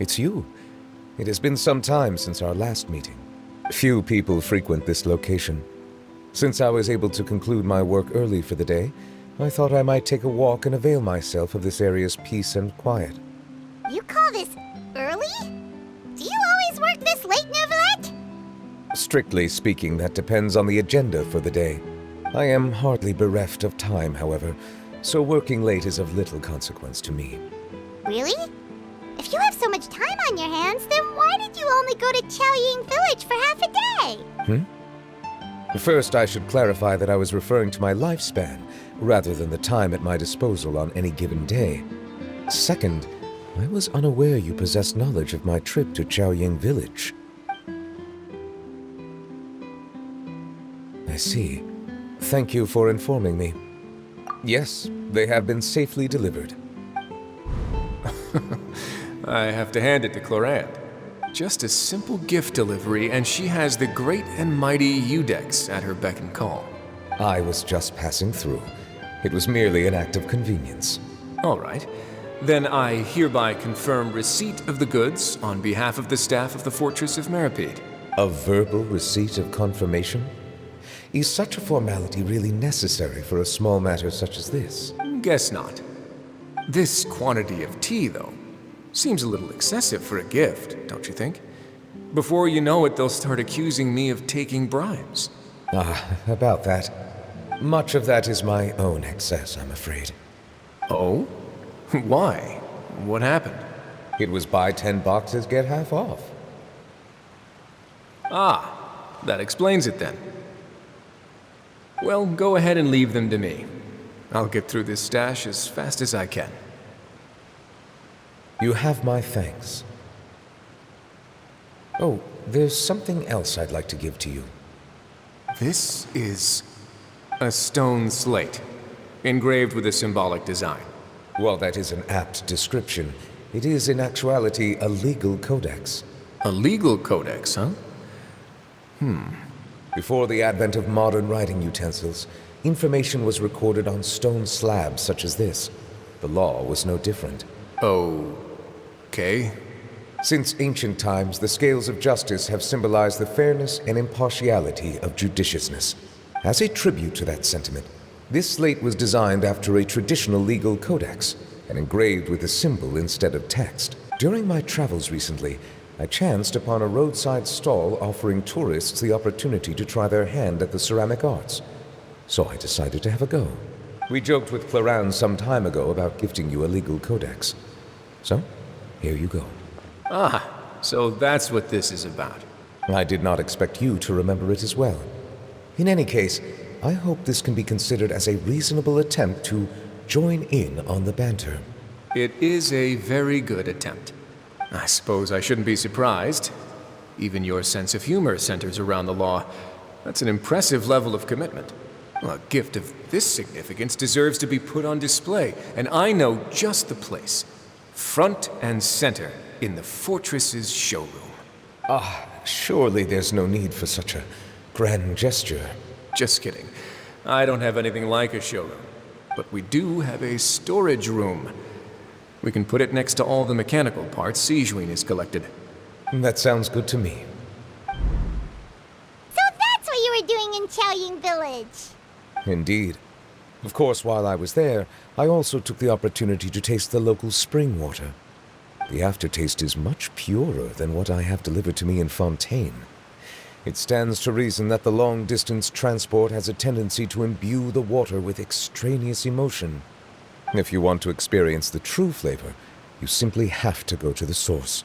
it's you. It has been some time since our last meeting. Few people frequent this location. Since I was able to conclude my work early for the day, I thought I might take a walk and avail myself of this area's peace and quiet. You call this early? Do you always work this late, Neuvillette? Strictly speaking, that depends on the agenda for the day. I am hardly bereft of time, however, so working late is of little consequence to me. Really? If you have so much time on your hands, then why did you only go to Chaoying Village for half a day? First, I should clarify that I was referring to my lifespan, rather than the time at my disposal on any given day. Second, I was unaware you possessed knowledge of my trip to Chaoying Village. I see. Thank you for informing me. Yes, they have been safely delivered. I have to hand it to Clorant. Just a simple gift delivery, and she has the great and mighty Udex at her beck and call. I was just passing through. It was merely an act of convenience. All right. Then I hereby confirm receipt of the goods on behalf of the staff of the Fortress of Meripede. A verbal receipt of confirmation? Is such a formality really necessary for a small matter such as this? Guess not. This quantity of tea, though, seems a little excessive for a gift, don't you think? Before you know it, they'll start accusing me of taking bribes. About that. Much of that is my own excess, I'm afraid. Oh? Why? What happened? It was buy 10 boxes, get half off. Ah, that explains it then. Well, go ahead and leave them to me. I'll get through this stash as fast as I can. You have my thanks. Oh, there's something else I'd like to give to you. This is a stone slate, engraved with a symbolic design. While that is an apt description, it is in actuality a legal codex. A legal codex, huh? Before the advent of modern writing utensils, information was recorded on stone slabs such as this. The law was no different. Okay. Since ancient times, the scales of justice have symbolized the fairness and impartiality of judiciousness. As a tribute to that sentiment, this slate was designed after a traditional legal codex and engraved with a symbol instead of text. During my travels recently, I chanced upon a roadside stall offering tourists the opportunity to try their hand at the ceramic arts. So I decided to have a go. We joked with Clorant some time ago about gifting you a legal codex. So, here you go. Ah, so that's what this is about. I did not expect you to remember it as well. In any case, I hope this can be considered as a reasonable attempt to join in on the banter. It is a very good attempt. I suppose I shouldn't be surprised. Even your sense of humor centers around the law. That's an impressive level of commitment. A gift of this significance deserves to be put on display, and I know just the place. Front and center in the Fortress's showroom. Surely there's no need for such a grand gesture. Just kidding. I don't have anything like a showroom. But we do have a storage room. We can put it next to all the mechanical parts Sijuin has collected. That sounds good to me. So that's what you were doing in Chaoying Village. Indeed. Of course, while I was there, I also took the opportunity to taste the local spring water. The aftertaste is much purer than what I have delivered to me in Fontaine. It stands to reason that the long-distance transport has a tendency to imbue the water with extraneous emotion. If you want to experience the true flavor, you simply have to go to the source.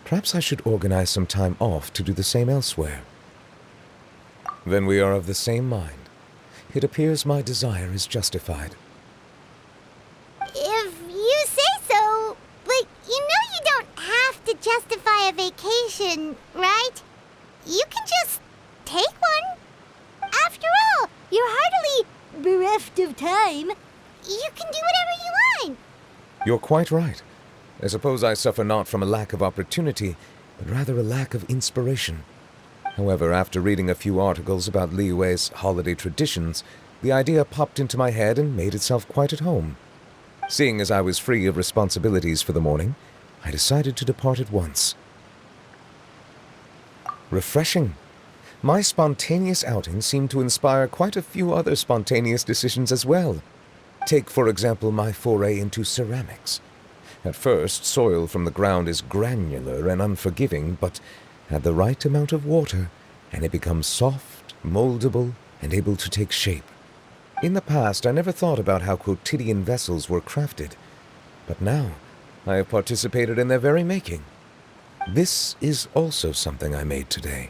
Perhaps I should organize some time off to do the same elsewhere. Then we are of the same mind. It appears my desire is justified. If you say so, but you know you don't have to justify a vacation, right? You can just take one. After all, you're hardly bereft of time. You can do whatever you want. You're quite right. I suppose I suffer not from a lack of opportunity, but rather a lack of inspiration. However, after reading a few articles about Liyue's holiday traditions, the idea popped into my head and made itself quite at home. Seeing as I was free of responsibilities for the morning, I decided to depart at once. Refreshing. My spontaneous outing seemed to inspire quite a few other spontaneous decisions as well. Take, for example, my foray into ceramics. At first, soil from the ground is granular and unforgiving, but add the right amount of water, and it becomes soft, moldable, and able to take shape. In the past, I never thought about how quotidian vessels were crafted, but now I have participated in their very making. This is also something I made today.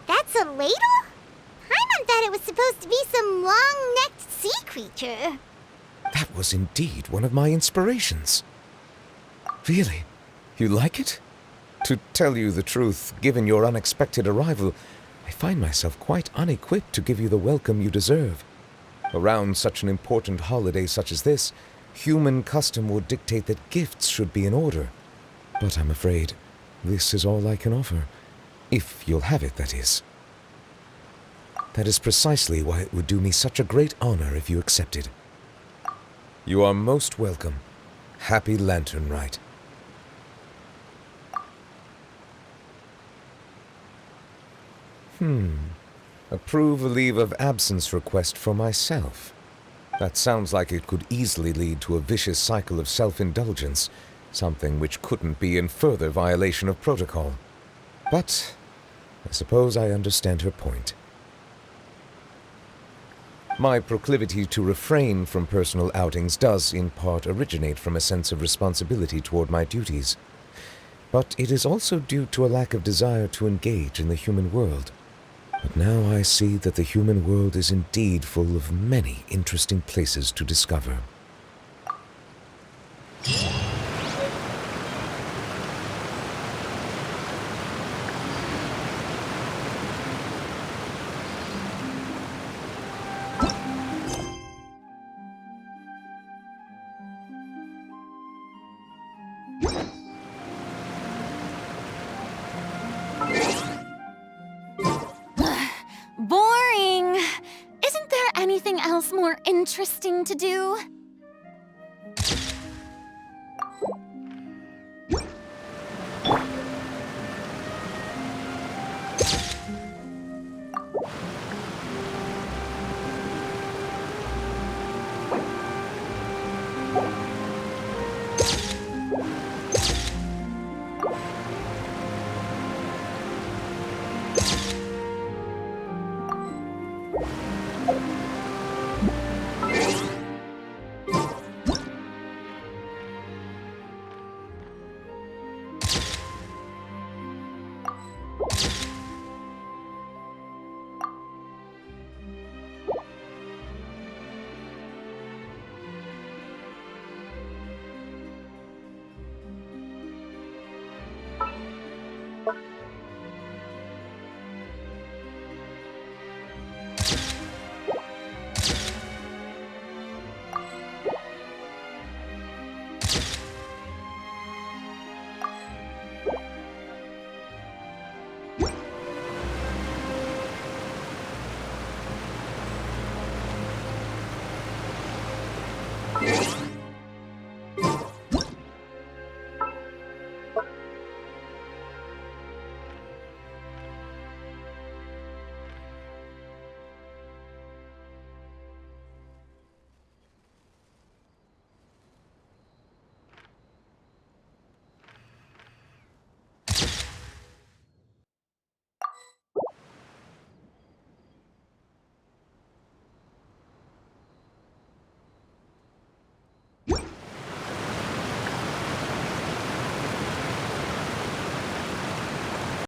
That's a ladle? Paimon thought it was supposed to be some long-necked sea creature. That was indeed one of my inspirations. Really? You like it? To tell you the truth, given your unexpected arrival, I find myself quite unequipped to give you the welcome you deserve. Around such an important holiday such as this, human custom would dictate that gifts should be in order. But I'm afraid this is all I can offer. If you'll have it, that is. That is precisely why it would do me such a great honor if you accepted. You are most welcome. Happy Latern Rite. Approve a leave of absence request for myself. That sounds like it could easily lead to a vicious cycle of self-indulgence, something which couldn't be in further violation of protocol. But I suppose I understand her point. My proclivity to refrain from personal outings does, in part, originate from a sense of responsibility toward my duties. But it is also due to a lack of desire to engage in the human world. But now I see that the human world is indeed full of many interesting places to discover. Boring. Isn't there anything else more interesting to do?